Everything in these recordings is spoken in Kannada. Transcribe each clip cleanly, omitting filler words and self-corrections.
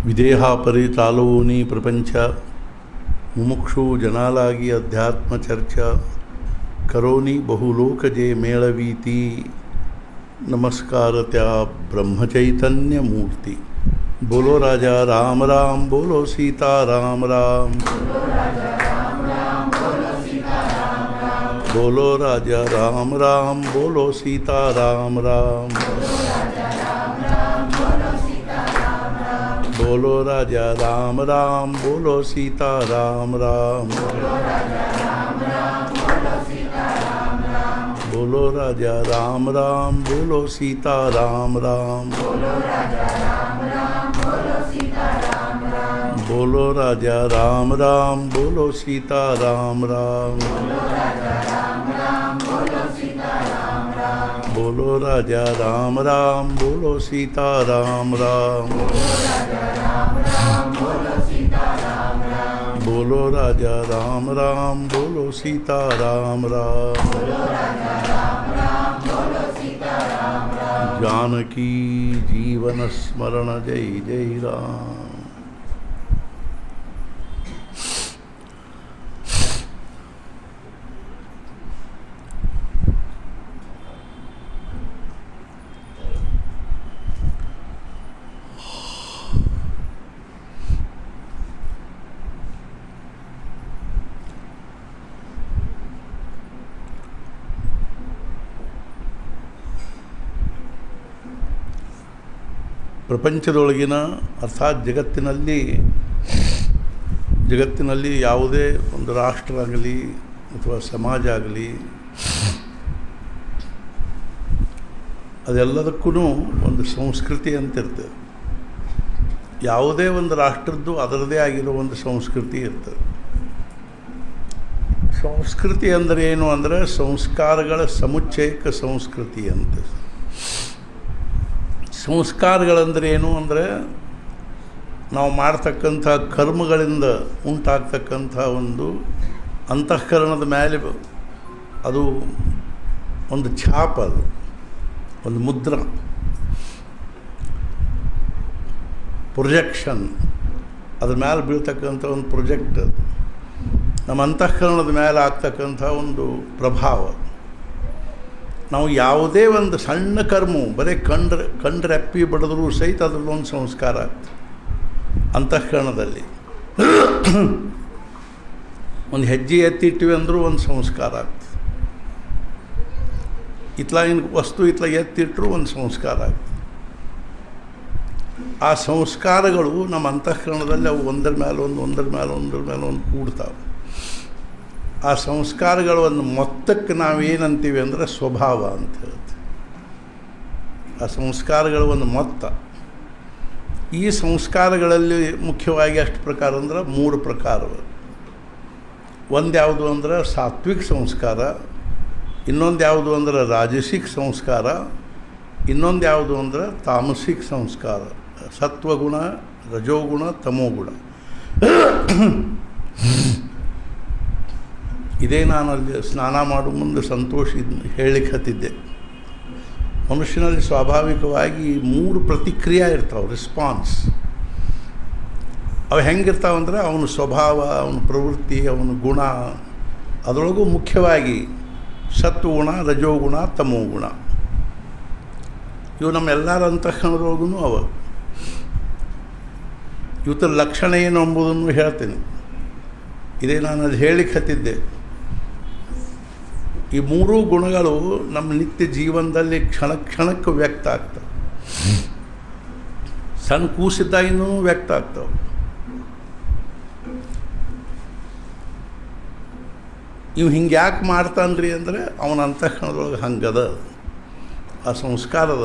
ವಿದೇಹ ಪರಿತಾಲೋನಿ ಪ್ರಪಂಚ ಮುಮುಕ್ಷು ಜನಾಲಾಗಿ ಅಧ್ಯಾತ್ಮ ಚರ್ಚಾ ಕರೋನಿ ಬಹುಲೋಕಜೆ ಮೇಳವೀತಿ ನಮಸ್ಕಾರತ್ಯಾ ಬ್ರಹ್ಮಚೈತನ್ಯ ಮೂರ್ತಿ. बोलो राजा राम राम बोलो सीता राम राम. बोलो राजा राम राम बोलो सीता राम राम. बोलो राजा राम राम बोलो सीता राम राम. बोलो राजा राम राम बोलो सीता राम राम. बोलो राजा राम राम बोलो सीता राम राम. बोलो राजा राम राम बोलो सीता राम राम. बोलो राजा राम राम बोलो सीता राम राम. जानकी जीवन स्मरण जय जय राम. ಪ್ರಪಂಚದೊಳಗಿನ ಅರ್ಥಾತ್ ಜಗತ್ತಿನಲ್ಲಿ ಯಾವುದೇ ಒಂದು ರಾಷ್ಟ್ರ ಆಗಲಿ ಅಥವಾ ಸಮಾಜ ಆಗಲಿ ಅದೆಲ್ಲದಕ್ಕೂ ಒಂದು ಸಂಸ್ಕೃತಿ ಅಂತ ಇರ್ತದೆ. ಯಾವುದೇ ಒಂದು ರಾಷ್ಟ್ರದ್ದು ಅದರದೇ ಆಗಿರೋ ಒಂದು ಸಂಸ್ಕೃತಿ ಇರ್ತದೆ. ಸಂಸ್ಕೃತಿ ಅಂದರೆ ಏನು ಅಂದರೆ ಸಂಸ್ಕಾರಗಳ ಸಮುಚ್ಚಯಕ್ಕೆ ಸಂಸ್ಕೃತಿ ಅಂತ. ಸಂಸ್ಕಾರಗಳಂದರೆ ಏನು ಅಂದರೆ ನಾವು ಮಾಡ್ತಕ್ಕಂಥ ಕರ್ಮಗಳಿಂದ ಉಂಟಾಗ್ತಕ್ಕಂಥ ಒಂದು ಅಂತಃಕರಣದ ಮೇಲೆ ಅದು ಒಂದು ಛಾಪ, ಅದು ಒಂದು ಮುದ್ರ, ಪ್ರೊಜೆಕ್ಷನ್, ಅದ್ರ ಮೇಲೆ ಬೀಳ್ತಕ್ಕಂಥ ಒಂದು ಪ್ರೊಜೆಕ್ಟ್, ನಮ್ಮ ಅಂತಃಕರಣದ ಮೇಲೆ ಆಗ್ತಕ್ಕಂಥ ಒಂದು ಪ್ರಭಾವ. ನಾವು ಯಾವುದೇ ಒಂದು ಸಣ್ಣ ಕರ್ಮ ಬರೀ ಕಂಡ್ರೆಪ್ಪಿ ಬಡಿದ್ರೂ ಸಹಿತ ಅದರಲ್ಲೊಂದು ಸಂಸ್ಕಾರ ಆಗ್ತದೆ. ಅಂತಃಕರಣದಲ್ಲಿ ಒಂದು ಹೆಜ್ಜೆ ಎತ್ತಿಟ್ಟಿವಿ ಅಂದರೂ ಒಂದು ಸಂಸ್ಕಾರ ಆಗ್ತದೆ. ಇತ್ಲಾಗಿನ ವಸ್ತು ಎತ್ತಿಟ್ಟರೂ ಒಂದು ಸಂಸ್ಕಾರ ಆಗ್ತದೆ. ಆ ಸಂಸ್ಕಾರಗಳು ನಮ್ಮ ಅಂತಃಕರಣದಲ್ಲಿ ಅವು ಒಂದರ ಮೇಲೆ ಒಂದು ಕೂಡ್ತಾವೆ. ಆ ಸಂಸ್ಕಾರಗಳ ಒಂದು ಮೊತ್ತಕ್ಕೆ ನಾವೇನಂತೀವಿ ಅಂದರೆ ಸ್ವಭಾವ ಅಂತ ಹೇಳ್ತೀವಿ. ಆ ಸಾಂಸ್ಕಾರಗಳ ಒಂದು ಮೊತ್ತ. ಈ ಸಂಸ್ಕಾರಗಳಲ್ಲಿ ಮುಖ್ಯವಾಗಿ ಎಷ್ಟು ಪ್ರಕಾರ ಅಂದ್ರೆ 3 ಪ್ರಕಾರಗಳು. ಒಂದು ಯಾವುದು ಅಂದ್ರೆ ಸಾತ್ವಿಕ ಸಂಸ್ಕಾರ, ಇನ್ನೊಂದು ಯಾವುದು ಅಂದ್ರೆ ರಾಜಸಿಕ ಸಂಸ್ಕಾರ, ಇನ್ನೊಂದು ಯಾವುದು ಅಂದ್ರೆ ತಾಮಸಿಕ ಸಂಸ್ಕಾರ. ಸತ್ವಗುಣ, ರಜೋಗುಣ, ತಮೋಗುಣ. ಇದೇ ನಾನು ಅಲ್ಲಿ ಸ್ನಾನ ಮಾಡೋ ಮುಂದೆ ಸಂತೋಷ ಹೇಳಿಕ್ಕೆ ಹತ್ತಿದ್ದೆ. ಮನುಷ್ಯನಲ್ಲಿ ಸ್ವಾಭಾವಿಕವಾಗಿ 3 ಪ್ರತಿಕ್ರಿಯೆ ಇರ್ತಾವೆ, ರೆಸ್ಪಾನ್ಸ್. ಅವು ಹೆಂಗಿರ್ತಾವಂದ್ರೆ ಅವನ ಸ್ವಭಾವ, ಅವನ ಪ್ರವೃತ್ತಿ, ಅವನ ಗುಣ. ಅದರೊಳಗೂ ಮುಖ್ಯವಾಗಿ ಸತ್ವಗುಣ, ರಜೋಗುಣ, ತಮೋಗುಣ. ಇವು ನಮ್ಮೆಲ್ಲರ ಅಂತಃಕರಣದೊಳಗೂ ಅವ. ಇವತ್ತರ ಲಕ್ಷಣ ಏನು ಎಂಬುದನ್ನು ಹೇಳ್ತೇನೆ. ಇದೇ ನಾನು ಅದು ಹೇಳಿಕ್ಕೆ ಹತ್ತಿದ್ದೆ. ಈ 3 ಗುಣಗಳು ನಮ್ಮ ನಿತ್ಯ ಜೀವನದಲ್ಲಿ ಕ್ಷಣಕ್ಕೆ ವ್ಯಕ್ತ ಆಗ್ತವೆ. ಸಣ್ಣ ಕೂಸಿದ್ದಾಗಿನೂ ವ್ಯಕ್ತ ಆಗ್ತವೆ. ಇವು ಹಿಂಗೆ ಯಾಕೆ ಮಾಡ್ತಾನ್ರಿ ಅಂದರೆ ಅವನ ಅಂತಃಕರಣದೊಳಗೆ ಹಂಗದ. ಆ ಸಂಸ್ಕಾರದ,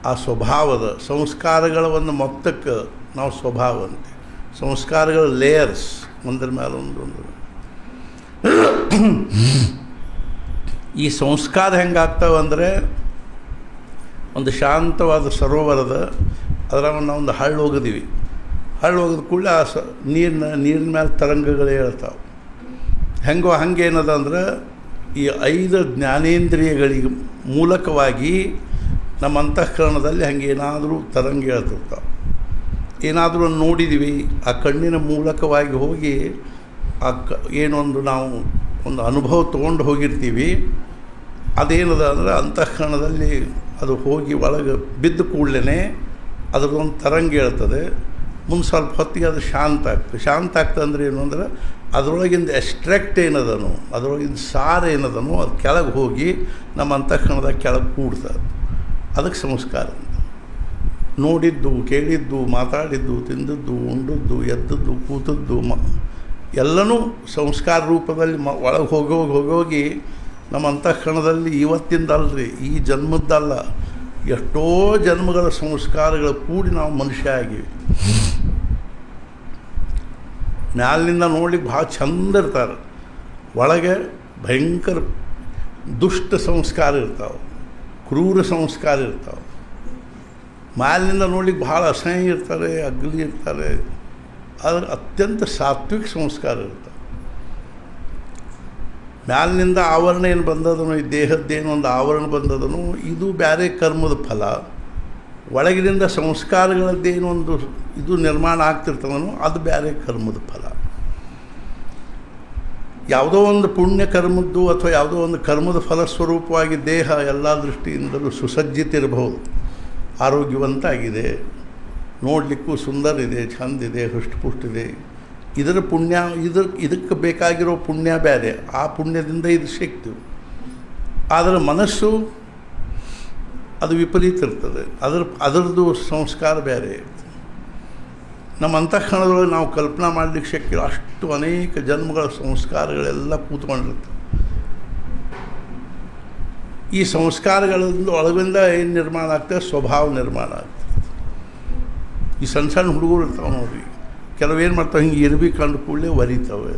ಆ ಸ್ವಭಾವದ, ಸಂಸ್ಕಾರಗಳ ಒಂದು ಮೊತ್ತಕ್ಕೆ ನಾವು ಸ್ವಭಾವ ಅಂತೀವಿ. ಸಂಸ್ಕಾರಗಳ ಲೇಯರ್ಸ್, ಒಂದರ ಮೇಲೆ ಒಂದು. ಈ ಸಂಸ್ಕಾರ ಹೆಂಗಾಗ್ತವೆ ಅಂದರೆ ಒಂದು ಶಾಂತವಾದ ಸರೋವರದ ಅದರ ಒಂದು ಹಳ್ಳು ಹೋಗಿದ್ದೀವಿ. ಹಳ್ಳು ಹೋಗಿದ ಕೂಡಲೇ ಆ ನೀರಿನ ಮೇಲೆ ತರಂಗಗಳೇ ಹೇಳ್ತಾವೆ. ಹೆಂಗೋ ಹಂಗೇನದ ಅಂದ್ರೆ ಈ 5 ಜ್ಞಾನೇಂದ್ರಿಯಗಳಿಗೆ ಮೂಲಕವಾಗಿ ನಮ್ಮ ಅಂತಃಕರಣದಲ್ಲಿ ಹಂಗೇನಾದರೂ ತರಂಗ ಹೇಳ್ತಿರ್ತಾವೆ. ಏನಾದರೂ ನೋಡಿದ್ದೀವಿ, ಆ ಕಣ್ಣಿನ ಮೂಲಕವಾಗಿ ಹೋಗಿ ಏನೊಂದು ನಾವು ಒಂದು ಅನುಭವ ತೊಗೊಂಡು ಹೋಗಿರ್ತೀವಿ, ಅದೇನದ ಅಂದರೆ ಅಂತಃಕರಣದಲ್ಲಿ ಅದು ಹೋಗಿ ಒಳಗೆ ಬಿದ್ದ ಕೂಡಲೇ ಅದರದೊಂದು ತರಂಗ ಹೇಳ್ತದೆ. ಮುಂದೆ ಸ್ವಲ್ಪ ಹೊತ್ತಿಗೆ ಅದು ಶಾಂತ ಆಗ್ತದೆ ಅಂದರೆ ಏನು ಅಂದರೆ ಅದರೊಳಗಿಂದ ಎಕ್ಸ್ಟ್ರಾಕ್ಟ್ ಏನದನೋ, ಅದರೊಳಗಿಂದ ಸಾರ ಏನದನೋ ಅದು ಕೆಳಗೆ ಹೋಗಿ ನಮ್ಮ ಅಂತಃಕರಣದಾಗ ಕೆಳಗೆ ಕೂಡ್ತದೆ. ಅದಕ್ಕೆ ಸಂಸ್ಕಾರ ಅಂತ. ನೋಡಿದ್ದು, ಕೇಳಿದ್ದು, ಮಾತಾಡಿದ್ದು, ತಿಂದದ್ದು, ಉಂಡದ್ದು, ಎದ್ದದ್ದು, ಕೂತದ್ದು ಎಲ್ಲನೂ ಸಂಸ್ಕಾರ ರೂಪದಲ್ಲಿ ಒಳಗೆ ಹೋಗೋಗಿ ನಮ್ಮ ಅಂತಃಕರಣದಲ್ಲಿ ಇವತ್ತಿಂದಲ್ರಿ, ಈ ಜನ್ಮದ್ದಲ್ಲ, ಎಷ್ಟೋ ಜನ್ಮಗಳ ಸಂಸ್ಕಾರಗಳು ಕೂಡಿ ನಾವು ಮನುಷ್ಯ ಆಗಿವಿ. ಮ್ಯಾಲಿನಿಂದ ನೋಡ್ಲಿಕ್ಕೆ ಭಾಳ ಚಂದ ಇರ್ತಾರೆ, ಒಳಗೆ ಭಯಂಕರ ದುಷ್ಟ ಸಂಸ್ಕಾರ ಇರ್ತಾವೆ, ಕ್ರೂರ ಸಂಸ್ಕಾರ ಇರ್ತಾವೆ. ಮ್ಯಾಲಿನಿಂದ ನೋಡ್ಲಿಕ್ಕೆ ಭಾಳ ಅಸಹ್ಯ ಇರ್ತಾರೆ, ಅಗ್ಲಿ ಇರ್ತಾರೆ, ಆದರೆ ಅತ್ಯಂತ ಸಾತ್ವಿಕ ಸಂಸ್ಕಾರ ಇರ್ತಾವೆ. ಮ್ಯಾಲಿನಿಂದ ಆವರಣ ಏನು ಬಂದದನೋ, ಈ ದೇಹದ್ದೇನೋ ಒಂದು ಆವರಣ ಬಂದದನೋ, ಇದು ಬೇರೆ ಕರ್ಮದ ಫಲ. ಒಳಗಿನಿಂದ ಸಂಸ್ಕಾರಗಳದ್ದೇನೊಂದು ಇದು ನಿರ್ಮಾಣ ಆಗ್ತಿರ್ತದನೋ ಅದು ಬೇರೆ ಕರ್ಮದ ಫಲ. ಯಾವುದೋ ಒಂದು ಪುಣ್ಯ ಕರ್ಮದ್ದು ಅಥವಾ ಯಾವುದೋ ಒಂದು ಕರ್ಮದ ಫಲಸ್ವರೂಪವಾಗಿ ದೇಹ ಎಲ್ಲ ದೃಷ್ಟಿಯಿಂದಲೂ ಸುಸಜ್ಜಿತ ಇರಬಹುದು, ಆರೋಗ್ಯವಂತ ಆಗಿದೆ, ನೋಡಲಿಕ್ಕೂ ಸುಂದರ ಇದೆ, ಚಂದಿದೆ, ಹೃಷ್ಟಪುಷ್ಟಿದೆ. ಇದರ ಪುಣ್ಯ ಇದಕ್ಕೆ ಬೇಕಾಗಿರೋ ಪುಣ್ಯ ಬೇರೆ, ಆ ಪುಣ್ಯದಿಂದ ಇದು ಸಿಗ್ತೀವಿ. ಆದರೆ ಮನಸ್ಸು ಅದು ವಿಪರೀತ ಇರ್ತದೆ, ಅದರದ್ದು ಸಂಸ್ಕಾರ ಬೇರೆ. ನಮ್ಮ ಅಂತಃಕರಣದೊಳಗೆ ನಾವು ಕಲ್ಪನಾ ಮಾಡಲಿಕ್ಕೆ ಶಕ್ಯ ಅಷ್ಟು ಅನೇಕ ಜನ್ಮಗಳ ಸಂಸ್ಕಾರಗಳೆಲ್ಲ ಕೂತ್ಕೊಂಡಿರ್ತವೆ. ಈ ಸಂಸ್ಕಾರಗಳಿಂದ ಒಳಗಿಂದ ಏನು ನಿರ್ಮಾಣ ಆಗ್ತದೆ, ಸ್ವಭಾವ ನಿರ್ಮಾಣ ಆಗ್ತದೆ. ಈ ಸಣ್ಣ ಸಣ್ಣ ಹುಡುಗರು ಇರ್ತಾವೆ ನೋಡ್ರಿ, ಕೆಲವು ಏನು ಮಾಡ್ತಾವೆ, ಹಿಂಗೆ ಇರ್ಬಿ ಕಂಡು ಕೂಡಲೇ ಒರಿತವೆ.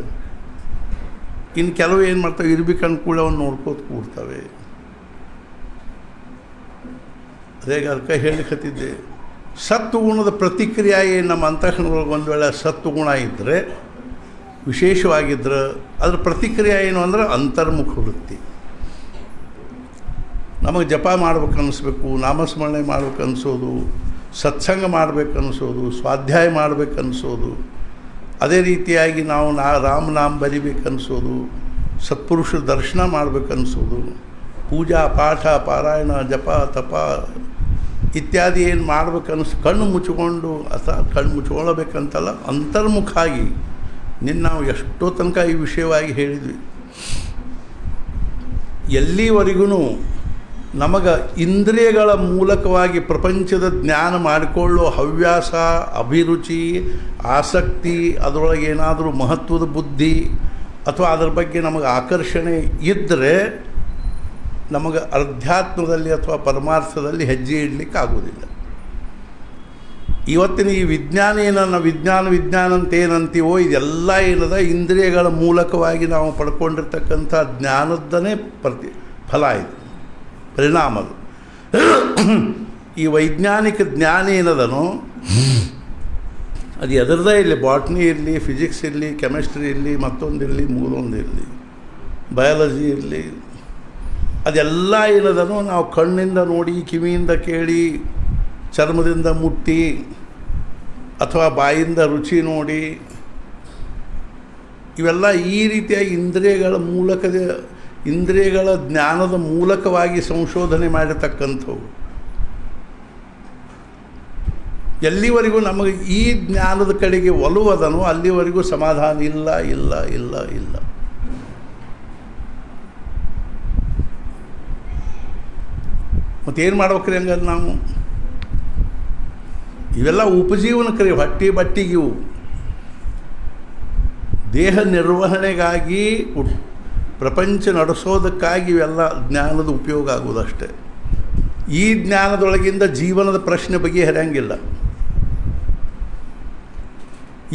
ಇನ್ನು ಕೆಲವು ಏನು ಮಾಡ್ತಾವೆ, ಇರ್ಬಿ ಕಂಡು ಕೂಡಲೇ ಅವನು ನೋಡ್ಕೋತ ಕೂಡ್ತವೆ. ಅದೇ ಅದಕ್ಕೆ ಹೇಳಿಕತ್ತಿದ್ದೆ, ಸತ್ವಗುಣದ ಪ್ರತಿಕ್ರಿಯೆ ಏನು ನಮ್ಮ ಅಂತಃಕರಣದೊಳಗೆ ಒಂದು ವೇಳೆ ಸತ್ವಗುಣ ಇದ್ದರೆ, ವಿಶೇಷವಾಗಿದ್ದರೆ ಅದರ ಪ್ರತಿಕ್ರಿಯೆ ಏನು ಅಂದರೆ ಅಂತರ್ಮುಖ ವೃತ್ತಿ. ನಮಗೆ ಜಪ ಮಾಡ್ಬೇಕು ಅನ್ನಿಸ್ಬೇಕು, ನಾಮಸ್ಮರಣೆ ಮಾಡ್ಬೇಕು ಅನಿಸೋದು, ಸತ್ಸಂಗ ಮಾಡ್ಬೇಕು ಅನಿಸೋದು, ಸ್ವಾಧ್ಯಾಯ ಮಾಡ್ಬೇಕು ಅನಿಸೋದು, ಅದೇ ರೀತಿಯಾಗಿ ನಾವು ರಾಮನಾಮ ಬರಿಬೇಕು ಅನಿಸೋದು, ಸತ್ಪುರುಷರ ದರ್ಶನ ಮಾಡ್ಬೇಕು ಅನಿಸೋದು, ಪೂಜಾ ಪಾಠ ಪಾರಾಯಣ ಜಪ ತಪ ಇತ್ಯಾದಿ ಏನು ಮಾಡ್ಬೇಕು ಕಣ್ಣು ಮುಚ್ಚಿಕೊಂಡು ಅಥವಾ ಕಣ್ಣು ಮುಚ್ಕೊಳ್ಬೇಕಂತಲ್ಲ, ಅಂತರ್ಮುಖ ಆಗಿ. ನಾವು ಎಷ್ಟೋ ತನಕ ಈ ವಿಷಯವಾಗಿ ಹೇಳಿದ್ವಿ. ಎಲ್ಲಿವರೆಗೂ ನಮಗೆ ಇಂದ್ರಿಯಗಳ ಮೂಲಕವಾಗಿ ಪ್ರಪಂಚದ ಜ್ಞಾನ ಮಾಡಿಕೊಳ್ಳೋ ಹವ್ಯಾಸ, ಅಭಿರುಚಿ, ಆಸಕ್ತಿ, ಅದರೊಳಗೆ ಏನಾದರೂ ಮಹತ್ವದ ಬುದ್ಧಿ ಅಥವಾ ಅದರ ಬಗ್ಗೆ ನಮಗೆ ಆಕರ್ಷಣೆ ಇದ್ದರೆ ನಮಗೆ ಅಧ್ಯಾತ್ಮದಲ್ಲಿ ಅಥವಾ ಪರಮಾರ್ಥದಲ್ಲಿ ಹೆಜ್ಜೆ ಇಡಲಿಕ್ಕೆ ಆಗೋದಿಲ್ಲ. ಇವತ್ತಿನ ಈ ವಿಜ್ಞಾನ ಏನನ್ನ ವಿಜ್ಞಾನ ಅಂತ ಏನಂತೀವೋ, ಇದೆಲ್ಲ ಏನದ ಇಂದ್ರಿಯಗಳ ಮೂಲಕವಾಗಿ ನಾವು ಪಡ್ಕೊಂಡಿರ್ತಕ್ಕಂಥ ಜ್ಞಾನದ್ದನೇ ಫಲ ಇದು, ಪರಿಣಾಮದು. ಈ ವೈಜ್ಞಾನಿಕ ಜ್ಞಾನ ಏನದನೋ ಅದು ಎದರದೇ ಇರಲಿ, ಬಾಟ್ನಿ ಇರಲಿ, ಫಿಸಿಕ್ಸ್ ಇರಲಿ, ಕೆಮಿಸ್ಟ್ರಿ ಇರಲಿ, ಮತ್ತೊಂದಿರಲಿ, ಮೂರೊಂದಿರಲಿ, ಬಯಾಲಜಿ ಇರಲಿ, ಅದೆಲ್ಲ ಏನದನೋ ನಾವು ಕಣ್ಣಿಂದ ನೋಡಿ, ಕಿವಿಯಿಂದ ಕೇಳಿ, ಚರ್ಮದಿಂದ ಮುಟ್ಟಿ ಅಥವಾ ಬಾಯಿಂದ ರುಚಿ ನೋಡಿ, ಇವೆಲ್ಲ ಈ ರೀತಿಯಾಗಿ ಇಂದ್ರಿಯಗಳ ಜ್ಞಾನದ ಮೂಲಕವಾಗಿ ಸಂಶೋಧನೆ ಮಾಡಿರ್ತಕ್ಕಂಥವು. ಎಲ್ಲಿವರೆಗೂ ನಮಗೆ ಈ ಜ್ಞಾನದ ಕಡೆಗೆ ಒಲುವದನೋ ಅಲ್ಲಿವರೆಗೂ ಸಮಾಧಾನ ಇಲ್ಲ ಇಲ್ಲ ಇಲ್ಲ ಇಲ್ಲ. ಮತ್ತೇನು ಮಾಡ್ಬೇಕ್ರಿ ಹಂಗಾದ್ರೆ ನಾವು? ಇವೆಲ್ಲ ಉಪಜೀವನಕ್ರಿ, ಹೊಟ್ಟೆ ಬಟ್ಟಿಗಿವು. ದೇಹ ನಿರ್ವಹಣೆಗಾಗಿ, ಪ್ರಪಂಚ ನಡೆಸೋದಕ್ಕಾಗಿ ಇವೆಲ್ಲ ಜ್ಞಾನದ ಉಪಯೋಗ ಆಗೋದಷ್ಟೇ. ಈ ಜ್ಞಾನದೊಳಗಿಂದ ಜೀವನದ ಪ್ರಶ್ನೆ ಬಗೆಹರಿಯಂಗಿಲ್ಲ.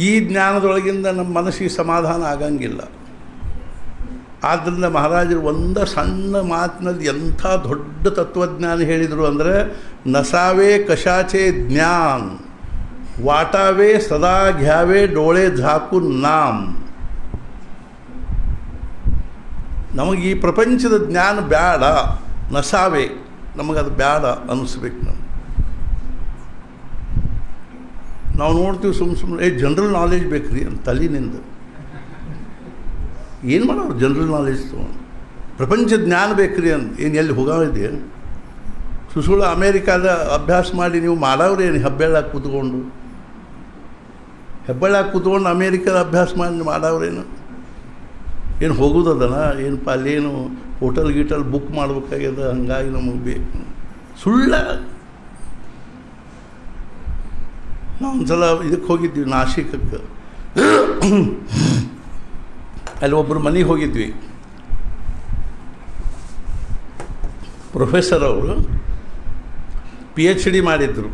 ಈ ಜ್ಞಾನದೊಳಗಿಂದ ನಮ್ಮ ಮನಸ್ಸಿಗೆ ಸಮಾಧಾನ ಆಗಂಗಿಲ್ಲ. ಆದ್ದರಿಂದ ಮಹಾರಾಜರು ಒಂದು ಸಣ್ಣ ಮಾತಿನಲ್ಲಿ ಎಂಥ ದೊಡ್ಡ ತತ್ವಜ್ಞಾನ ಹೇಳಿದರು ಅಂದರೆ, ನಸಾವೆ ಕಶಾಚೆ ಜ್ಞಾನ್, ವಾಟಾವೆ ಸದಾ ಘ್ಯಾವೆ ಡೋಳೆ ಝಾಕು ನಾಮ್. ನಮಗೆ ಈ ಪ್ರಪಂಚದ ಜ್ಞಾನ ಬೇಡ, ನಸಾವೆ, ನಮಗದು ಬೇಡ ಅನ್ನಿಸ್ಬೇಕು. ನಾವು ನೋಡ್ತೀವಿ ಸುಮ್ಮನೆ ಜನರಲ್ ನಾಲೆಜ್ ಬೇಕು ರೀ ಅಂತ ತಲೆನಿಂದ. ಏನು ಮಾಡೋರು ಜನರಲ್ ನಾಲೆಜ್ ತೊಗೊಂಡು? ಪ್ರಪಂಚ ಜ್ಞಾನ ಬೇಕು ರೀ ಅಂತ ಏನು ಎಲ್ಲಿ ಹೋಗೋದಿದೆ? ಸುಸುಳು ಅಮೇರಿಕಾದ ಅಭ್ಯಾಸ ಮಾಡಿ ನೀವು ಮಾಡೋರೇನು? ಹೆಬ್ಬೆಳ್ಳಾಗಿ ಕೂತ್ಕೊಂಡು ಅಮೇರಿಕಾದ ಅಭ್ಯಾಸ ಮಾಡಿ ಮಾಡೋರೇನು? ಏನು ಹೋಗೋದದನ ಏನಪ್ಪ ಅಲ್ಲೇನು ಹೋಟೆಲ್ ಗೀಟಲ್ ಬುಕ್ ಮಾಡ್ಬೇಕಾಗ್ಯದ, ಹಂಗಾಗಿ ನಮಗೆ ಬೇಕು. ಸುಳ್ಳ. ನಾವು ಒಂದು ಸಲ ಇದಕ್ಕೆ ಹೋಗಿದ್ವಿ, ನಾಸಿಕಕ್ಕೆ. ಅಲ್ಲಿ ಒಬ್ಬರು ಮನೆಗೆ ಹೋಗಿದ್ವಿ. ಪ್ರೊಫೆಸರ್ ಅವರು PhD ಮಾಡಿದ್ರು.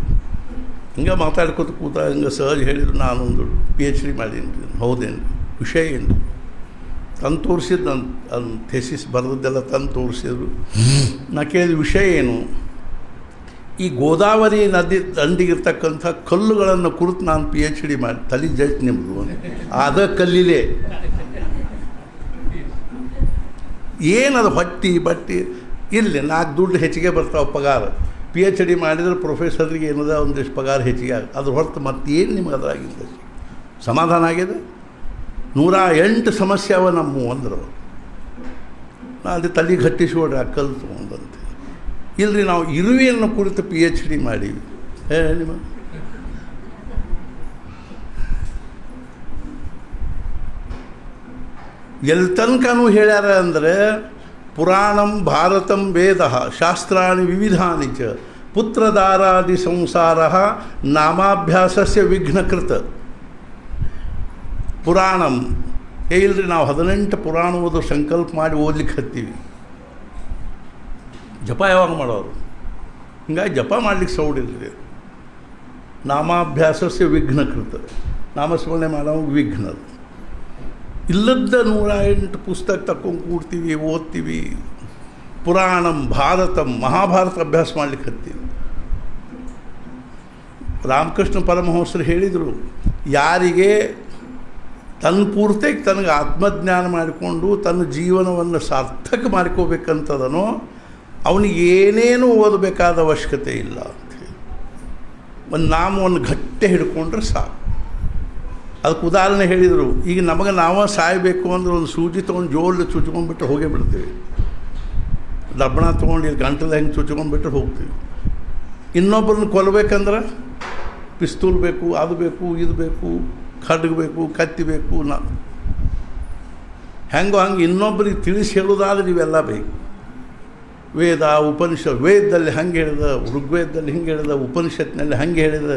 ಹಿಂಗೆ ಮಾತಾಡ್ಕೊತ ಕೂತ ಹಿಂಗೆ ಸಹಜ ಹೇಳಿದ್ರು, ನಾನೊಂದು PhD ಮಾಡೀನಿ. ಹೌದೇನು? ವಿಷಯ ಏನು? ತಂದು ತೋರಿಸಿದ್ದು ನನ್ನ ಥೆಸಿಸ್ ಬರೆದದ್ದೆಲ್ಲ ತಂದು ತೋರಿಸಿದ್ರು. ನಾ ಕೇಳಿದ ವಿಷಯ ಏನು? ಈ ಗೋದಾವರಿ ನದಿ ದಂಡಿಗಿರ್ತಕ್ಕಂಥ ಕಲ್ಲುಗಳನ್ನು ಕುರಿತು ನಾನು PhD ಮಾಡಿ ತಲೆ ಜೈತ್ ನಿಮ್ಮದು ಅದ ಕಲ್ಲಿಲೆ ಏನದು ಹೊಟ್ಟಿ ಬಟ್ಟಿ ಇಲ್ಲಿ 4 ದುಡ್ಡು ಹೆಚ್ಚಿಗೆ ಬರ್ತಾವೆ ಪಗಾರ. PhD ಮಾಡಿದ್ರೆ ಪ್ರೊಫೆಸರ್ಗೆ ಏನದ ಒಂದಿಷ್ಟು ಪಗಾರ ಹೆಚ್ಚಿಗೆ ಅದ್ರ ಹೊರತು ಮತ್ತೇನು ನಿಮ್ಗೆ ಅದರಾಗಿದ್ದ ಸಮಾಧಾನ ಆಗಿದೆ? 108 ಸಮಸ್ಯೆ ಅವ ನಮ್ಮ ಅಂದರು. ನಾ ಅಲ್ಲಿ ತಲೆ ಗಟ್ಟಿಸ್ಕೊಡ್ರಿ ಆ ಕಲ್ಲು ತೊಗೊಂಡಂತೆ. ಇಲ್ಲರಿ ನಾವು ಇರುವೆಯನ್ನು ಕುರಿತು PhD ಮಾಡೀವಿ. ನಿಮ್ಮ ಎಲ್ಲಿ ತನಕನೂ ಹೇಳ್ಯಾರ ಅಂದರೆ ಪುರಾಣಂ ಭಾರತಂ ವೇದ ಶಾಸ್ತ್ರಾಣಿ ವಿವಿಧಾನಿ ಚ ಪುತ್ರದಾರಾದಿ ಸಂಸಾರ ನಾಮಾಭ್ಯಾಸಸ್ಯ ವಿಘ್ನಕೃತ. ಪುರಾಣಂ ಇಲ್ಲರಿ ನಾವು 18 ಪುರಾಣ ಓದೋ ಸಂಕಲ್ಪ ಮಾಡಿ ಓದ್ಲಿಕ್ಕೆ ಹತ್ತೀವಿ. ಜಪ ಯಾವಾಗ ಮಾಡೋರು? ಹಿಂಗಾಗಿ ಜಪ ಮಾಡ್ಲಿಕ್ಕೆ ಸೌಡಿಲ್ರಿ. ನಾಮಾಭ್ಯಾಸಸ್ಯ ವಿಘ್ನಕೃತ, ನಾಮಸ್ಮರಣೆ ಮಾಡೋ ವಿಘ್ನ. ಇಲ್ಲದ 108 ಪುಸ್ತಕ ತಕ್ಕೊಂಡು ಕೂಡ್ತೀವಿ, ಓದ್ತೀವಿ. ಪುರಾಣಂ ಭಾರತಂ ಮಹಾಭಾರತ ಅಭ್ಯಾಸ ಮಾಡ್ಲಿಕ್ಕೆ ಹತ್ತೀವಿ. ರಾಮಕೃಷ್ಣ ಪರಮಹಂಸರು ಹೇಳಿದರು, ಯಾರಿಗೆ ತನ್ನ ಪೂರ್ತಿಗೆ ತನಗೆ ಆತ್ಮಜ್ಞಾನ ಮಾಡಿಕೊಂಡು ತನ್ನ ಜೀವನವನ್ನು ಸಾರ್ಥಕ ಮಾಡ್ಕೋಬೇಕಂತದನೋ ಅವನಿಗೆ ಏನೇನು ಓದಬೇಕಾದ ಅವಶ್ಯಕತೆ ಇಲ್ಲ ಅಂಥೇಳಿ ಒಂದು ನಾಮವನ್ನು ಗಟ್ಟಿ ಹಿಡ್ಕೊಂಡ್ರೆ ಸಾಕು. ಅದಕ್ಕೆ ಉದಾಹರಣೆ ಹೇಳಿದರು. ಈಗ ನಮಗೆ ನಾವು ಸಾಯಬೇಕು ಅಂದ್ರೆ ಒಂದು ಸೂಜಿ ತೊಗೊಂಡು ಜೋಲು ಚುಚ್ಕೊಂಡ್ಬಿಟ್ಟು ಹೋಗೇ ಬಿಡ್ತೀವಿ. ದಬ್ಬಣ ತೊಗೊಂಡು ಇಲ್ಲಿ ಗಂಟಲು ಹೆಂಗೆ ಚುಚ್ಕೊಂಡ್ಬಿಟ್ಟು ಹೋಗ್ತೀವಿ. ಇನ್ನೊಬ್ಬರನ್ನ ಕೊಲ್ಲಬೇಕಂದ್ರೆ ಪಿಸ್ತೂಲ್ ಬೇಕು, ಅದು ಬೇಕು, ಇದು ಬೇಕು, ಖಡ್ಗ ಬೇಕು, ಕತ್ತಿ ಬೇಕು. ಹೆಂಗೋ ಹಂಗೆ ಇನ್ನೊಬ್ಬರಿಗೆ ತಿಳಿಸಿ ಹೇಳೋದಾದ್ರೆ ಇವೆಲ್ಲ ಬೇಕು. ವೇದ ಉಪನಿಷತ್, ವೇದದಲ್ಲಿ ಹಂಗೆ ಹೇಳಿದ, ಋಗ್ವೇದದಲ್ಲಿ ಹಿಂಗೆ ಹೇಳಿದ, ಉಪನಿಷತ್ನಲ್ಲಿ ಹಂಗೆ ಹೇಳಿದ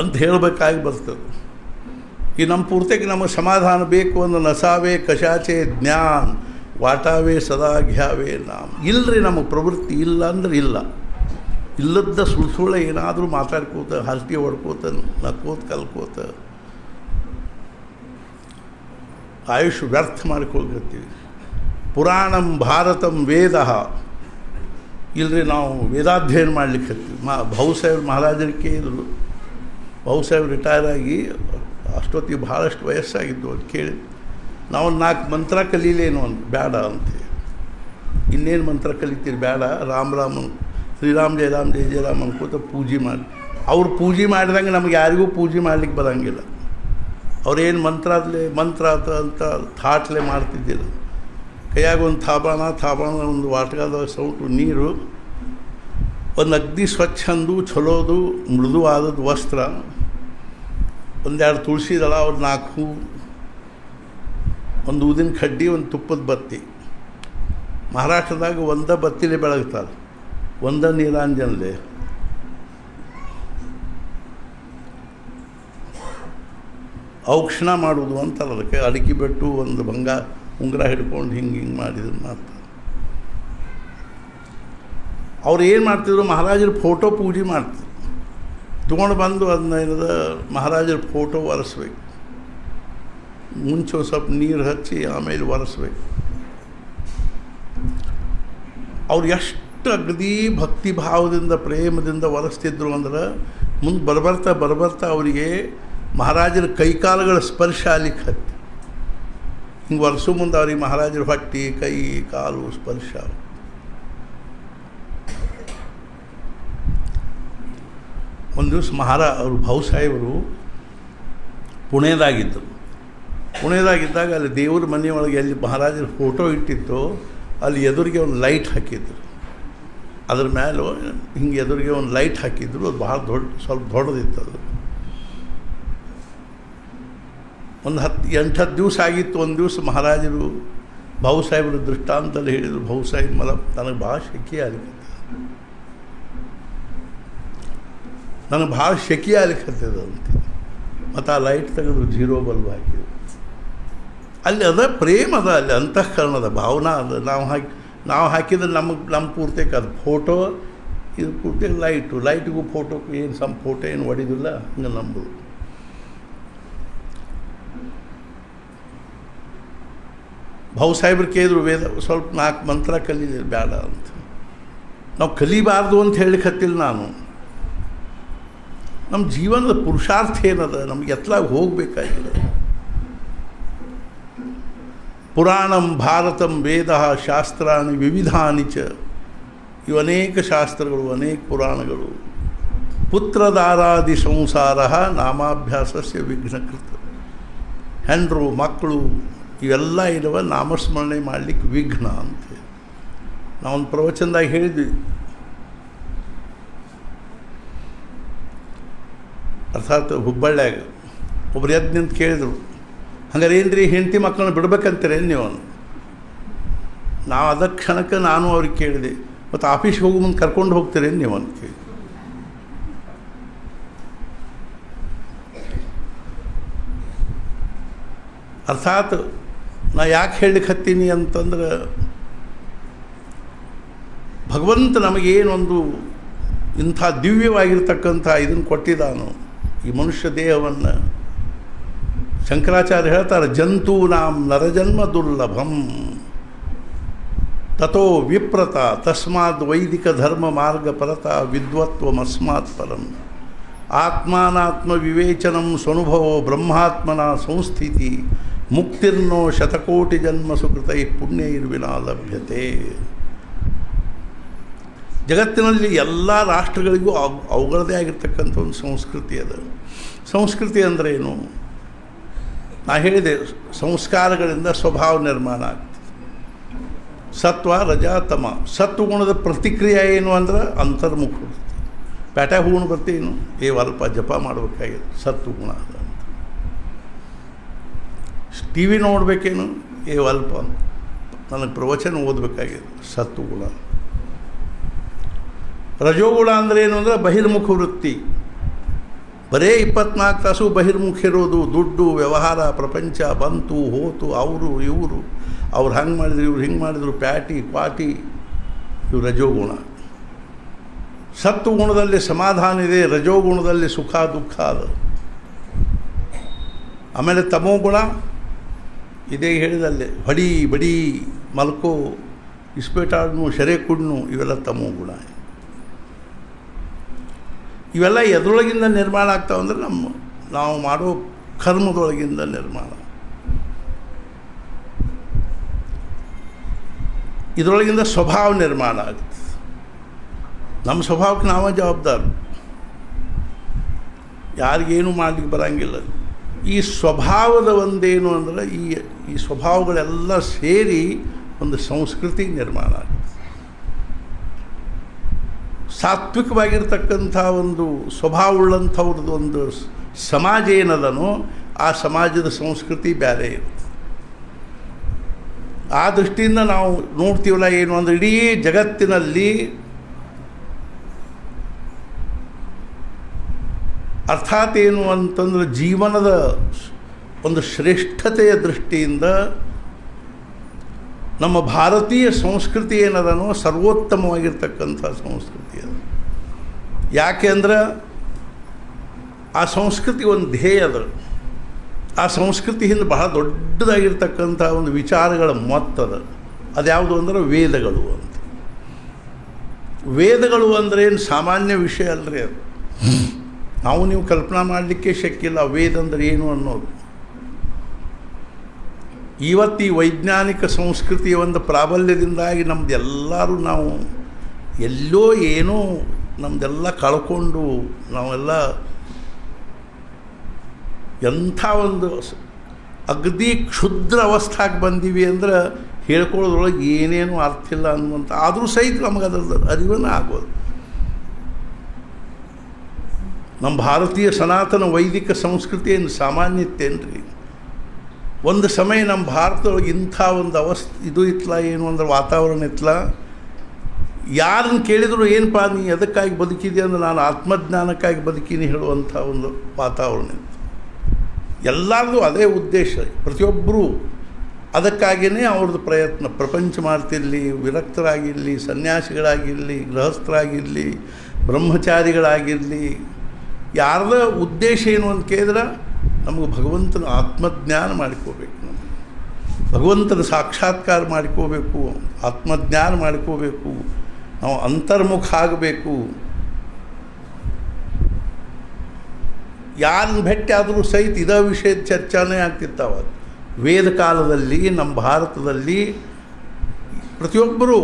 ಅಂತ ಹೇಳಬೇಕಾಗಿ ಬರ್ತದೆ. ಈ ನಮ್ಮ ಪೂರ್ತಿಗೆ ನಮಗೆ ಸಮಾಧಾನ ಬೇಕು ಅಂದ್ರೆ ನಸಾವೆ ಕಶಾಚೆ ಜ್ಞಾನ ವಾಟಾವೆ ಸದಾ ಘ್ಯಾವೆ ನಾಮ. ಇಲ್ಲರಿ ನಮಗೆ ಪ್ರವೃತ್ತಿ ಇಲ್ಲ ಅಂದ್ರೆ ಇಲ್ಲ. ಇಲ್ಲದ ಸುಳ್ಳು ಏನಾದರೂ ಮಾತಾಡ್ಕೋತ ಹರಟಿ ಹೊಡ್ಕೋತ ನಕ್ಕೋತ ಕಲ್ಕೋತ ಆಯುಷ್ ವ್ಯರ್ಥ ಮಾಡ್ಕೊಳ್ತೀವಿ. ಪುರಾಣಂ ಭಾರತಂ ವೇದ ಇಲ್ಲರಿ ನಾವು ವೇದಾಧ್ಯಯನ ಮಾಡ್ಲಿಕ್ಕೆ ಹತ್ತೀವಿ. ಭಾವುಸಾಹೇಬ್ ಮಹಾರಾಜರಿಗೆ ಇದ್ರು. ಭಾವುಸಾಹೇಬ್ ರಿಟೈರ್ ಆಗಿ ಅಷ್ಟೊತ್ತಿಗೆ ಭಾಳಷ್ಟು ವಯಸ್ಸಾಗಿದ್ದು. ಅದು ಕೇಳಿ ನಾವು 4 ಮಂತ್ರ ಕಲೀಲೇನು ಅಂತ ಬೇಡ ಅಂತೀವಿ. ಇನ್ನೇನು ಮಂತ್ರ ಕಲಿತೀರಿ? ಬೇಡ, ರಾಮ್ ರಾಮ್ ಶ್ರೀರಾಮ್ ಜಯ ರಾಮ್ ಜಯ ಜಯ ರಾಮ್ ಅನ್ಕೋತ ಪೂಜೆ ಮಾಡಿ. ಅವ್ರು ಪೂಜೆ ಮಾಡಿದಂಗೆ ನಮ್ಗೆ ಯಾರಿಗೂ ಪೂಜೆ ಮಾಡ್ಲಿಕ್ಕೆ ಬರೋಂಗಿಲ್ಲ. ಅವ್ರೇನು ಮಂತ್ರ ಅಂತ ಥಾಟ್ಲೆ ಮಾಡ್ತಿದ್ದಿಲ್ಲ. ಕೈಯಾಗ ಒಂದು ಥಾಬಾಣ ಒಂದು ವಾಟಕದ ಸೌಟು ನೀರು, ಒಂದು ಅಗ್ದಿ ಸ್ವಚ್ಛ ಅಂದು ಚಲೋದು ಮೃದುವಾದದ್ದು ವಸ್ತ್ರ, 1-2 ತುಳಸಿ ದಳ, ಒಂದು 4 ಹೂ, ಒಂದು ಊದಿನ ಕಡ್ಡಿ, ಒಂದು ತುಪ್ಪದ ಬತ್ತಿ. ಮಹಾರಾಷ್ಟ್ರದಾಗ ಒಂದ ಬತ್ತಿಲೆ ಬೆಳಗ್ತಾರೆ, ಒಂದ ನೀರಾಂಜನಲೆ. ಔಕ್ಷಣ ಮಾಡೋದು ಅಂತಾರೆ ಅದಕ್ಕೆ. ಅಡಿಕೆ ಬಿಟ್ಟು ಒಂದು ಉಂಗುರ ಹಿಡ್ಕೊಂಡು ಹಿಂಗೆ ಮಾಡಿದ್ರು ಮಾತು. ಅವ್ರು ಏನು ಮಾಡ್ತಿದ್ರು? ಮಹಾರಾಜರ ಫೋಟೋ ಪೂಜೆ ಮಾಡ್ತಿದ್ರು. ತೊಗೊಂಡು ಬಂದು ಅದನ್ನ ಏನದ ಮಹಾರಾಜರ ಫೋಟೋ ಒರೆಸ್ಬೇಕು. ಮುಂಚೆ ಸ್ವಲ್ಪ ನೀರು ಹಚ್ಚಿ ಆಮೇಲೆ ಒರೆಸ್ಬೇಕು. ಅವ್ರು ಎಷ್ಟು ಅಗದಿ ಭಕ್ತಿ ಭಾವದಿಂದ ಪ್ರೇಮದಿಂದ ಒರೆಸ್ತಿದ್ರು ಅಂದ್ರೆ ಮುಂದೆ ಬರ್ಬರ್ತಾ ಅವರಿಗೆ ಮಹಾರಾಜರ ಕೈಕಾಲುಗಳ ಸ್ಪರ್ಶ ಆಗ್ಲಿಕ್ಕೆ ಹತ್ತಿ. ಹಿಂಗೆ ವರ್ಷ ಮುಂದೆ ಅವ್ರಿಗೆ ಮಹಾರಾಜರ ಹೊಟ್ಟೆ ಕೈ ಕಾಲು ಸ್ಪರ್ಶ. ಒಂದು ದಿವಸ ಅವರು ಭಾವು ಸಾಹೇಬರು ಪುಣೆದಾಗಿದ್ದಾಗ ಅಲ್ಲಿ ದೇವ್ರ ಮನೆಯೊಳಗೆ ಎಲ್ಲಿ ಮಹಾರಾಜರ ಫೋಟೋ ಇಟ್ಟಿತ್ತು ಅಲ್ಲಿ ಎದುರಿಗೆ ಒಂದು ಲೈಟ್ ಹಾಕಿದ್ರು. ಅದ್ರ ಮೇಲೆ ಹಿಂಗೆ ಎದುರಿಗೆ ಒಂದು ಲೈಟ್ ಹಾಕಿದ್ರು. ಅದು ಭಾಳ ಸ್ವಲ್ಪ ದೊಡ್ಡದಿತ್ತು. ಅದು ಒಂದು 8-10 ದಿವಸ ಆಗಿತ್ತು. ಒಂದು ದಿವಸ ಮಹಾರಾಜರು ಭಾವು ಸಾಹೇಬರು ದೃಷ್ಟಾಂತಲ್ಲಿ ಹೇಳಿದರು, ಭಾವು ಸಾಹೇಬ್ ನನಗೆ ಭಾಳ ಶೆಕೆ ಆಗ್ಲಿಕ್ಕತ್ತದ ಅಂತೆ. ಮತ್ತು ಆ ಲೈಟ್ ತೆಗೆದ್ರು, 0 ಬಲ್ಬ್ ಹಾಕಿದ್ರು. ಅಲ್ಲಿ ಅದ ಪ್ರೇಮ ಅದ, ಅಲ್ಲಿ ಅಂತಃಕರಣದ ಭಾವನಾ ಅದ. ನಾವು ಹಾಕಿದ್ರೆ ನಮ್ಮ ಪೂರ್ತಿಗೆ ಅದು ಫೋಟೋ, ಇದು ಪೂರ್ತಿ ಲೈಟಿಗೂ ಫೋಟೋಕ್ಕೂ ಏನು ಫೋಟೋ ಏನು ಹೊಡಿದಿಲ್ಲ. ಹಂಗೆ ನಂಬುದು. ಭಾವು ಸಾಹೇಬ್ರು ಕೇಳಿದ್ರು, ವೇದ ಸ್ವಲ್ಪ 4 ಮಂತ್ರ ಕಲೀಲಿ ಬೇಡ ಅಂತ. ನಾವು ಕಲಿಬಾರ್ದು ಅಂತ ಹೇಳಿಕತ್ತಿಲ್ಲ ನಾನು. ನಮ್ಮ ಜೀವನದ ಪುರುಷಾರ್ಥ ಏನದ, ನಮ್ಗೆ ಎತ್ತಲಾಗಿ ಹೋಗಬೇಕಾಗಿದೆ. ಪುರಾಣಂ ಭಾರತಂ ವೇದ ಶಾಸ್ತ್ರಾಣಿ ವಿವಿಧಾನಿ ಚ. ಇವು ಅನೇಕ ಶಾಸ್ತ್ರಗಳು, ಅನೇಕ ಪುರಾಣಗಳು. ಪುತ್ರದಾರಾದಿ ಸಂಸಾರ ನಾಮಾಭ್ಯಾಸಸ್ಯ ವಿಘ್ನಕೃತ. ಹೆಂಡರು ಮಕ್ಕಳು ಇವೆಲ್ಲ ಇರುವ ನಾಮಸ್ಮರಣೆ ಮಾಡಲಿಕ್ಕೆ ವಿಘ್ನ ಅಂತ ನಾವೊಂದು ಪ್ರವಚನದಾಗ ಹೇಳಿದ್ವಿ. ಅರ್ಥಾತ್ ಹುಬ್ಬಳ್ಳಿಯಾಗ ಒಬ್ರು ಎದ್ದು ನಿಂತು ಕೇಳಿದ್ರು, ಹಂಗಾರೆ ಏನ್ರಿ ಹೆಂಡತಿ ಮಕ್ಕಳನ್ನ ಬಿಡ್ಬೇಕಂತೀರೇನು ನೀವು? ನಾವು ಅದ ಕ್ಷಣಕ್ಕೆ ನಾನು ಅವ್ರಿಗೆ ಕೇಳಿದೆ, ಮತ್ತು ಆಫೀಸ್ಗೆ ಹೋಗೋ ಮುಂದೆ ಕರ್ಕೊಂಡು ಹೋಗ್ತೀರೇನು ನೀವು ಅಂತ ಕೇಳಿ. ಅರ್ಥಾತ್ ನಾ ಯಾಕೆ ಹೇಳಲಿಕ್ಕೆ ಹತ್ತೀನಿ ಅಂತಂದ್ರೆ, ಭಗವಂತ ನಮಗೇನೊಂದು ಇಂಥ ದಿವ್ಯವಾಗಿರ್ತಕ್ಕಂಥ ಇದನ್ನು ಕೊಟ್ಟಿದ್ದಾನು, ಈ ಮನುಷ್ಯ ದೇಹವನ್ನು. ಶಂಕರಾಚಾರ್ಯ ಹೇಳ್ತಾರೆ, ಜಂತೂನಾಂ ನರಜನ್ಮ ದುರ್ಲಭಂ ತಥೋ ವಿಪ್ರತ ತಸ್ಮಾದ್ ವೈದಿಕ ಧರ್ಮ ಮಾರ್ಗ ಪರತ ವಿದ್ವತ್ವಮಸ್ಮಾತ್ ಪರಂ ಆತ್ಮಾನಾತ್ಮ ವಿವೇಚನಂ ಸ್ವನುಭವೋ ಬ್ರಹ್ಮಾತ್ಮನ ಸಂಸ್ಥಿತಿ ಮುಕ್ತಿರ್ನೋ ಶತಕೋಟಿ ಜನ್ಮ ಸುಕೃತೈ ಪುಣ್ಯೈರ್ವಿನಾ ಲಭ್ಯತೆ. ಜಗತ್ತಿನಲ್ಲಿ ಎಲ್ಲ ರಾಷ್ಟ್ರಗಳಿಗೂ ಅವುಗಳದೇ ಆಗಿರ್ತಕ್ಕಂಥ ಒಂದು ಸಂಸ್ಕೃತಿ ಅದ. ಸಂಸ್ಕೃತಿ ಅಂದರೆ ಏನು? ನಾ ಹೇಳಿದೆ, ಸಂಸ್ಕಾರಗಳಿಂದ ಸ್ವಭಾವ ನಿರ್ಮಾಣ ಆಗ್ತದೆ. ಸತ್ವ ರಜ ತಮ. ಸತ್ವಗುಣದ ಪ್ರತಿಕ್ರಿಯೆ ಏನು ಅಂದ್ರೆ ಅಂತರ್ಮುಖ ವೃತ್ತಿ. ಪ್ಯಾಟ್ಯಾ ಹೂವನ್ನು ಬರ್ತೀನು ಅಲ್ಪ ಜಪ ಮಾಡಬೇಕಾಗಿದೆ, ಸತ್ವಗುಣ ಅದ. ಟಿ ವಿ ನೋಡಬೇಕೇನು ಅಲ್ಪ ನನಗೆ ಪ್ರವಚನ ಓದಬೇಕಾಗಿದೆ, ಸತ್ವಗುಣ. ರಜೋಗುಣ ಅಂದರೆ ಏನು ಅಂದರೆ ಬಹಿರ್ಮುಖ ವೃತ್ತಿ. ಬರೇ 24 ತಾಸು ಬಹಿರ್ಮುಖ ಇರೋದು. ದುಡ್ಡು, ವ್ಯವಹಾರ, ಪ್ರಪಂಚ ಬಂತು ಹೋತು, ಅವರು ಇವರು, ಅವ್ರು ಹಂಗೆ ಮಾಡಿದ್ರು, ಇವ್ರು ಹಿಂಗೆ ಮಾಡಿದ್ರು, ಪ್ಯಾಟಿ ಪಾಟಿ, ಇವು ರಜೋಗುಣ. ಸತ್ವಗುಣದಲ್ಲಿ ಸಮಾಧಾನ ಇದೆ, ರಜೋಗುಣದಲ್ಲಿ ಸುಖ ದುಃಖ ಅದ. ಆಮೇಲೆ ತಮೋಗುಣ ಇದೇ ಹೇಳಿದಲ್ಲಿ ಹೊಡಿ ಬಡಿ ಮಲ್ಕೋ ಇಸ್ಪೇಟಾಡ್ನು ಶರೆ ಕುಡ್ನು ಇವೆಲ್ಲ ತಮೋಗುಣ. ಇವೆಲ್ಲ ಎದ್ರೊಳಗಿಂದ ನಿರ್ಮಾಣ ಆಗ್ತಾವಂದ್ರೆ ನಾವು ಮಾಡೋ ಕರ್ಮದೊಳಗಿಂದ ನಿರ್ಮಾಣ. ಇದರೊಳಗಿಂದ ಸ್ವಭಾವ ನಿರ್ಮಾಣ ಆಗುತ್ತೆ. ನಮ್ಮ ಸ್ವಭಾವಕ್ಕೆ ನಾವೇ ಜವಾಬ್ದಾರ, ಯಾರಿಗೇನು ಮಾಡಲಿಕ್ಕೆ ಬರೋಂಗಿಲ್ಲ. ಈ ಸ್ವಭಾವದ ಒಂದೇನು ಅಂದರೆ ಈ ಸ್ವಭಾವಗಳೆಲ್ಲ ಸೇರಿ ಒಂದು ಸಂಸ್ಕೃತಿ ನಿರ್ಮಾಣ ಆಗುತ್ತೆ. ಸಾತ್ವಿಕವಾಗಿರ್ತಕ್ಕಂಥ ಒಂದು ಸ್ವಭಾವವುಳ್ಳಂಥವ್ರದ್ದು ಒಂದು ಸಮಾಜ ಏನದನೋ ಆ ಸಮಾಜದ ಸಂಸ್ಕೃತಿ ಬೇರೆ ಇರುತ್ತೆ. ಆ ದೃಷ್ಟಿಯಿಂದ ನಾವು ನೋಡ್ತೀವಲ್ಲ, ಏನು ಅಂದರೆ ಇಡೀ ಜಗತ್ತಿನಲ್ಲಿ ಅರ್ಥಾತ್ ಏನು ಅಂತಂದ್ರೆ ಜೀವನದ ಒಂದು ಶ್ರೇಷ್ಠತೆಯ ದೃಷ್ಟಿಯಿಂದ ನಮ್ಮ ಭಾರತೀಯ ಸಂಸ್ಕೃತಿ ಏನದನೋ ಸರ್ವೋತ್ತಮವಾಗಿರ್ತಕ್ಕಂಥ ಸಂಸ್ಕೃತಿ ಅದು. ಯಾಕೆ ಅಂದ್ರೆ ಆ ಸಂಸ್ಕೃತಿ ಒಂದು ಧ್ಯೇಯ ಅದ. ಆ ಸಂಸ್ಕೃತಿ ಹಿಂದೆ ಬಹಳ ದೊಡ್ಡದಾಗಿರ್ತಕ್ಕಂಥ ಒಂದು ವಿಚಾರಗಳ ಮೊತ್ತದ. ಅದ್ಯಾವುದು ಅಂದ್ರೆ ವೇದಗಳು ಅಂತ. ವೇದಗಳು ಅಂದರೆ ಏನು ಸಾಮಾನ್ಯ ವಿಷಯ ಅಲ್ಲರಿ ಅದು. ನಾವು ನೀವು ಕಲ್ಪನಾ ಮಾಡಲಿಕ್ಕೆ ಶಕ್ಯ ಇಲ್ಲ ವೇದ ಅಂದರೆ ಏನು ಅನ್ನೋದು. ಇವತ್ತು ಈ ವೈಜ್ಞಾನಿಕ ಸಂಸ್ಕೃತಿಯ ಒಂದು ಪ್ರಾಬಲ್ಯದಿಂದಾಗಿ ನಮ್ಮದೆಲ್ಲರೂ ನಾವು ಎಲ್ಲೋ ಏನೋ ನಮ್ಮದೆಲ್ಲ ಕಳ್ಕೊಂಡು ನಾವೆಲ್ಲ ಎಂಥ ಒಂದು ಅಗದಿ ಕ್ಷುದ್ರ ಅವಸ್ಥೆಗೆ ಬಂದೀವಿ ಅಂದ್ರೆ ಹೇಳ್ಕೊಳ್ಳೋದ್ರೊಳಗೆ ಏನೇನು ಅರ್ಥ ಇಲ್ಲ ಅನ್ನುವಂಥ, ಆದರೂ ಸಹಿತ ನಮಗೆ ಅದರ ಅರಿವೇ ಆಗೋದು. ನಮ್ಮ ಭಾರತೀಯ ಸನಾತನ ವೈದಿಕ ಸಂಸ್ಕೃತಿ ಏನು ಸಾಮಾನ್ಯತ್ತೇನ್ರಿ? ಒಂದು ಸಮಯ ನಮ್ಮ ಭಾರತದೊಳಗೆ ಇಂಥ ಒಂದು ಇದು ಇತ್ತಲ್ಲ, ಏನು ಅಂದ್ರೆ ವಾತಾವರಣ ಇತ್ತಲ್ಲ, ಯಾರನ್ನು ಕೇಳಿದ್ರು ಏನಪ್ಪ ನೀ ಅದಕ್ಕಾಗಿ ಬದುಕಿದೆ ಅಂದ್ರೆ ನಾನು ಆತ್ಮಜ್ಞಾನಕ್ಕಾಗಿ ಬದುಕೀನಿ ಹೇಳುವಂಥ ಒಂದು ವಾತಾವರಣ ಇತ್ತು. ಎಲ್ಲರದು ಅದೇ ಉದ್ದೇಶ, ಪ್ರತಿಯೊಬ್ಬರೂ ಅದಕ್ಕಾಗಿಯೇ ಅವ್ರದ್ದು ಪ್ರಯತ್ನ. ಪ್ರಪಂಚ ಮಾಡ್ತಿರಲಿ, ವಿರಕ್ತರಾಗಿರಲಿ, ಸನ್ಯಾಸಿಗಳಾಗಿರಲಿ, ಗೃಹಸ್ಥರಾಗಿರಲಿ, ಬ್ರಹ್ಮಚಾರಿಗಳಾಗಿರಲಿ, ಯಾರದ ಉದ್ದೇಶ ಏನು ಅಂತ ಕೇಳಿದ್ರೆ ನಮಗೆ ಭಗವಂತನ ಆತ್ಮಜ್ಞಾನ ಮಾಡ್ಕೋಬೇಕು, ನಮಗೆ ಭಗವಂತನ ಸಾಕ್ಷಾತ್ಕಾರ ಮಾಡ್ಕೋಬೇಕು, ಆತ್ಮಜ್ಞಾನ ಮಾಡ್ಕೋಬೇಕು, ನಾವು ಅಂತರ್ಮುಖ ಆಗಬೇಕು. ಯಾರನ್ನ ಭೇಟಿ ಆದರೂ ಸಹಿತ ಇದೇ ವಿಷಯದ ಚರ್ಚೆನೇ ಆಗ್ತಿರ್ತಾವ. ವೇದ ಕಾಲದಲ್ಲಿ ನಮ್ಮ ಭಾರತದಲ್ಲಿ ಪ್ರತಿಯೊಬ್ಬರು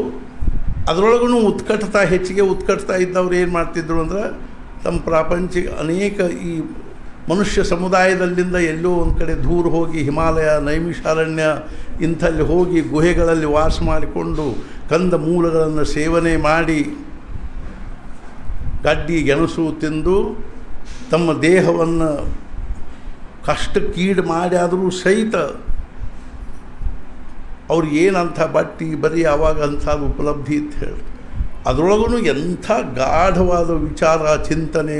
ಅದರೊಳಗೂ ಉತ್ಕಟತಾ ಹೆಚ್ಚಿಗೆ ಉತ್ಕಟತಾ ಇದ್ದವ್ರು ಏನು ಮಾಡ್ತಿದ್ರು ಅಂದ್ರೆ ತಮ್ಮ ಪ್ರಾಪಂಚಿಕ ಅನೇಕ ಈ ಮನುಷ್ಯ ಸಮುದಾಯದಲ್ಲಿಂದ ಎಲ್ಲೋ ಒಂದು ಕಡೆ ದೂರ ಹೋಗಿ ಹಿಮಾಲಯ, ನೈಮಿಷಾರಣ್ಯ ಇಂಥಲ್ಲಿ ಹೋಗಿ ಗುಹೆಗಳಲ್ಲಿ ವಾಸ ಮಾಡಿಕೊಂಡು ಕಂದ ಮೂಲಗಳನ್ನು ಸೇವನೆ ಮಾಡಿ ಗಡ್ಡಿ ಗೆಣಸು ತಿಂದು ತಮ್ಮ ದೇಹವನ್ನು ಕಷ್ಟಕ್ಕೀಡು ಮಾಡಿ ಆದರೂ ಸಹಿತ ಅವ್ರಿಗೆ ಏನಂಥ ಬಟ್ಟಿ ಬರೀ ಆವಾಗ ಅಂಥದ್ದು ಉಪಲಬ್ಧಿ ಅಂತ ಹೇಳಿ ಅದರೊಳಗೂ ಎಂಥ ಗಾಢವಾದ ವಿಚಾರ, ಚಿಂತನೆ,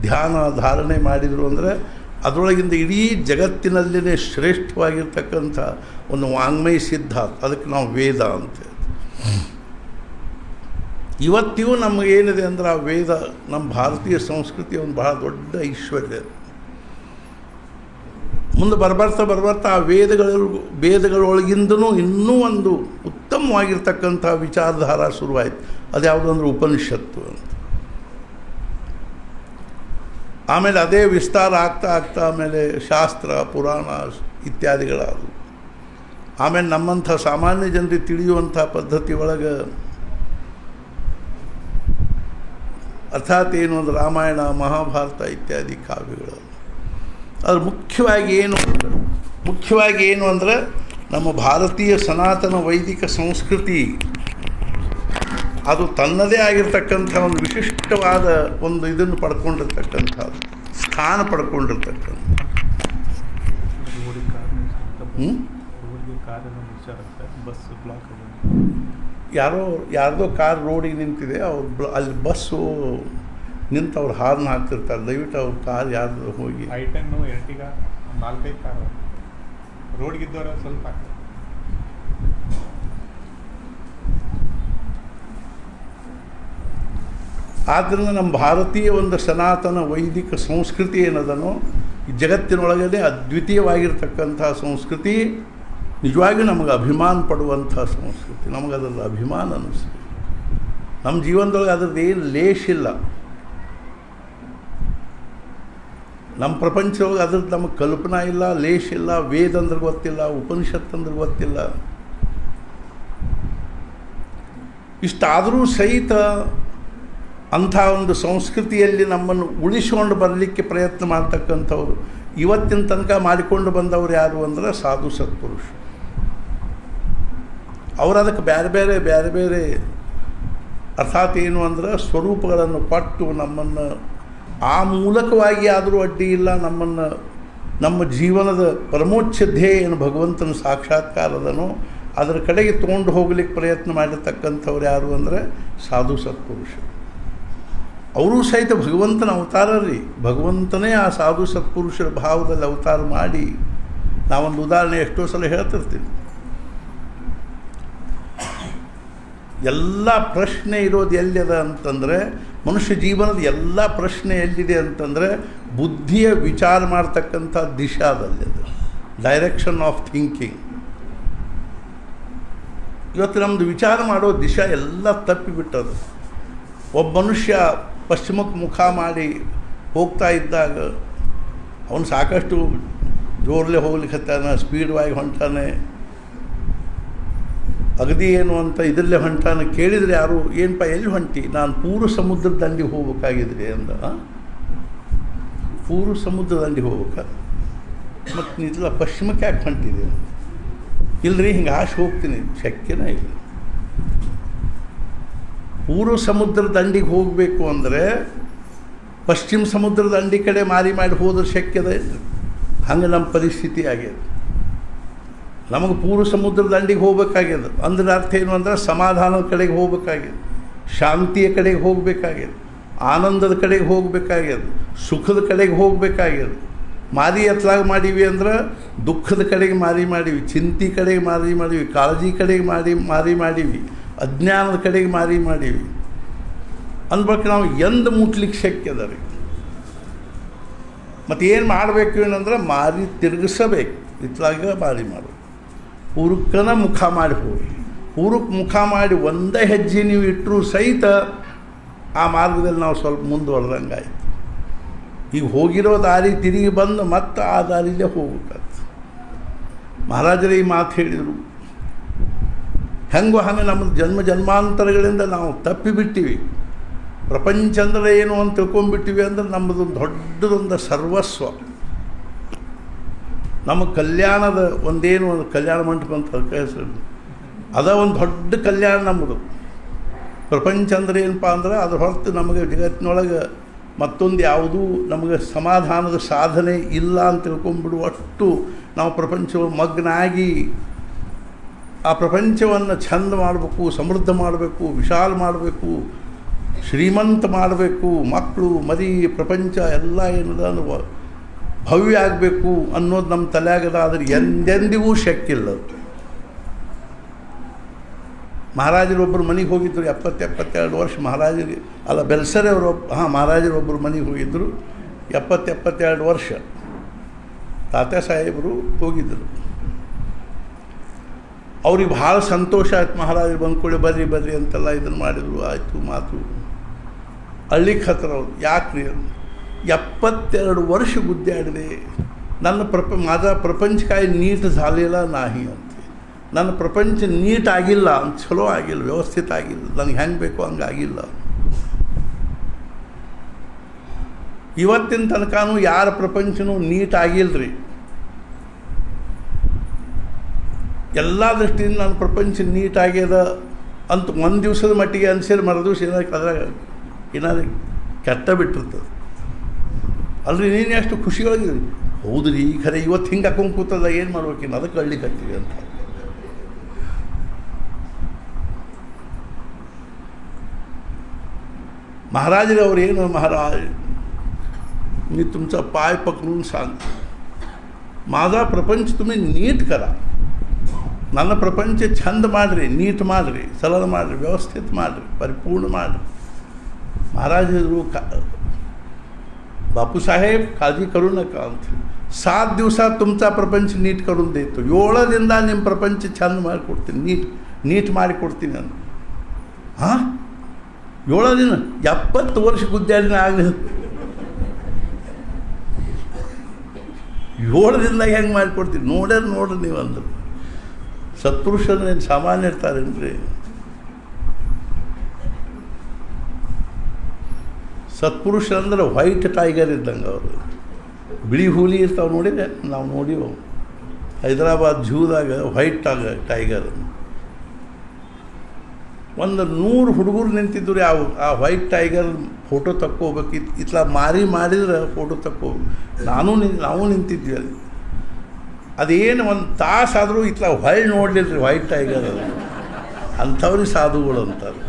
ಧ್ಯಾನ, ಧಾರಣೆ ಮಾಡಿದರು ಅಂದರೆ ಅದರೊಳಗಿಂದ ಇಡೀ ಜಗತ್ತಿನಲ್ಲೇ ಶ್ರೇಷ್ಠವಾಗಿರ್ತಕ್ಕಂಥ ಒಂದು ವಾಂಗ್ಮಯ ಸಿದ್ಧಾಂತ, ಅದಕ್ಕೆ ನಾವು ವೇದ ಅಂತೇಳಿ. ಇವತ್ತಿಗೂ ನಮಗೇನಿದೆ ಅಂದ್ರೆ ಆ ವೇದ ನಮ್ಮ ಭಾರತೀಯ ಸಂಸ್ಕೃತಿಯ ಒಂದು ಬಹಳ ದೊಡ್ಡ ಐಶ್ವರ್ಯ. ಮುಂದೆ ಬರ್ಬರ್ತಾ ಆ ವೇದಗಳೊಳಗಿಂದನೂ ಇನ್ನೂ ಒಂದು ಉತ್ತಮವಾಗಿರ್ತಕ್ಕಂಥ ವಿಚಾರಧಾರ ಶುರುವಾಯಿತು. ಅದು ಯಾವುದು ಅಂದರೆ ಉಪನಿಷತ್ತು ಅಂತ. ಆಮೇಲೆ ಅದೇ ವಿಸ್ತಾರ ಆಗ್ತಾ ಆಮೇಲೆ ಶಾಸ್ತ್ರ, ಪುರಾಣ ಇತ್ಯಾದಿಗಳಾದವು. ಆಮೇಲೆ ನಮ್ಮಂಥ ಸಾಮಾನ್ಯ ಜನರಿಗೆ ತಿಳಿಯುವಂಥ ಪದ್ಧತಿ ಒಳಗೆ ಅರ್ಥಾತ್ ಏನು ಅಂದರೆ ರಾಮಾಯಣ, ಮಹಾಭಾರತ ಇತ್ಯಾದಿ ಕಾವ್ಯಗಳು. ಅದು ಮುಖ್ಯವಾಗಿ ಏನು ಅಂದರೆ ನಮ್ಮ ಭಾರತೀಯ ಸನಾತನ ವೈದಿಕ ಸಂಸ್ಕೃತಿ ಅದು ತನ್ನದೇ ಆಗಿರ್ತಕ್ಕಂಥ ಒಂದು ವಿಶಿಷ್ಟವಾದ ಒಂದು ಇದನ್ನು ಪಡ್ಕೊಂಡಿರ್ತಕ್ಕಂಥದ್ದು, ಸ್ಥಾನ ಪಡ್ಕೊಂಡಿರ್ತಕ್ಕಂಥ. ಯಾರ್ದೋ ಕಾರ್ ರೋಡಿಗೆ ನಿಂತಿದೆ, ಅವ್ರು ಅಲ್ಲಿ ಬಸ್ಸು ನಿಂತು ಅವ್ರು ಹಾರ್ನ್ ಹಾಕ್ತಿರ್ತಾರೆ. ದಯವಿಟ್ಟು ಅವ್ರ ಕಾರ್ ಯಾರ್ದು ಹೋಗಿ ಐಟನ್ನು ಎರ್ಟಿಗ 4-5 ಕಾರು ರೋಡ್ಗಿದ್ದವ್ರ ಸ್ವಲ್ಪ. ಆದ್ದರಿಂದ ನಮ್ಮ ಭಾರತೀಯ ಒಂದು ಸನಾತನ ವೈದಿಕ ಸಂಸ್ಕೃತಿ ಏನದನೋ ಈ ಜಗತ್ತಿನೊಳಗಡೆ ಅದ್ವಿತೀಯವಾಗಿರ್ತಕ್ಕಂಥ ಸಂಸ್ಕೃತಿ, ನಿಜವಾಗಿಯೂ ನಮಗೆ ಅಭಿಮಾನ ಪಡುವಂಥ ಸಂಸ್ಕೃತಿ. ನಮಗದ್ರಲ್ಲಿ ಅಭಿಮಾನ ಅನ್ನಿಸ್ತೀವಿ. ನಮ್ಮ ಜೀವನದೊಳಗೆ ಅದ್ರದ್ದು ಏನು ಲೇಷಿಲ್ಲ. ನಮ್ಮ ಪ್ರಪಂಚದೊಳಗೆ ಅದ್ರದ್ದು ನಮಗೆ ಕಲ್ಪನಾ ಇಲ್ಲ, ಲೇಷ ಇಲ್ಲ. ವೇದ ಅಂದ್ರೆ ಗೊತ್ತಿಲ್ಲ, ಉಪನಿಷತ್ತು ಅಂದ್ರೆ ಗೊತ್ತಿಲ್ಲ. ಇಷ್ಟಾದರೂ ಸಹಿತ ಅಂಥ ಒಂದು ಸಂಸ್ಕೃತಿಯಲ್ಲಿ ನಮ್ಮನ್ನು ಉಳಿಸ್ಕೊಂಡು ಬರಲಿಕ್ಕೆ ಪ್ರಯತ್ನ ಮಾಡ್ತಕ್ಕಂಥವ್ರು ಇವತ್ತಿನ ತನಕ ಮಾಡಿಕೊಂಡು ಬಂದವರು ಯಾರು ಅಂದರೆ ಸಾಧು ಸತ್ಪುರುಷ. ಅವರು ಅದಕ್ಕೆ ಬೇರೆ ಬೇರೆ ಅರ್ಥಾತ್ ಏನು ಅಂದ್ರೆ ಸ್ವರೂಪಗಳನ್ನು ಕೊಟ್ಟು ನಮ್ಮನ್ನು ಆ ಮೂಲಕವಾಗಿ ಆದರೂ ಅಡ್ಡಿ ಇಲ್ಲ, ನಮ್ಮನ್ನು ನಮ್ಮ ಜೀವನದ ಪರಮೋಚ್ಚ ಧ್ಯೇಯ ಏನು ಭಗವಂತನ ಸಾಕ್ಷಾತ್ಕಾರದನೋ ಅದರ ಕಡೆಗೆ ತೊಗೊಂಡು ಹೋಗ್ಲಿಕ್ಕೆ ಪ್ರಯತ್ನ ಮಾಡಿರ್ತಕ್ಕಂಥವ್ರು ಯಾರು ಅಂದರೆ ಸಾಧು ಸತ್ಪುರುಷ. ಅವರೂ ಸಹಿತ ಭಗವಂತನ ಅವತಾರ ರೀ. ಭಗವಂತನೇ ಆ ಸಾಧು ಸತ್ಪುರುಷರ ಭಾವದಲ್ಲಿ ಅವತಾರ ಮಾಡಿ, ನಾವೊಂದು ಉದಾಹರಣೆ ಎಷ್ಟೋ ಸಲ ಹೇಳ್ತಿರ್ತೀವಿ. ಎಲ್ಲ ಪ್ರಶ್ನೆ ಇರೋದು ಎಲ್ಲಿದೆ ಅಂತಂದರೆ, ಮನುಷ್ಯ ಜೀವನದ ಎಲ್ಲ ಪ್ರಶ್ನೆ ಎಲ್ಲಿದೆ ಅಂತಂದರೆ ಬುದ್ಧಿಯ ವಿಚಾರ ಮಾಡ್ತಕ್ಕಂಥ ದಿಶಾದಲ್ಲಿದೆ, ಡೈರೆಕ್ಷನ್ ಆಫ್ ಥಿಂಕಿಂಗ್. ಇವತ್ತು ನಮ್ಮದು ವಿಚಾರ ಮಾಡೋ ದಿಶಾ ಎಲ್ಲ ತಪ್ಪಿಬಿಟ್ಟದು. ಒಬ್ಬ ಮನುಷ್ಯ ಪಶ್ಚಿಮಕ್ಕೆ ಮುಖ ಮಾಡಿ ಹೋಗ್ತಾ ಇದ್ದಾಗ ಅವನು ಸಾಕಷ್ಟು ಜೋರ್ಲೆ ಹೋಗ್ಲಿಕ್ಕತ್ತಾನ, ಸ್ಪೀಡ್ವಾಗಿ ಹೊಂಟಾನೆ, ಅಗದಿ ಏನು ಅಂತ ಇದರಲ್ಲೇ ಹೊಂಟಾನ. ಕೇಳಿದರೆ ಯಾರು, ಏನಪ್ಪ ಎಲ್ಲಿ ಹೊಂಟಿ? ನಾನು ಪೂರ್ವ ಸಮುದ್ರ ದಂಡಿಗೆ ಹೋಗ್ಬೇಕಾಗಿದ್ರಿ ಅಂದ. ಪೂರ್ವ ಸಮುದ್ರ ದಂಡಿಗೆ ಹೋಗ್ಬೇಕಾ? ಮತ್ತು ನೀವೆಲ್ಲ ಪಶ್ಚಿಮಕ್ಕೆ ಯಾಕೆ ಹೊಂಟಿದೆ? ಇಲ್ಲರಿ ಹಿಂಗೆ ಆಶೆ ಹೋಗ್ತೀನಿ. ಶಕ್ಯನೇ ಇಲ್ಲ. ಪೂರ್ವ ಸಮುದ್ರ ದಂಡಿಗೆ ಹೋಗಬೇಕು ಅಂದರೆ ಪಶ್ಚಿಮ ಸಮುದ್ರ ದಂಡಿ ಕಡೆ ಮಾರಿ ಮಾಡಿ ಹೋದ್ರೆ ಶಕ್ಯದ ಇಲ್ಲ. ಹಂಗೆ ನಮ್ಮ ಪರಿಸ್ಥಿತಿ ಆಗ್ಯದ. ನಮಗೆ ಪೂರ್ವ ಸಮುದ್ರ ದಂಡಿಗೆ ಹೋಗ್ಬೇಕಾಗ್ಯದ ಅಂದ್ರೆ ಅರ್ಥ ಏನು ಅಂದ್ರೆ ಸಮಾಧಾನದ ಕಡೆಗೆ ಹೋಗ್ಬೇಕಾಗ್ಯದ, ಶಾಂತಿಯ ಕಡೆಗೆ ಹೋಗಬೇಕಾಗ್ಯದ, ಆನಂದದ ಕಡೆಗೆ ಹೋಗಬೇಕಾಗ್ಯದ, ಸುಖದ ಕಡೆಗೆ ಹೋಗಬೇಕಾಗ್ಯದ. ಮಾರಿ ಎತ್ತಲಾಗ ಮಾಡೀವಿ ಅಂದ್ರೆ ದುಃಖದ ಕಡೆಗೆ ಮಾರಿ ಮಾಡೀವಿ, ಚಿಂತೆ ಕಡೆಗೆ ಮಾರಿ ಮಾಡೀವಿ, ಕಾಳಜಿ ಕಡೆಗೆ ಮಾರಿ ಮಾಡೀವಿ, ಅಜ್ಞಾನದ ಕಡೆಗೆ ಮಾರಿ ಮಾಡೀವಿ ಅಂದ್ಬೇಕು. ನಾವು ಎಂದು ಮುಟ್ಲಿಕ್ಕೆ ಶಕ್ಯ ಅದ ರೀ. ಮತ್ತು ಏನು ಮಾಡಬೇಕು ಏನಂದ್ರೆ ಮಾರಿ ತಿರುಗಿಸಬೇಕು, ಇತ್ಲಾಗ ಮಾರಿ ಮಾಡಬೇಕು. ಪೂರ್ವಕ್ಕನ ಮುಖ ಮಾಡಿ ಹೋಗಿ, ಪೂರ್ವಕ್ಕೆ ಮುಖ ಮಾಡಿ ಒಂದೇ ಹೆಜ್ಜೆ ನೀವು ಇಟ್ಟರೂ ಸಹಿತ ಆ ಮಾರ್ಗದಲ್ಲಿ ನಾವು ಸ್ವಲ್ಪ ಮುಂದುವರೆದಂಗೆ ಆಯಿತು. ಈಗ ಹೋಗಿರೋ ದಾರಿ ತಿರುಗಿ ಬಂದು ಮತ್ತೆ ಆ ದಾರಿಲೇ ಹೋಗ್ಬೇಕಾಗ್ತದೆ. ಮಹಾರಾಜರು ಈ ಮಾತು ಹೇಳಿದರು. ಹೆಂಗೋ ಹಂಗೆ ನಮ್ಮ ಜನ್ಮಾಂತರಗಳಿಂದ ನಾವು ತಪ್ಪಿಬಿಟ್ಟಿವಿ. ಪ್ರಪಂಚ ಅಂದರೆ ಏನು ಅಂತ ತಿಳ್ಕೊಂಡ್ಬಿಟ್ಟಿವಿ ಅಂದ್ರೆ ನಮ್ಮದು ದೊಡ್ಡದೊಂದು ಸರ್ವಸ್ವ. ನಮ್ಮ ಕಲ್ಯಾಣದ ಒಂದೇನು ಒಂದು ಕಲ್ಯಾಣ ಮಂಟಪ ಅಂತ ಹೆಸರು, ಅದ ಒಂದು ದೊಡ್ಡ ಕಲ್ಯಾಣ ನಮ್ಮದು. ಪ್ರಪಂಚ ಅಂದ್ರೆ ಏನಪ್ಪ ಅಂದ್ರೆ ಅದ್ರ ಹೊರತು ನಮಗೆ ಜಗತ್ತಿನೊಳಗೆ ಮತ್ತೊಂದು ಯಾವುದೂ ನಮಗೆ ಸಮಾಧಾನದ ಸಾಧನೆ ಇಲ್ಲ ಅಂತ ತಿಳ್ಕೊಂಡ್ಬಿಡುವಷ್ಟು ನಾವು ಪ್ರಪಂಚ ಮಗ್ನಾಗಿ ಆ ಪ್ರಪಂಚವನ್ನು ಚಂದ ಮಾಡಬೇಕು, ಸಮೃದ್ಧ ಮಾಡಬೇಕು, ವಿಶಾಲ ಮಾಡಬೇಕು, ಶ್ರೀಮಂತ ಮಾಡಬೇಕು, ಮಕ್ಕಳು ಮರಿ ಪ್ರಪಂಚ ಎಲ್ಲ ಏನದ ಭವ್ಯ ಆಗಬೇಕು ಅನ್ನೋದು ನಮ್ಮ ತಲೆಯಾಗದ. ಆದರೆ ಎಂದೆಂದಿಗೂ ಶಕ್ಕಿಲ್ಲ. ಮಹಾರಾಜರೊಬ್ಬರು ಮನೆಗೆ ಹೋಗಿದ್ದರು, 70-72 ವರ್ಷ ಮಹಾರಾಜರಿಗೆ ಅಲ್ಲ ಬೆಲ್ಸರೆ ಅವರು ಮಹಾರಾಜರೊಬ್ಬರು ಮನೆಗೆ ಹೋಗಿದ್ದರು, 70-72 ವರ್ಷ ತಾತ್ಯಾ ಸಾಹೇಬರು ಹೋಗಿದ್ದರು. ಅವ್ರಿಗೆ ಭಾಳ ಸಂತೋಷ ಆಯ್ತು. ಮಹಾರಾಜರು ಬಂದ್ಕೊಳ್ಳಿ ಬರ್ರಿ ಅಂತೆಲ್ಲ ಇದನ್ನು ಮಾಡಿದರು. ಆಯಿತು ಮಾತು ಹಳ್ಳಿಗೆ ಹತ್ರ ಅವ್ರು. ಯಾಕ್ರಿ 72 ವರ್ಷ ಗುದ್ದಾಡಿದೆ. ನನ್ನ माझा प्रपंच काय नीट झालेला नाही ಅಂತ. ನನ್ನ ಪ್ರಪಂಚ ನೀಟ್ ಆಗಿಲ್ಲ ಅಂತ, ಚಲೋ ಆಗಿಲ್ಲ, ವ್ಯವಸ್ಥಿತ ಆಗಿಲ್ಲ, ನನಗೆ ಹೆಂಗೆ ಬೇಕೋ ಹಂಗೆ ಆಗಿಲ್ಲ. ಇವತ್ತಿನ ತನಕನೂ ಯಾರ ಪ್ರಪಂಚನೂ ನೀಟ್ ಆಗಿಲ್ಲ ರೀ. ಎಲ್ಲ ದೃಷ್ಟಿಯಿಂದ ನನ್ನ ಪ್ರಪಂಚ ನೀಟ್ ಆಗ್ಯದ ಅಂತ ಒಂದು ದಿವಸದ ಮಟ್ಟಿಗೆ ಅನ್ಸಿದ್ರೆ ಮರದಿವ್ಸ ಅದ್ರಾಗ ಏನಾದ್ರು ಕೆಟ್ಟ ಬಿಟ್ಟಿರ್ತದೆ ಅಲ್ರಿ. ನೀನು ಎಷ್ಟು ಖುಷಿಯೊಳಗಿದ್ರಿ. ಹೌದು ರೀ, ಖರೆ ಇವತ್ತು ಹಿಂಗೆ ಹಾಕೊಂಡು ಕೂತದ, ಏನು ಮಾಡ್ಬೇಕಿನ್ನು, ಅದಕ್ಕೆ ಹಳ್ಳಿಕತ್ತೀವಿ ಅಂತ. महाराज ಏನು महाराज मी तुमचा पाय पकडून सांगतो, माझा प्रपंच तुम्ही नीट करा. ನನ್ನ ಪ್ರಪಂಚ ಚಂದ ಮಾಡಿರಿ, ನೀಟ್ ಮಾಡಿರಿ, ಸರಳ ಮಾಡಿರಿ, ವ್ಯವಸ್ಥಿತ ಮಾಡಿರಿ, ಪರಿಪೂರ್ಣ ಮಾಡಿರಿ. महाराजರು बापूसाहेब काळजी करू नका ಅಂತ 7 दिवसात तुमचा प्रपंच नीट करून देतो. 7 ದಿನದ ನಿಮ್ಮ ಪ್ರಪಂಚ ಚಂದ ಮಾಡಿಕೊಡ್ತೀನಿ, ನೀಟ್ ಮಾಡಿಕೊಡ್ತೀನಿ ಅಂತ. ಹಾಂ 7 ದಿನ 70 ವರ್ಷ ಗುದ್ದಾಡಿನ ಆಗಲಿ 7 ದಿನದಾಗ ಹೆಂಗೆ ಮಾಡಿಕೊಡ್ತೀನಿ ನೋಡ್ರಿ ನೀವು ಅಂದರು. ಸತ್ಪುರುಷರು ಏನು ಸಾಮಾನ್ಯ ಇರ್ತಾರೇನ್ರಿ? ಸತ್ಪುರುಷ ಅಂದ್ರೆ ವೈಟ್ ಟೈಗರ್ ಇದ್ದಂಗೆ ಅವರು. ಬಿಳಿ ಹುಲಿ ಇರ್ತಾವೆ ನೋಡಿದ್ರೆ ನಾವು ನೋಡಿವು ಹೈದರಾಬಾದ್ ಝೂದಾಗ ವೈಟ್ ಟೈಗರ್. ಒಂದು 100 ಹುಡುಗರು ನಿಂತಿದ್ರು. ಆ ವೈಟ್ ಟೈಗರ್ ಫೋಟೋ ತಕ್ಕೋಬೇಕಿತ್ತು. ಇತ್ಲ ಮಾರಿ ಮಾಡಿದ್ರೆ ಫೋಟೋ ತಕ್ಕೋಬೇಕು. ನಾವು ನಿಂತಿದ್ವಿ ಅಲ್ಲಿ. ಅದೇನು ಒಂದು ತಾಸಾದರೂ ಇತ್ಲ ಹೊಳ್ಳಿ ನೋಡಲಿಲ್ಲ ರೀ ವೈಟ್ ಟೈಗರ್. ಅದು ಅಂಥವ್ರಿಗೆ ಸಾಧುಗಳು ಅಂತಾರೆ.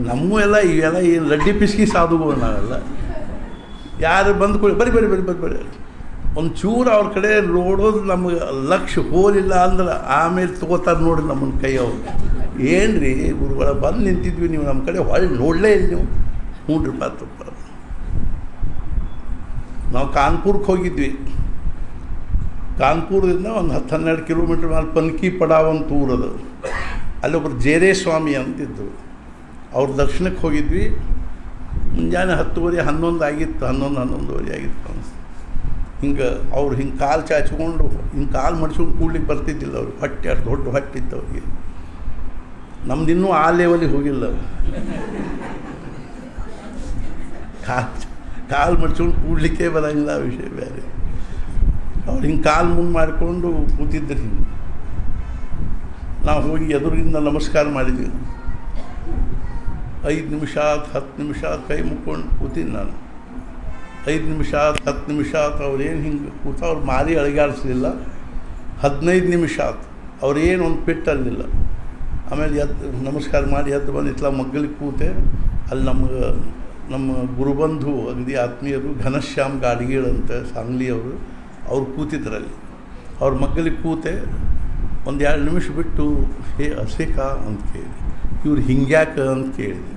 ನಮ್ಮೂ ಎಲ್ಲ ಇವೆಲ್ಲ ಈ ಲಡ್ಡಿ ಪಿಸ್ಕಿ ಸಾಧುಗಳು ನಾವೆಲ್ಲ. ಯಾರು ಬಂದು ಕೊಡಿ ಬರ್ರಿ ಒಂದು ಚೂರು ಅವ್ರ ಕಡೆ ನೋಡೋದು ನಮಗೆ ಲಕ್ಷ್ಯ ಹೋಲಿಲ್ಲ ಅಂದ್ರೆ ಆಮೇಲೆ ತಗೋತಾರೆ ನೋಡಿ ನಮ್ಮನ್ನು ಕೈ ಅವ್ರು. ಏನು ರೀ ಗುರುಗಳ ಬಂದು ನಿಂತಿದ್ವಿ, ನೀವು ನಮ್ಮ ಕಡೆ ಹೊಳ್ಳಿ ನೋಡಲೇ ಇಲ್ಲ ನೀವು. 3 ರೂಪಾಯಿ. ನಾವು ಕಾನ್ಪುರಕ್ಕೆ ಹೋಗಿದ್ವಿ. ಕಾನ್ಪುರದಿಂದ ಒಂದು 10-12 ಕಿಲೋಮೀಟ್ರ್ ಮೇಲೆ ಪನ್ಕಿ ಪಡಾವ್ ಅಂತ ಊರದು. ಅಲ್ಲೊಬ್ಬರು ಜೇರೇ ಸ್ವಾಮಿ ಅಂತಿದ್ದರು. ಅವ್ರ ದರ್ಶನಕ್ಕೆ ಹೋಗಿದ್ವಿ. ಮುಂಜಾನೆ 10:30 11 ಆಗಿತ್ತು, 11-11:30 ಆಗಿತ್ತು ಅನಿಸ್ತು. ಹಿಂಗೆ ಅವ್ರು ಹಿಂಗೆ ಕಾಲು ಚಾಚ್ಕೊಂಡು ಹಿಂಗೆ ಕಾಲು ಮಡ್ಸ್ಕೊಂಡು ಕೂಡ್ಲಿಕ್ಕೆ ಬರ್ತಿದ್ದಿಲ್ಲ ಅವ್ರು. ಹೊಟ್ಟೆ ಅಷ್ಟು ದೊಡ್ಡ ಹೊಟ್ಟೆ ಇತ್ತು ಅವ್ರಿಗೆ. ನಮ್ದು ಇನ್ನೂ ಆ ಲೆವೆಲಿಗೆ ಹೋಗಿಲ್ಲ. ಕಾಲು ಮಡ್ಸ್ಕೊಂಡು ಕೂಡ್ಲಿಕ್ಕೆ ಬರೋಂಗಿಲ್ಲ, ಆ ವಿಷಯ ಬೇರೆ. ಅವ್ರು ಹಿಂಗೆ ಕಾಲು ಮುಂದೆ ಮಾಡಿಕೊಂಡು ಕೂತಿದ್ದರು. ಹಿಂಗೆ ನಾವು ಹೋಗಿ ಎದುರಿಂದ ನಮಸ್ಕಾರ ಮಾಡಿದ್ವಿ. 5 ನಿಮಿಷ 10 ನಿಮಿಷ ಕೈ ಮುಕ್ಕೊಂಡು ಕೂತೀನಿ ನಾನು. 5 ನಿಮಿಷ 10 ನಿಮಿಷ ಅವ್ರೇನು ಹಿಂಗೆ ಕೂತ ಅವ್ರು ಮಾರಿ ಅಳಿಗಾಡಿಸ್ಲಿಲ್ಲ. 15 ನಿಮಿಷ ಆಯ್ತು, ಅವ್ರೇನು ಒಂದು ಪೆಟ್ಟಲ್ಲಿಲ್ಲ. ಆಮೇಲೆ ಎದ್ದು ನಮಸ್ಕಾರ ಮಾಡಿ ಎದ್ದು ಬಂದು ಇತ್ಲ ಮಗ್ಗಲಿಗೆ ಕೂತೆ. ಅಲ್ಲಿ ನಮ್ಮ ಗುರುಬಂಧು ಅಗದಿ ಆತ್ಮೀಯರು ಘನಶ್ಯಾಮ್ ಗಾಡ್ಗೀಳಂತ ಸಾಂಗ್ಲಿಯವರು, ಅವ್ರು ಕೂತಿದ್ರಲ್ಲಿ. ಅವ್ರ ಮಗ್ಗಲಿಗೆ ಕೂತೆ. ಒಂದು 2 ನಿಮಿಷ ಬಿಟ್ಟು ಹೇ ಅಸೇಕ ಅಂತ ಕೇಳಿ, ಇವ್ರು ಹಿಂಗ್ಯಾಕ ಅಂತ ಕೇಳಿದೆ.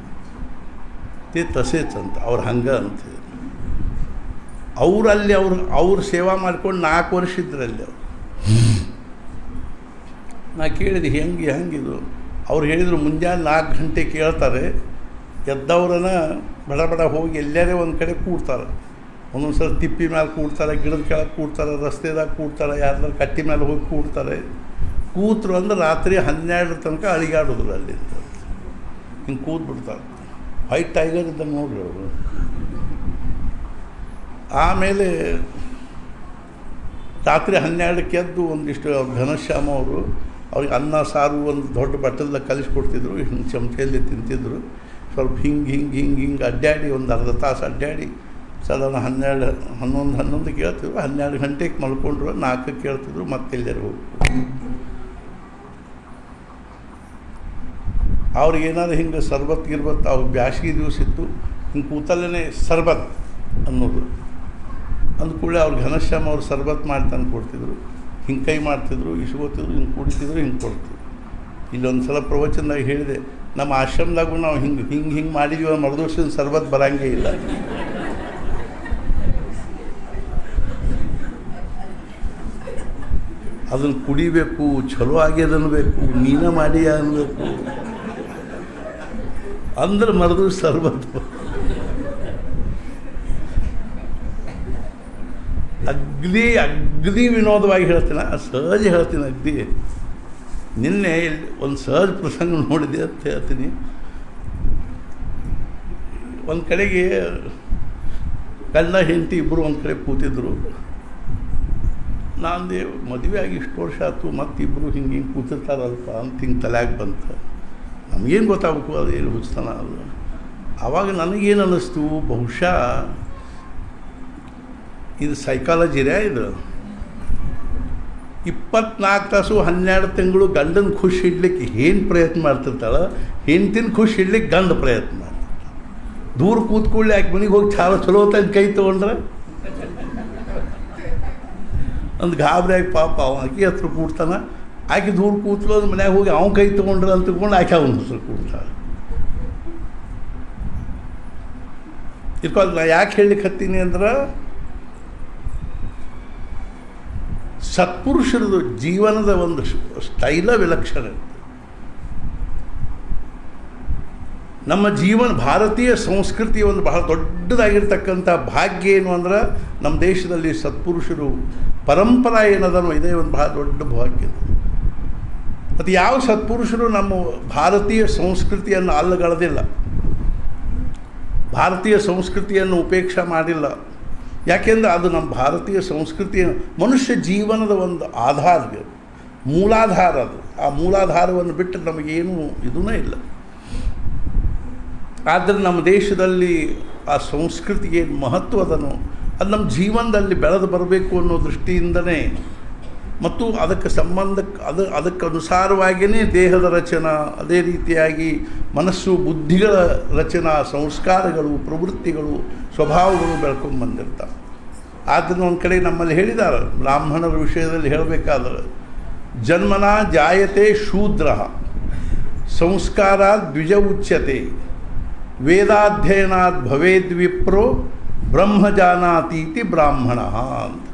ತಸೇಚ್ ಅಂತ ಅವ್ರು ಹಂಗೆ ಅಂತ ಹೇಳಿ. ಅವರಲ್ಲಿ ಅವ್ರು ಸೇವಾ ಮಾಡ್ಕೊಂಡು 4 ವರ್ಷ ಇದ್ರಲ್ಲಿ ಅವರು. ನಾ ಕೇಳಿದೆ ಹೆಂಗಿದು. ಅವ್ರು ಹೇಳಿದರು ಮುಂಜಾನೆ 4 ಗಂಟೆ ಕೇಳ್ತಾರೆ, ಎದ್ದವ್ರನ್ನ ಬಡ ಬಡ ಹೋಗಿ ಎಲ್ಲರೇ ಒಂದು ಕಡೆ ಕೂಡ್ತಾರೆ. ಒಂದೊಂದು ಸಲ ತಿಪ್ಪಿ ಮೇಲೆ ಕೂಡ್ತಾರೆ, ಗಿಡದ ಕೆಳಗೆ ಕೂಡ್ತಾರೆ, ರಸ್ತೆದಾಗ ಕೂಡ್ತಾರೆ, ಯಾರ್ದಾರು ಕಟ್ಟಿ ಮೇಲೆ ಹೋಗಿ ಕೂಡ್ತಾರೆ. ಕೂತರು ಅಂದ್ರೆ ರಾತ್ರಿ 12 ತನಕ ಅಳಿಗಾಡೋದ್ರು ಅಲ್ಲಿಂದ. ಹಿಂಗೆ ಕೂತ್ಬಿಡ್ತಾರೆ. ವೈಟ್ ಟೈಗರ್ ಇದ್ದಂಗೆ ನೋಡ್ರಿ ಅವರು. ಆಮೇಲೆ ರಾತ್ರಿ 12ಕ್ಕೆ ಎದ್ದು ಒಂದಿಷ್ಟು ಘನಶ್ಯಾಮ ಅವರು ಅವ್ರಿಗೆ ಅನ್ನ ಸಾರು ಒಂದು ದೊಡ್ಡ ಬಟ್ಟಲ್ದಾಗ ಕಲಿಸ್ಕೊಡ್ತಿದ್ರು. ಹಿಂಗೆ ಚಮಚೆಯಲ್ಲಿ ತಿಂತಿದ್ರು. ಸ್ವಲ್ಪ ಹಿಂಗೆ ಅಡ್ಡಾಡಿ ಒಂದು ಅರ್ಧ ತಾಸು ಅಡ್ಡಾಡಿ ಸಾಧಾರಣ 11 ಕೇಳ್ತಿದ್ರು. 12 ಗಂಟೆಗೆ ಮಲ್ಕೊಂಡ್ರು, 4ಕ್ಕೆ ಕೇಳ್ತಿದ್ರು, ಮತ್ತೆ ಎಲ್ಲರೂ ಹೋಗ್ತಿದ್ರು. ಅವ್ರಿಗೆ ಏನಾದ್ರು ಹಿಂಗೆ ಸರ್ಬತ್ ಗಿರ್ಬತ್, ಅವ್ರು ಬ್ಯಾಸಿಗೆ ದಿವಸ ಇತ್ತು, ಹಿಂಗೆ ಕೂತಲ್ಲೇ ಸರ್ಬತ್ ಅನ್ನೋದು ಅಂದ್ಕೂಡಲೇ ಅವ್ರು ಘನಶ್ಯಾಮ ಅವ್ರು ಸರ್ಬತ್ ಮಾಡಿ ತಂದು ಕೊಡ್ತಿದ್ರು. ಹಿಂಗೆ ಕೈ ಮಾಡ್ತಿದ್ರು, ಇಸ್ಕೋತಿದ್ರು, ಹಿಂಗೆ ಕುಡಿತಿದ್ರು, ಹಿಂಗೆ ಕೊಡ್ತಿದ್ರು. ಇಲ್ಲೊಂದು ಸಲ ಪ್ರವಚನದಾಗ ಹೇಳಿದೆ, ನಮ್ಮ ಆಶ್ರಮದಾಗೂ ನಾವು ಹಿಂಗೆ ಮಾಡಿದ್ವಿ, ಮರುದಿವ್ಸದ ಸರ್ಬತ್ ಬರೋಂಗೇ ಇಲ್ಲ. ಅದನ್ನು ಕುಡಿಬೇಕು, ಚಲೋ ಆಗ್ಯದ ಅನ್ಬೇಕು, ನೀನ ಮಾಡಿ ಅನ್ಬೇಕು, ಅಂದ್ರೆ ಮರುದಿವ್ಸ ಸರ್ಬತ್. ಅಗ್ದಿ ವಿನೋದವಾಗಿ ಹೇಳ್ತೀನಿ, ಸಹಜ ಹೇಳ್ತೀನಿ. ಅಗ್ದಿ ನಿನ್ನೆ ಒಂದು ಸಹಜ ಪ್ರಸಂಗ ನೋಡಿದೆ ಅಂತ ಹೇಳ್ತೀನಿ. ಒಂದು ಕಡೆಗೆ ಗಂಡ ಹೆಂಡತಿ ಇಬ್ಬರು ಒಂದು ಕಡೆ ಕೂತಿದ್ರು. ನಾಂದೇ ಮದುವೆ ಆಗಿ ಇಷ್ಟು ವರ್ಷ ಆಯ್ತು, ಮತ್ತಿಬ್ಬರು ಹಿಂಗೆ ಕೂತಿರ್ತಾರಲ್ಪ ಅಂತ ಹಿಂಗೆ ತಲೆಯಾಗಿ ಬಂತು. ನಮಗೇನು ಗೊತ್ತಾಗಬೇಕು ಅದು ಏನು ಹುಚ್ಚತನ ಅಲ್ಲ. ಆವಾಗ ನನಗೇನು ಅನ್ನಿಸ್ತು, ಬಹುಶಃ ಇದು ಸೈಕಾಲಜಿರೇ. ಇದು 24 ತಾಸು 12 ತಿಂಗಳು ಗಂಡನ ಖುಷಿ ಇಡ್ಲಿಕ್ಕೆ ಏನು ಪ್ರಯತ್ನ ಮಾಡ್ತಿರ್ತಾಳೆ, ಹೆಂಡ್ತಿನ ಖುಷಿ ಇಡ್ಲಿಕ್ಕೆ ಗಂಡ ಪ್ರಯತ್ನ ಮಾಡ್ತಿರ್ತಾಳೆ. ದೂರ ಕೂತ್ಕೊಳ್ಳಿ, ಆಕೆ ಮನೆಗೆ ಹೋಗಿ ಚಲೋ ತಂದು ಕೈ ತೊಗೊಂಡ್ರೆ ಒಂದು ಗಾಬರಿ ಆಗಿ ಪಾಪ ಆಕೆ ಹತ್ರ ಕೂಡ್ತಾನೆ. ಆಕೆ ದೂರ ಕೂತ್ಲು ಅದು ಮನ್ಯಾಗ ಹೋಗಿ ಅವ್ನು ಕೈ ತೊಗೊಂಡ್ರೆ ಅಂತ ತಿಳ್ಕೊಂಡು ಆಕೆ ಅವನ ಹತ್ರ ಕೂಡ್ತಾಳೆ. ಇದಕ್ಕಾಗಿ ನಾ ಯಾಕೆ ಹೇಳಲಿಕ್ಕೆ ಹತ್ತೀನಿ ಅಂದ್ರೆ, ಸತ್ಪುರುಷರದು ಜೀವನದ ಒಂದು ಸ್ಟೈಲ ವಿಲಕ್ಷಣ. ನಮ್ಮ ಜೀವನ ಭಾರತೀಯ ಸಂಸ್ಕೃತಿಯ ಒಂದು ಬಹಳ ದೊಡ್ಡದಾಗಿರ್ತಕ್ಕಂಥ ಭಾಗ್ಯ ಏನು ಅಂದ್ರೆ, ನಮ್ಮ ದೇಶದಲ್ಲಿ ಸತ್ಪುರುಷರು ಪರಂಪರಾ ಏನದನೋ ಇದೇ ಒಂದು ಬಹಳ ದೊಡ್ಡ ಭಾಗ್ಯ. ಮತ್ತು ಯಾವ ಸತ್ಪುರುಷರು ನಮ್ಮ ಭಾರತೀಯ ಸಂಸ್ಕೃತಿಯನ್ನು ಅಲ್ಲಗಳೆದಿಲ್ಲ, ಭಾರತೀಯ ಸಂಸ್ಕೃತಿಯನ್ನು ಉಪೇಕ್ಷೆ ಮಾಡಿಲ್ಲ. ಯಾಕೆಂದರೆ ಅದು ನಮ್ಮ ಭಾರತೀಯ ಸಂಸ್ಕೃತಿಯ ಮನುಷ್ಯ ಜೀವನದ ಒಂದು ಆಧಾರ, ಮೂಲಾಧಾರ. ಅದು ಆ ಮೂಲಾಧಾರವನ್ನು ಬಿಟ್ಟು ನಮಗೇನು ಇದೂ ಇಲ್ಲ. ಆದರೆ ನಮ್ಮ ದೇಶದಲ್ಲಿ ಆ ಸಂಸ್ಕೃತಿಗೆ ಮಹತ್ವ ಅದನ್ನು ಅದು ನಮ್ಮ ಜೀವನದಲ್ಲಿ ಬೆಳೆದು ಬರಬೇಕು ಅನ್ನೋ ದೃಷ್ಟಿಯಿಂದನೇ, ಮತ್ತು ಅದಕ್ಕೆ ಅದಕ್ಕೆ ಅನುಸಾರವಾಗಿಯೇ ದೇಹದ ರಚನಾ, ಅದೇ ರೀತಿಯಾಗಿ ಮನಸ್ಸು ಬುದ್ಧಿಗಳ ರಚನಾ, ಸಂಸ್ಕಾರಗಳು, ಪ್ರವೃತ್ತಿಗಳು, ಸ್ವಭಾವಗಳು ಬೆಳ್ಕೊಂಡು ಬಂದಿರ್ತಾವೆ. ಆದ್ದರಿಂದ ಒಂದು ಕಡೆ ನಮ್ಮಲ್ಲಿ ಹೇಳಿದ್ದಾರೆ, ಬ್ರಾಹ್ಮಣರ ವಿಷಯದಲ್ಲಿ ಹೇಳಬೇಕಾದ್ರೆ, ಜನ್ಮನ ಜಾಯತೆ ಶೂದ್ರ ಸಂಸ್ಕಾರಾತ್ ದ್ವಿಜ ಉಚ್ಯತೆ ವೇದಾಧ್ಯಯನಾತ್ ಭವೇದ್ವಿಪ್ರೋ ಬ್ರಹ್ಮಜಾನಾತೀತಿ ಬ್ರಾಹ್ಮಣ ಅಂತ.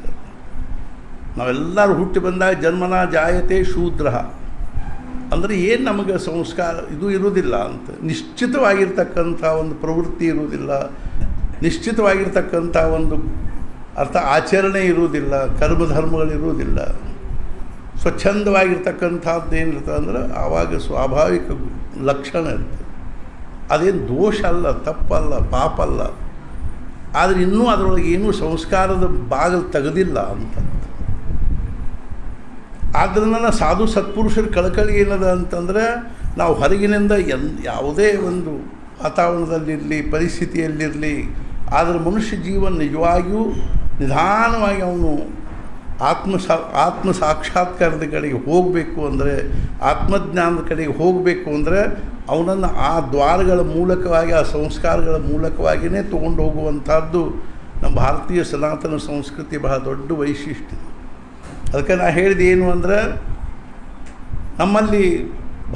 ನಾವೆಲ್ಲರೂ ಹುಟ್ಟಿ ಬಂದಾಗ ಜನ್ಮನ ಜಾಯತೆ ಶೂದ್ರ ಅಂದರೆ ಏನು, ನಮಗೆ ಸಂಸ್ಕಾರ ಇದು ಇರುವುದಿಲ್ಲ ಅಂತ, ನಿಶ್ಚಿತವಾಗಿರ್ತಕ್ಕಂಥ ಒಂದು ಪ್ರವೃತ್ತಿ ಇರುವುದಿಲ್ಲ, ನಿಶ್ಚಿತವಾಗಿರ್ತಕ್ಕಂಥ ಒಂದು ಅರ್ಥ ಆಚರಣೆ ಇರುವುದಿಲ್ಲ, ಕರ್ಮಧರ್ಮಗಳಿರುವುದಿಲ್ಲ. ಸ್ವಚ್ಛಂದವಾಗಿರ್ತಕ್ಕಂಥದ್ದು ಏನಿರ್ತದೆ ಅಂದ್ರೆ ಆವಾಗ ಸ್ವಾಭಾವಿಕ ಲಕ್ಷಣ ಇರ್ತದೆ. ಅದೇನು ದೋಷ ಅಲ್ಲ, ತಪ್ಪಲ್ಲ, ಪಾಪ ಅಲ್ಲ. ಆದರೆ ಇನ್ನೂ ಅದರೊಳಗೆ ಏನೂ ಸಂಸ್ಕಾರದ ಬಾಗಿಲು ತೆಗೆದಿಲ್ಲ ಅಂತ. ಆದ್ದರಿಂದ ಸಾಧು ಸತ್ಪುರುಷರ ಕಳಕಳಿ ಏನದ ಅಂತಂದರೆ ನಾವು ಹೊರಗಿನಿಂದ ಯಾವುದೇ ಒಂದು ವಾತಾವರಣದಲ್ಲಿರಲಿ, ಪರಿಸ್ಥಿತಿಯಲ್ಲಿರಲಿ, ಆದರೆ ಮನುಷ್ಯ ಜೀವನ ನಿಜವಾಗಿಯೂ ನಿಧಾನವಾಗಿ ಅವನು ಆತ್ಮ ಸಾಕ್ಷಾತ್ಕಾರದ ಕಡೆಗೆ ಹೋಗಬೇಕು ಅಂದರೆ, ಆತ್ಮಜ್ಞಾನದ ಕಡೆಗೆ ಹೋಗಬೇಕು ಅಂದರೆ ಅವನನ್ನು ಆ ದ್ವಾರಗಳ ಮೂಲಕವಾಗಿ, ಆ ಸಂಸ್ಕಾರಗಳ ಮೂಲಕವಾಗಿಯೇ ತೊಗೊಂಡು ಹೋಗುವಂಥದ್ದು ನಮ್ಮ ಭಾರತೀಯ ಸನಾತನ ಸಂಸ್ಕೃತಿ ಬಹಳ ದೊಡ್ಡ ವೈಶಿಷ್ಟ್ಯ. ಅದಕ್ಕೆ ನಾನು ಹೇಳಿದೆ ಏನು ಅಂದರೆ, ನಮ್ಮಲ್ಲಿ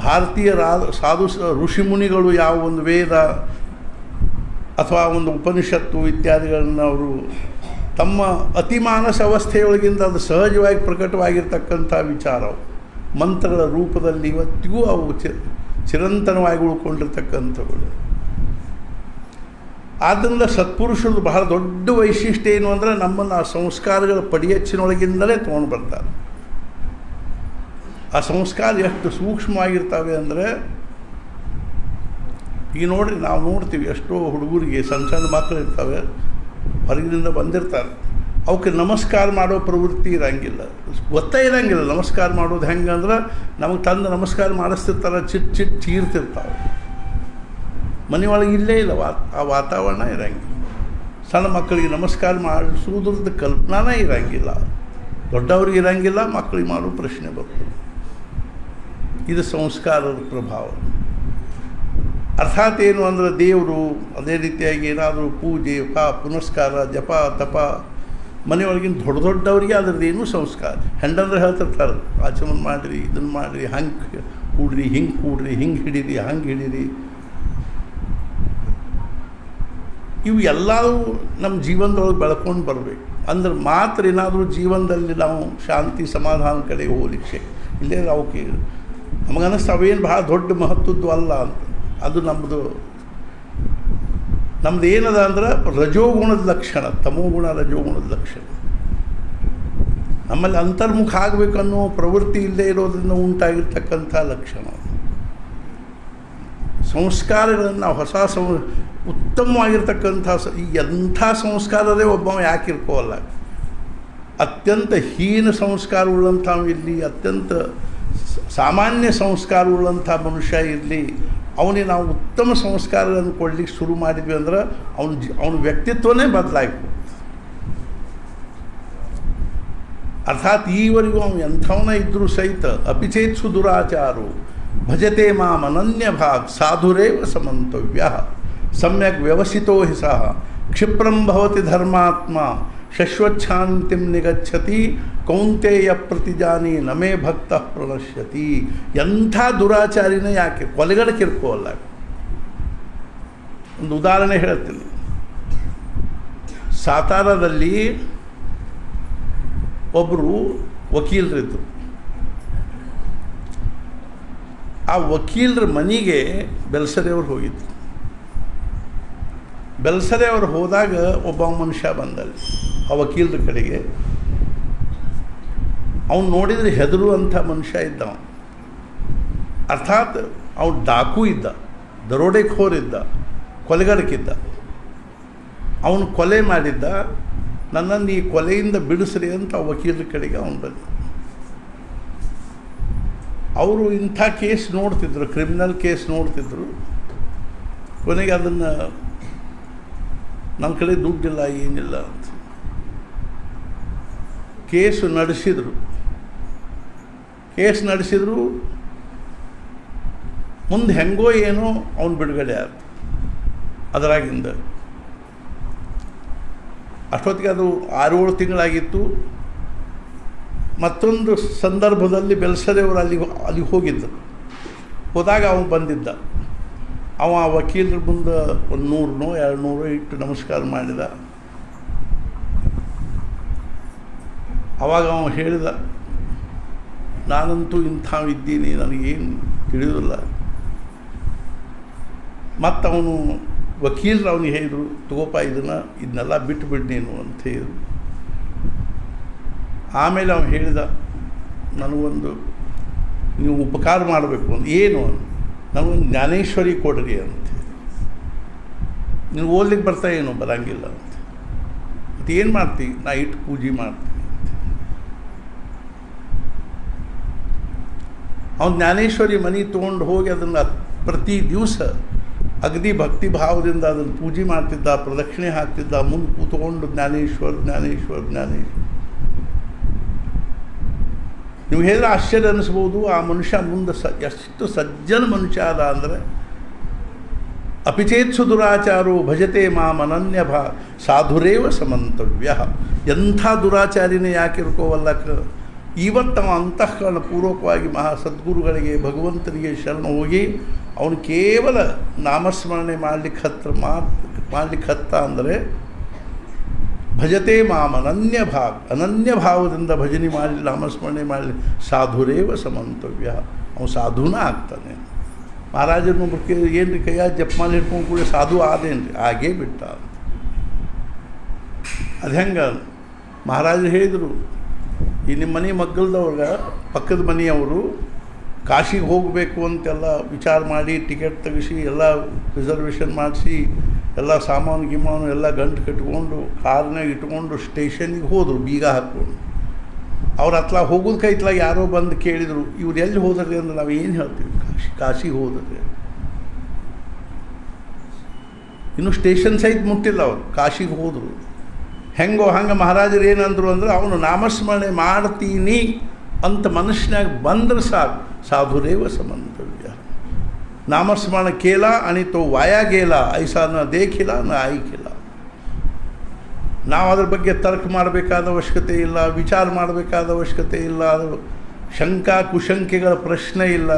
ಭಾರತೀಯ ಸಾಧು ಋಷಿಮುನಿಗಳು ಯಾವ ಒಂದು ವೇದ ಅಥವಾ ಒಂದು ಉಪನಿಷತ್ತು ಇತ್ಯಾದಿಗಳನ್ನು ಅವರು ತಮ್ಮ ಅತಿಮಾನಸ ಅವಸ್ಥೆಯೊಳಗಿಂದ ಅದು ಸಹಜವಾಗಿ ಪ್ರಕಟವಾಗಿರ್ತಕ್ಕಂಥ ವಿಚಾರ ಮಂತ್ರಗಳ ರೂಪದಲ್ಲಿ ಇವತ್ತಿಗೂ ಅವು ಚಿರಂತನವಾಗಿ ಉಳ್ಕೊಂಡಿರ್ತಕ್ಕಂಥವುಗಳು. ಆದ್ದರಿಂದ ಸತ್ಪುರುಷರು ಬಹಳ ದೊಡ್ಡ ವೈಶಿಷ್ಟ್ಯ ಏನು ಅಂದರೆ, ನಮ್ಮನ್ನು ಆ ಸಂಸ್ಕಾರಗಳ ಪಡಿಯಚ್ಚಿನೊಳಗಿಂದಲೇ ತೊಗೊಂಡು ಬರ್ತಾರೆ. ಆ ಸಂಸ್ಕಾರ ಎಷ್ಟು ಸೂಕ್ಷ್ಮವಾಗಿರ್ತವೆ ಅಂದರೆ, ಈಗ ನೋಡಿರಿ, ನಾವು ನೋಡ್ತೀವಿ ಎಷ್ಟೋ ಹುಡುಗರಿಗೆ ಸಣ್ಣ ಸಣ್ಣ ಮಕ್ಕಳು ಇರ್ತವೆ, ಹೊರಗಿನಿಂದ ಬಂದಿರ್ತಾರೆ, ಅವಕ್ಕೆ ನಮಸ್ಕಾರ ಮಾಡೋ ಪ್ರವೃತ್ತಿ ಇರೋಂಗಿಲ್ಲ, ಗೊತ್ತೇ ಇರೋಂಗಿಲ್ಲ ನಮಸ್ಕಾರ ಮಾಡೋದು ಹೆಂಗೆ ಅಂದ್ರೆ. ನಮಗೆ ತಂದು ನಮಸ್ಕಾರ ಮಾಡಿಸ್ತಿರ್ತಾರೆ, ಚಿಟ್ ಚೀರ್ತಿರ್ತಾವೆ. ಮನೆಯೊಳಗೆ ಇಲ್ಲೇ ಇಲ್ಲ ಆ ವಾತಾವರಣ ಇರೋಂಗಿಲ್ಲ. ಸಣ್ಣ ಮಕ್ಕಳಿಗೆ ನಮಸ್ಕಾರ ಮಾಡಿಸುವುದ್ರದ್ದು ಕಲ್ಪನಾನೇ ಇರೋಂಗಿಲ್ಲ, ದೊಡ್ಡವ್ರಿಗೆ ಇರೋಂಗಿಲ್ಲ, ಮಕ್ಕಳಿಗೆ ಮಾಡೋ ಪ್ರಶ್ನೆ ಬರ್ತದೆ. ಇದು ಸಂಸ್ಕಾರದ ಪ್ರಭಾವ. ಅರ್ಥಾತ್ ಏನು ಅಂದರೆ, ದೇವರು ಅದೇ ರೀತಿಯಾಗಿ ಏನಾದರೂ ಪೂಜೆ ಪುನಸ್ಕಾರ ಜಪ ತಪ ಮನೆಯೊಳಗಿನ ದೊಡ್ಡವರಿಗೆ ಅದ್ರದ್ದೇನು ಸಂಸ್ಕಾರ. ಹೆಂಡಂದ್ರೆ ಹೇಳ್ತಿರ್ತಾರೆ, ಆಚಮನ ಮಾಡಿರಿ, ಇದನ್ನು ಮಾಡಿರಿ, ಹಂಗೆ ಕೂಡ್ರಿ, ಹಿಂಗೆ ಕೂಡ್ರಿ, ಹಿಂಗೆ ಹಿಡೀರಿ, ಹಂಗೆ ಹಿಡೀರಿ. ಇವು ಎಲ್ಲವೂ ನಮ್ಮ ಜೀವನದೊಳಗೆ ಬೆಳ್ಕೊಂಡು ಬರಬೇಕು. ಅಂದ್ರೆ ಮಾತ್ರ ಏನಾದರೂ ಜೀವನದಲ್ಲಿ ನಾವು ಶಾಂತಿ ಸಮಾಧಾನ ಕಡೆಗೆ ಹೋಗ್ಲಿಕ್ಕೆ ಇಲ್ಲೇ ಅವಕ್ಕೆ ನಮಗನ್ನಿಸ್ತು ಅವೇನು ಭಾಳ ದೊಡ್ಡ ಮಹತ್ವದ್ದು ಅಲ್ಲ ಅಂತ. ಅದು ನಮ್ಮದು ಏನದ ಅಂದ್ರೆ ರಜೋಗುಣದ ಲಕ್ಷಣ, ತಮೋಗುಣ ರಜೋಗುಣದ ಲಕ್ಷಣ. ನಮ್ಮಲ್ಲಿ ಅಂತರ್ಮುಖ ಆಗಬೇಕನ್ನೋ ಪ್ರವೃತ್ತಿ ಇಲ್ಲದೆ ಇರೋದ್ರಿಂದ ಉಂಟಾಗಿರ್ತಕ್ಕಂಥ ಲಕ್ಷಣ. ಸಂಸ್ಕಾರಗಳನ್ನು ನಾವು ಉತ್ತಮವಾಗಿರ್ತಕ್ಕಂಥ ಈ ಎಂಥ ಸಂಸ್ಕಾರದೇ ಒಬ್ಬ ಯಾಕೆ ಇರ್ಕೋವಲ್ಲ. ಅತ್ಯಂತ ಹೀನ ಸಂಸ್ಕಾರವುಳ್ಳಂಥ ಇರಲಿ, ಅತ್ಯಂತ ಸಾಮಾನ್ಯ ಸಂಸ್ಕಾರವುಳ್ಳಂಥ ಮನುಷ್ಯ ಇರಲಿ, ಅವನಿಗೆ ನಾವು ಉತ್ತಮ ಸಂಸ್ಕಾರಗಳನ್ನು ಕೊಡಲಿಕ್ಕೆ ಶುರು ಮಾಡಿದ್ವಿ ಅಂದ್ರೆ ಅವನ ವ್ಯಕ್ತಿತ್ವನೇ ಬದಲಾಗ್ಬೋದು. ಅರ್ಥಾತ್ ಈವರೆಗೂ ಅವನು ಎಂಥವನ ಇದ್ದರೂ ಸಹಿತ ಅಪಿಚೇತ್ಸು ದುರಾಚಾರು ಭಜತೆ ಮಾಂ ಅನನ್ಯ ಭಾಗ್ ಸಾಧುರೇವ ಸಮಂತವ್ಯ ಸಮ್ಯಕ್ ವ್ಯವಸಿತೋ ಹಿ ಸಹ ಕ್ಷಿಪ್ರಂ ಭವತಿ ಧರ್ಮಾತ್ಮ ಶಶ್ವಚ್ಛಾಂತಿಂ ನಿಗಚ್ಚತಿ ಕೌಂತೆಯ ಪ್ರತಿಜಾನಿ ನಮೇ ಭಕ್ತ ಪ್ರಣಶ್ಯತಿ. ಎಂಥ ದುರಾಚಾರಿನ ಯಾಕೆ ಕೊಲೆಗಡಕ್ಕೆ ಇರ್ಕೋಲ್ಲ. ಒಂದು ಉದಾಹರಣೆ ಹೇಳ್ತೀನಿ. ಸಾತಾರದಲ್ಲಿ ಒಬ್ಬರು ವಕೀಲರಿದ್ದರು. ಆ ವಕೀಲರ ಮನೆಗೆ ಬೆಲ್ಸರೆಯವರು ಹೋಗಿದ್ರು. ಬೆಲ್ಸರೆಯವರು ಹೋದಾಗ ಒಬ್ಬ ಮನುಷ್ಯ ಬಂದಲ್ಲಿ ಆ ವಕೀಲರ ಕಡೆಗೆ. ಅವನು ನೋಡಿದರೆ ಹೆದರುವಂಥ ಮನುಷ್ಯ ಇದ್ದ. ಅರ್ಥಾತ್ ಅವನು ಡಾಕು ಇದ್ದ, ದರೋಡೆಖೋರಿದ್ದ, ಕೊಲೆಗಾರಕ್ಕಿದ್ದ. ಅವನು ಕೊಲೆ ಮಾಡಿದ್ದ. ನನ್ನನ್ನು ಈ ಕೊಲೆಯಿಂದ ಬಿಡಿಸ್ರಿ ಅಂತ ವಕೀಲರ ಕಡೆಗೆ ಅವನು ಬಂದ. ಅವರು ಇಂಥ ಕೇಸ್ ನೋಡ್ತಿದ್ರು, ಕ್ರಿಮಿನಲ್ ಕೇಸ್ ನೋಡ್ತಿದ್ರು. ಕೊನೆಗೆ ಅದನ್ನು ನಮ್ಮ ಕಡೆ ದುಡ್ಡಿಲ್ಲ ಏನಿಲ್ಲ ಅಂತ ಕೇಸು ನಡೆಸಿದ್ರು. ಮುಂದೆ ಹೆಂಗೋ ಏನೋ ಅವನು ಬಿಡುಗಡೆ ಆದ. ಅದರಾಗಿಂದ ಅಷ್ಟೊತ್ತಿಗೆ ಅದು 6-7 ತಿಂಗಳಾಗಿತ್ತು. ಮತ್ತೊಂದು ಸಂದರ್ಭದಲ್ಲಿ ಬೆಲ್ಸರೆಯವರು ಅಲ್ಲಿಗೆ ಹೋಗಿದ್ದರು. ಹೋದಾಗ ಅವನು ಬಂದಿದ್ದ. ಅವ ವಕೀಲರ ಮುಂದೆ 100-200 ಇಟ್ಟು ನಮಸ್ಕಾರ ಮಾಡಿದ. ಆವಾಗ ಅವನು ಹೇಳಿದ, ನಾನಂತೂ ಇಂಥವಿದ್ದೀನಿ, ನನಗೇನು ತಿಳಿಯೋದಿಲ್ಲ. ಮತ್ತು ಅವನು ವಕೀಲರು ಅವನಿಗೆ ಹೇಳಿದರು, ತಗೋಪ ಇದನ್ನೆಲ್ಲ ಬಿಟ್ಟುಬಿಡು ನೀನು ಅಂತ ಹೇಳಿದರು. ಆಮೇಲೆ ಅವನು ಹೇಳಿದ, ನನಗೊಂದು ನೀವು ಉಪಕಾರ ಮಾಡಬೇಕು ಅಂತ. ಏನು? ನನಗೊಂದು ಜ್ಞಾನೇಶ್ವರಿ ಕೊಡ್ರಿ ಅಂತ. ನೀವು ಓದ್ಲಿಕ್ಕೆ ಬರ್ತಾ ಏನೋ ಬರಂಗಿಲ್ಲ ಅಂತ. ಮತ್ತು ಏನು ಮಾಡ್ತಿ? ನಾ ಇಟ್ಟು ಪೂಜೆ ಮಾಡ್ತೀನಿ. ಅವನು ಜ್ಞಾನೇಶ್ವರಿ ಮನೆ ತೊಗೊಂಡು ಹೋಗಿ ಅದನ್ನು ಪ್ರತಿ ದಿವಸ ಅಗದಿ ಭಕ್ತಿ ಭಾವದಿಂದ ಅದನ್ನು ಪೂಜೆ ಮಾಡ್ತಿದ್ದ, ಪ್ರದಕ್ಷಿಣೆ ಹಾಕ್ತಿದ್ದ, ಮುಂದೆ ಕೂತ್ಕೊಂಡು ಜ್ಞಾನೇಶ್ವರ್ ಜ್ಞಾನೇಶ್ವರ್ ಜ್ಞಾನೇಶ್ವರ್. ನೀವು ಹೇಳಿದ್ರೆ ಆಶ್ಚರ್ಯ ಅನ್ನಿಸ್ಬೋದು, ಆ ಮನುಷ್ಯ ಮುಂದೆ ಎಷ್ಟು ಸಜ್ಜನ ಮನುಷ್ಯ ಅದ ಅಂದರೆ, ಅಪಿಚೇತ್ಸು ದುರಾಚಾರೋ ಭಜತೆ ಮಾಂ ಅನನ್ಯ ಭಾ ಸಾಧುರೇವ ಸಮಂತವ್ಯ. ಎಂಥ ದುರಾಚಾರಿನೇ ಯಾಕಿರ್ಕೋವಲ್ಲಕ್ಕ. ಇವತ್ತು ಅಂತಃಕರಣ ಪೂರ್ವಕವಾಗಿ ಸದ್ಗುರುಗಳಿಗೆ ಭಗವಂತನಿಗೆ ಶರಣ ಹೋಗಿ ಅವನು ಕೇವಲ ನಾಮಸ್ಮರಣೆ ಮಾಡ್ಲಿಕ್ಕೆ ಹತ್ತ ಅಂದರೆ ಭಜತೆ ಮಾಂ ಅನನ್ಯ ಭಾವದಿಂದ ಭಜನೆ ಮಾಡಲಿ, ನಾಮಸ್ಮರಣೆ ಮಾಡಲಿ, ಸಾಧುರೇವ ಸಮಂತವ್ಯ. ಅವನು ಸಾಧುನ ಆಗ್ತಾನೆ. ಮಹಾರಾಜರನ್ನು ಏನು ರೀ ಕೈಯಾಗ ಜಪಮಾಲೆ ಹಿಡ್ಕೊಂಡು ಕೂಡ ಸಾಧು ಆದೇನು ರೀ? ಆಗೇ ಬಿಟ್ಟ. ಅದು ಹೆಂಗೆ? ಮಹಾರಾಜರು ಹೇಳಿದರು, ಈ ನಿಮ್ಮ ಮನೆ ಮಗ್ಗಲ್ದವ್ರಿಗೆ ಪಕ್ಕದ ಮನೆಯವರು ಕಾಶಿಗೆ ಹೋಗಬೇಕು ಅಂತೆಲ್ಲ ವಿಚಾರ ಮಾಡಿ ಟಿಕೆಟ್ ತೆಗಿಸಿ ಎಲ್ಲ ರಿಸರ್ವೇಷನ್ ಮಾಡಿಸಿ ಎಲ್ಲ ಸಾಮಾನು ಎಲ್ಲ ಗಂಟು ಕಟ್ಕೊಂಡು ಕಾರ್ನಾಗ ಇಟ್ಕೊಂಡು ಸ್ಟೇಷನ್ನಿಗೆ ಹೋದರು ಬೀಗ ಹಾಕ್ಕೊಂಡು. ಅವ್ರು ಹತ್ಲ ಹೋಗೋದು ಕೈತ್ಲಾಗ ಯಾರೋ ಬಂದು ಕೇಳಿದರು, ಇವ್ರು ಎಲ್ಲಿ ಹೋದ್ರಿ ಅಂದ್ರೆ ನಾವು ಏನು ಹೇಳ್ತೀವಿ? ಕಾಶಿಗೆ ಹೋದ್ರಿ. ಇನ್ನು ಸ್ಟೇಷನ್ ಸಹಿತ ಮುಟ್ಟಿಲ್ಲ ಅವರು, ಕಾಶಿಗೆ ಹೋದರು. ಹೆಂಗೋ ಹಂಗೆ ಮಹಾರಾಜರು ಏನಂದರು ಅಂದ್ರೆ, ಅವನು ನಾಮಸ್ಮರಣೆ ಮಾಡ್ತೀನಿ ಅಂತ ಮನುಷ್ಯನಾಗ ಬಂದ್ರೆ ಸಾಕು, ಸಾಧುರೇವ ಸಮಂತವ್ಯ. ನಾಮಸ್ಮರಣ ಕೇಲ आणि तो वाया गेला ऐसा न देखिला न आईಕಿಲ್ಲ. ನಾವು ಅದ್ರ ಬಗ್ಗೆ ತರ್ಕ ಮಾಡಬೇಕಾದ ಅವಶ್ಯಕತೆ ಇಲ್ಲ, ವಿಚಾರ ಮಾಡಬೇಕಾದ ಅವಶ್ಯಕತೆ ಇಲ್ಲ, ಅದು ಶಂಕಾ ಕುಶಂಕೆಗಳ ಪ್ರಶ್ನೆ ಇಲ್ಲ.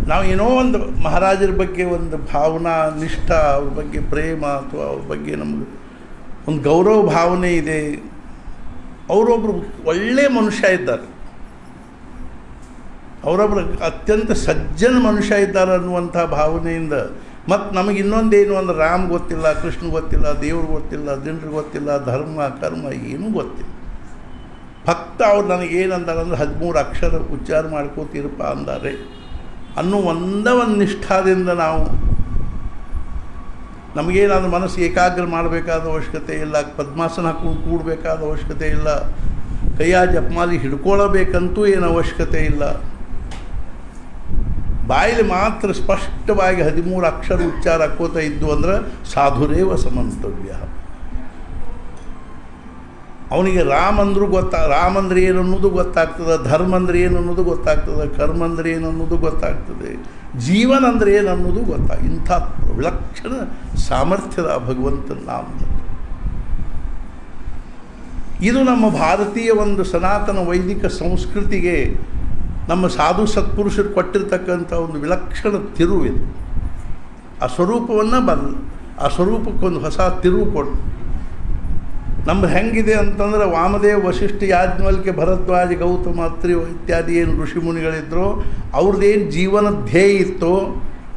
ನಾವು ಏನೋ ಒಂದು ಮಹಾರಾಜರ ಬಗ್ಗೆ ಒಂದು ಭಾವನಾ ನಿಷ್ಠ, ಅವ್ರ ಬಗ್ಗೆ ಪ್ರೇಮ ಅಥವಾ ಅವ್ರ ಬಗ್ಗೆ ನಮಗೆ ಒಂದು ಗೌರವ ಭಾವನೆ ಇದೆ. ಅವರೊಬ್ಬರು ಒಳ್ಳೆಯ ಮನುಷ್ಯ ಇದ್ದಾರೆ, ಅವರೊಬ್ಬರು ಅತ್ಯಂತ ಸಜ್ಜನ ಮನುಷ್ಯ ಇದ್ದಾರೆ ಅನ್ನುವಂಥ ಭಾವನೆಯಿಂದ. ಮತ್ತು ನಮಗೆ ಇನ್ನೊಂದೇನು ಅಂದ್ರೆ, ರಾಮ್ ಗೊತ್ತಿಲ್ಲ, ಕೃಷ್ಣ ಗೊತ್ತಿಲ್ಲ, ದೇವ್ರು ಗೊತ್ತಿಲ್ಲ, ಜನರಿಗೆ ಗೊತ್ತಿಲ್ಲ, ಧರ್ಮ ಕರ್ಮ ಏನೂ ಗೊತ್ತಿಲ್ಲ. ಫಕ್ತ ಅವ್ರು ನನಗೇನಂದಾರೆ ಅಂದ್ರೆ 13 ಅಕ್ಷರ ಉಚ್ಚಾರ ಮಾಡ್ಕೋತೀರಪ್ಪ ಅಂದಾರೆ ಅನ್ನೋ ಒಂದು ನಿಷ್ಠಾದಿಂದ ನಾವು ನಮಗೇನಾದ್ರೂ ಮನಸ್ಸು ಏಕಾಗ್ರ ಮಾಡಬೇಕಾದ ಅವಶ್ಯಕತೆ ಇಲ್ಲ, ಪದ್ಮಾಸನ ಹಾಕೊಂಡು ಕೂಡಬೇಕಾದ ಅವಶ್ಯಕತೆ ಇಲ್ಲ, ಕೈಯ ಜಪಮಾಲಿ ಹಿಡ್ಕೊಳ್ಳಬೇಕಂತೂ ಏನು ಅವಶ್ಯಕತೆ ಇಲ್ಲ. ಬಾಯಲ್ಲಿ ಮಾತ್ರ ಸ್ಪಷ್ಟವಾಗಿ 13 ಅಕ್ಷರ ಉಚ್ಚಾರ ಹಾಕೋತಾ ಇದ್ದು ಅಂದ್ರೆ ಸಾಧುರೇವ ಸಮಂತವ್ಯ. ಅವನಿಗೆ ರಾಮ್ ಅಂದ್ರೆ ಏನು ಅನ್ನೋದು ಗೊತ್ತಾಗ್ತದೆ, ಧರ್ಮ ಅಂದ್ರೆ ಏನು ಅನ್ನೋದು ಗೊತ್ತಾಗ್ತದೆ, ಕರ್ಮ ಅಂದ್ರೆ ಏನು ಅನ್ನೋದು ಗೊತ್ತಾಗ್ತದೆ, ಜೀವನ ಅಂದರೆ ಏನು ಅನ್ನೋದು ಇಂಥ ವಿಲಕ್ಷಣ ಸಾಮರ್ಥ್ಯದ ಭಗವಂತನ ನಾಮದಲ್ಲಿ. ಇದು ನಮ್ಮ ಭಾರತೀಯ ಒಂದು ಸನಾತನ ವೈದಿಕ ಸಂಸ್ಕೃತಿಗೆ ನಮ್ಮ ಸಾಧು ಸತ್ಪುರುಷರು ಕೊಟ್ಟಿರ್ತಕ್ಕಂಥ ಒಂದು ವಿಲಕ್ಷಣ ತಿರುವಿದೆ. ಆ ಸ್ವರೂಪವನ್ನು ಆ ಸ್ವರೂಪಕ್ಕೊಂದು ಹೊಸ ತಿರುವು ಕೊಟ್ಟು ನಮ್ದು ಹೆಂಗಿದೆ ಅಂತಂದ್ರೆ, ವಾಮದೇವ ವಶಿಷ್ಠ ಯಾಜ್ಞವಲ್ಕ್ಯ ಭರದ್ವಾಜ ಗೌತಮ ಅತ್ರಿ ಇತ್ಯಾದಿ ಏನು ಋಷಿಮುನಿಗಳಿದ್ರು, ಅವ್ರದ್ದೇನು ಜೀವನ ಧ್ಯೇಯ ಇತ್ತೋ,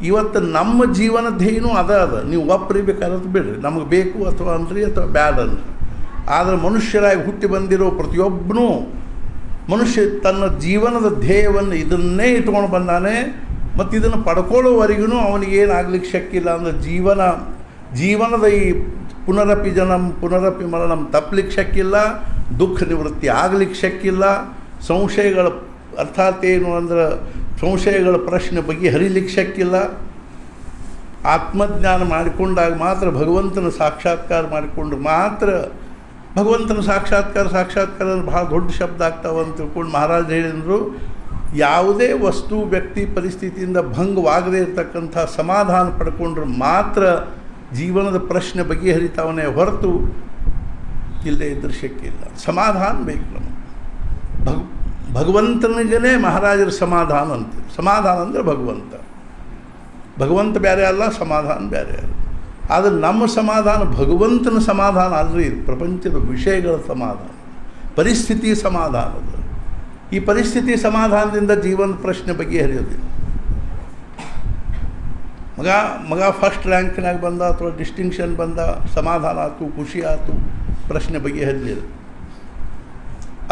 ಇವತ್ತು ನಮ್ಮ ಜೀವನ ಧ್ಯೇಯನೂ ಅದ. ನೀವು ಒಪ್ಪರಿಬೇಕಾದ್ರೆ ಬಿಡ್ರಿ, ನಮಗೆ ಬೇಕು ಅಥವಾ ಅನ್ರಿ ಅಥವಾ ಬ್ಯಾಡ ಅನ್ರಿ. ಆದರೆ ಮನುಷ್ಯರಾಗಿ ಹುಟ್ಟಿ ಬಂದಿರೋ ಪ್ರತಿಯೊಬ್ಬನೂ ಮನುಷ್ಯ ತನ್ನ ಜೀವನದ ಧ್ಯೇಯವನ್ನು ಇದನ್ನೇ ಇಟ್ಕೊಂಡು ಬಂದಾನೆ. ಮತ್ತು ಇದನ್ನು ಪಡ್ಕೊಳ್ಳೋವರೆಗೂ ಅವನಿಗೇನಾಗ್ಲಿಕ್ಕೆ ಶಕ್ಯ ಇಲ್ಲ. ಅಂದರೆ ಜೀವನದ ಈ ಪುನರಪಿ ಜನಂ ಪುನರಪಿ ಮರಣಂ ತಪ್ಪಲಿಕ್ಕೆ ಶಕ್ಯ ಇಲ್ಲ, ದುಃಖ ನಿವೃತ್ತಿ ಆಗಲಿಕ್ಕೆ ಶಕ್ಯ ಇಲ್ಲ, ಸಂಶಯಗಳ ಅರ್ಥಾತ್ ಏನು ಅಂದ್ರೆ ಸಂಶಯಗಳ ಪ್ರಶ್ನೆ ಬಗೆಹರಿಲಿಕ್ಕೆ ಶಕ್ಯ ಇಲ್ಲ. ಆತ್ಮಜ್ಞಾನ ಮಾಡಿಕೊಂಡಾಗ ಮಾತ್ರ, ಭಗವಂತನ ಸಾಕ್ಷಾತ್ಕಾರ ಮಾಡಿಕೊಂಡು ಮಾತ್ರ ಭಗವಂತನ ಸಾಕ್ಷಾತ್ಕಾರ ಅಂದ್ರೆ ಭಾಳ ದೊಡ್ಡ ಶಬ್ದ ಆಗ್ತಾವೆ ಅಂತ ತಿಳ್ಕೊಂಡು ಮಹಾರಾಜ ಹೇಳಿದ್ರು, ಯಾವುದೇ ವಸ್ತು ವ್ಯಕ್ತಿ ಪರಿಸ್ಥಿತಿಯಿಂದ ಭಂಗವಾಗದೇ ಇರತಕ್ಕಂಥ ಸಮಾಧಾನ ಪಡ್ಕೊಂಡ್ರೆ ಮಾತ್ರ ಜೀವನದ ಪ್ರಶ್ನೆ ಬಗೆಹರಿತಾವನೇ ಹೊರತು ಇಲ್ಲದೇ ಇದ್ರೆ ಶಕ್ಯ ಇಲ್ಲ. ಸಮಾಧಾನ ಬೇಕು ನಮಗೆ. ಭಗವಂತನಿಗೇ ಮಹಾರಾಜರ ಸಮಾಧಾನ ಅಂತೀವಿ. ಸಮಾಧಾನ ಅಂದರೆ ಭಗವಂತ ಬೇರೆ ಅಲ್ಲ, ಸಮಾಧಾನ ಬೇರೆ ಅಲ್ಲ. ಆದರೆ ನಮ್ಮ ಸಮಾಧಾನ ಭಗವಂತನ ಸಮಾಧಾನ ಅಲ್ಲರಿ, ಪ್ರಪಂಚದ ವಿಷಯಗಳ ಸಮಾಧಾನ, ಪರಿಸ್ಥಿತಿ ಸಮಾಧಾನದ. ಈ ಪರಿಸ್ಥಿತಿ ಸಮಾಧಾನದಿಂದ ಜೀವನದ ಪ್ರಶ್ನೆ ಬಗೆಹರಿಯೋದಿಲ್ಲ. ಮಗ ಫಸ್ಟ್ ರ್ಯಾಂಕ್ನಾಗ ಬಂದ ಅಥವಾ ಡಿಸ್ಟಿಂಕ್ಷನ್ ಬಂದ, ಸಮಾಧಾನ ಆಯ್ತು, ಖುಷಿ ಆಯ್ತು, ಪ್ರಶ್ನೆ ಬಗೆಹರಿಲಿಲ್ಲ.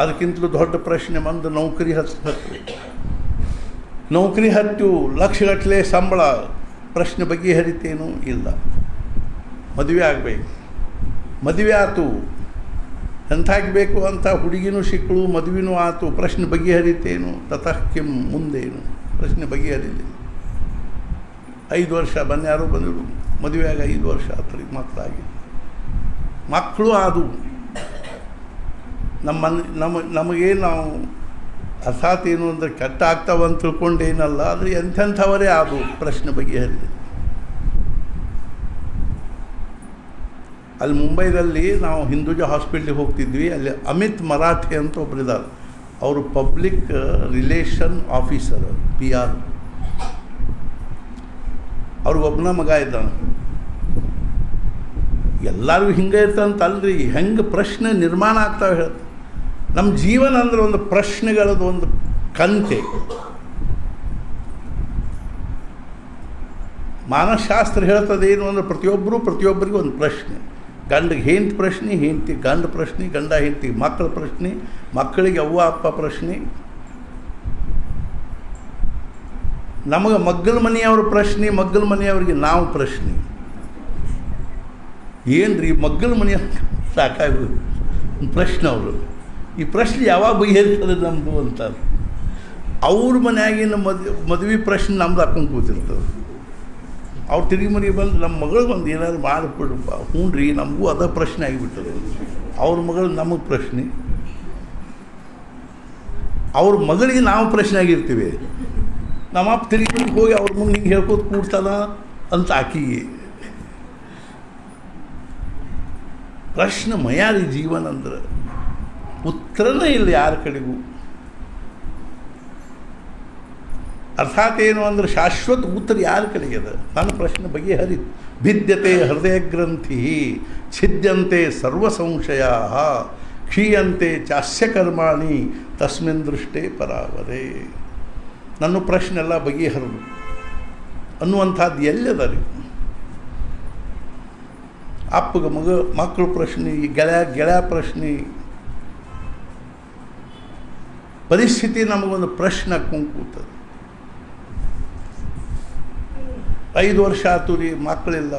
ಅದಕ್ಕಿಂತಲೂ ದೊಡ್ಡ ಪ್ರಶ್ನೆ ಬಂದು ನೌಕರಿ ಹತ್ತು ನೌಕರಿ ಹತ್ತು ಲಕ್ಷಗಟ್ಟಲೆ ಸಂಬಳ, ಪ್ರಶ್ನೆ ಬಗೆಹರಿತೇನೂ ಇಲ್ಲ. ಮದುವೆ ಆಗಬೇಕು, ಮದುವೆ ಆಯ್ತು, ಎಂತಾಗಬೇಕು ಅಂತ ಹುಡುಗಿನೂ ಸಿಕ್ಕಳು, ಮದುವೆನೂ ಆಯ್ತು, ಪ್ರಶ್ನೆ ಬಗೆಹರಿತೇನು? ತತಃ ಕಿಂ, ಮುಂದೇನು? ಪ್ರಶ್ನೆ ಬಗೆಹರಿಲಿಲ್ಲ. 5 ವರ್ಷ ಯಾರೋ ಬಂದರು, ಮದುವೆಯಾಗ 5 ವರ್ಷ ಆತ್ರಿ, ಮಕ್ಕಳಾಗಿ ಮಕ್ಕಳು ಆದವು. ನಮಗೇನು ನಾವು ಅರ್ಥಾತ್ ಏನು ಅಂದರೆ ಕೆಟ್ಟ ಆಗ್ತಾವಂತ ತಿಳ್ಕೊಂಡೇನಲ್ಲ, ಆದರೆ ಎಂಥವರೇ ಆದವು, ಪ್ರಶ್ನೆ ಬಗೆಹರಿಲಿಲ್ಲ. ಅಲ್ಲಿ ಮುಂಬೈದಲ್ಲಿ ನಾವು ಹಿಂದೂಜಾ ಹಾಸ್ಪಿಟ್ಲಿಗೆ ಹೋಗ್ತಿದ್ವಿ. ಅಲ್ಲಿ ಅಮಿತ್ ಮರಾಠೆ ಅಂತ ಒಬ್ಬರಿದ್ದಾರೆ, ಅವರು ಪಬ್ಲಿಕ್ ರಿಲೇಷನ್ ಆಫೀಸರ್, PR. ಅವ್ರಿಗೊಬ್ಬನ ಮಗ ಇದ್ದಾನೆ. ಎಲ್ಲರಿಗೂ ಹಿಂಗೆ ಇರ್ತಂತಲ್ರಿ, ಹೆಂಗೆ ಪ್ರಶ್ನೆ ನಿರ್ಮಾಣ ಆಗ್ತಾವೆ ಹೇಳ್ತಾರೆ. ನಮ್ಮ ಜೀವನ ಅಂದರೆ ಒಂದು ಪ್ರಶ್ನೆಗಳದ್ದು ಒಂದು ಕಂತೆ. ಮಾನವಶಾಸ್ತ್ರ ಹೇಳ್ತದೆ ಏನು ಅಂದರೆ ಪ್ರತಿಯೊಬ್ಬರಿಗೂ ಒಂದು ಪ್ರಶ್ನೆ. ಗಂಡಿಗೆ ಹೆಂಡತಿ ಪ್ರಶ್ನೆ, ಹೆಂಡತಿ ಗಂಡ ಪ್ರಶ್ನೆ, ಗಂಡ ಹೆಂಡತಿ ಮಕ್ಕಳ ಪ್ರಶ್ನೆ, ಮಕ್ಕಳಿಗೆ ಅವ್ವ ಅಪ್ಪ ಪ್ರಶ್ನೆ, ನಮಗೆ ಮಗ್ಗಲ ಮನೆಯವ್ರ ಪ್ರಶ್ನೆ, ಮಗ್ಗಲ ಮನೆಯವ್ರಿಗೆ ನಾವು ಪ್ರಶ್ನೆ. ಏನು ರೀ ಮಗ್ಗಲ ಮನೆಯವ್ರು ಸಾಕಾಗೋದು ಪ್ರಶ್ನೆ. ಅವರು ಈ ಪ್ರಶ್ನೆ ಯಾವಾಗ ಬಗೆಹರಿತದೆ ನಮ್ಮದು ಅಂತ. ಅವ್ರ ಮನೆಯಾಗಿನ ಮದುವೆ ಪ್ರಶ್ನೆ ನಮ್ದು ಹಾಕೊಂಡು ಕೂತಿರ್ತದೆ. ಅವ್ರು ತಿರುಗಿ ಮನೆಗೆ ಬಂದು ನಮ್ಮ ಮಗಳಿಗೆ ಒಂದು ಏನಾದ್ರು ಮಾಡಿಬಿಡಪ್ಪ, ಹ್ಞೂ ರೀ ನಮಗೂ ಅದ ಪ್ರಶ್ನೆ ಆಗಿಬಿಟ್ಟದೆ. ಅವ್ರ ಮಗಳು ನಮಗೆ ಪ್ರಶ್ನೆ, ಅವ್ರ ಮಗಳಿಗೆ ನಾವು ಪ್ರಶ್ನೆ ಆಗಿರ್ತೀವಿ. ನಮ್ಮಪ್ಪ ತಿರುಗಿ ಮನೆಗೆ ಹೋಗಿ ಅವ್ರ ಮುಂದೆ ಹಿಂಗೆ ಹೇಳ್ಕೋತ ಕೂಡ್ತಾನ ಅಂತ ಆಕಿಗೆ ಪ್ರಶ್ನೆ ಮಯಾರಿ ಜೀವನ ಅಂದ್ರೆ. ಉತ್ತರನೇ ಇಲ್ಲ ಯಾರ ಕಡೆಗೂ. ಅರ್ಥಾತ್ ಏನು ಅಂದರೆ ಶಾಶ್ವತ ಉತ್ತರ ಯಾರ ಕಡೆಗೆ ಅದ? ನನ್ನ ಪ್ರಶ್ನೆ ಬಗೆಹರಿತು. ಭಿದ್ಯತೆ ಹೃದಯ ಗ್ರಂಥಿ ಛಿದ್ಯಂತೆ ಸರ್ವ ಸಂಶಯ ಕ್ಷೀಯಂತೆ ಚಾಸ್ಯ ಕರ್ಮಾಣಿ ತಸ್ಮಿನ್ ದೃಷ್ಟೇ ಪರಾವರೇ. ನನ್ನ ಪ್ರಶ್ನೆ ಎಲ್ಲ ಬಗೆಹರಿದು ಅನ್ನುವಂಥದ್ದು ಎಲ್ಲದ ರೀ? ಅಪ್ಪಗೆ ಮಕ್ಕಳ ಪ್ರಶ್ನೆ, ಗೆಳೆಯ ಪ್ರಶ್ನೆ, ಪರಿಸ್ಥಿತಿ ನಮಗೊಂದು ಪ್ರಶ್ನೆ ಕೂತದೆ. 5 ವರ್ಷ ಆಯ್ತು ರೀ, ಮಕ್ಕಳಿಲ್ಲ.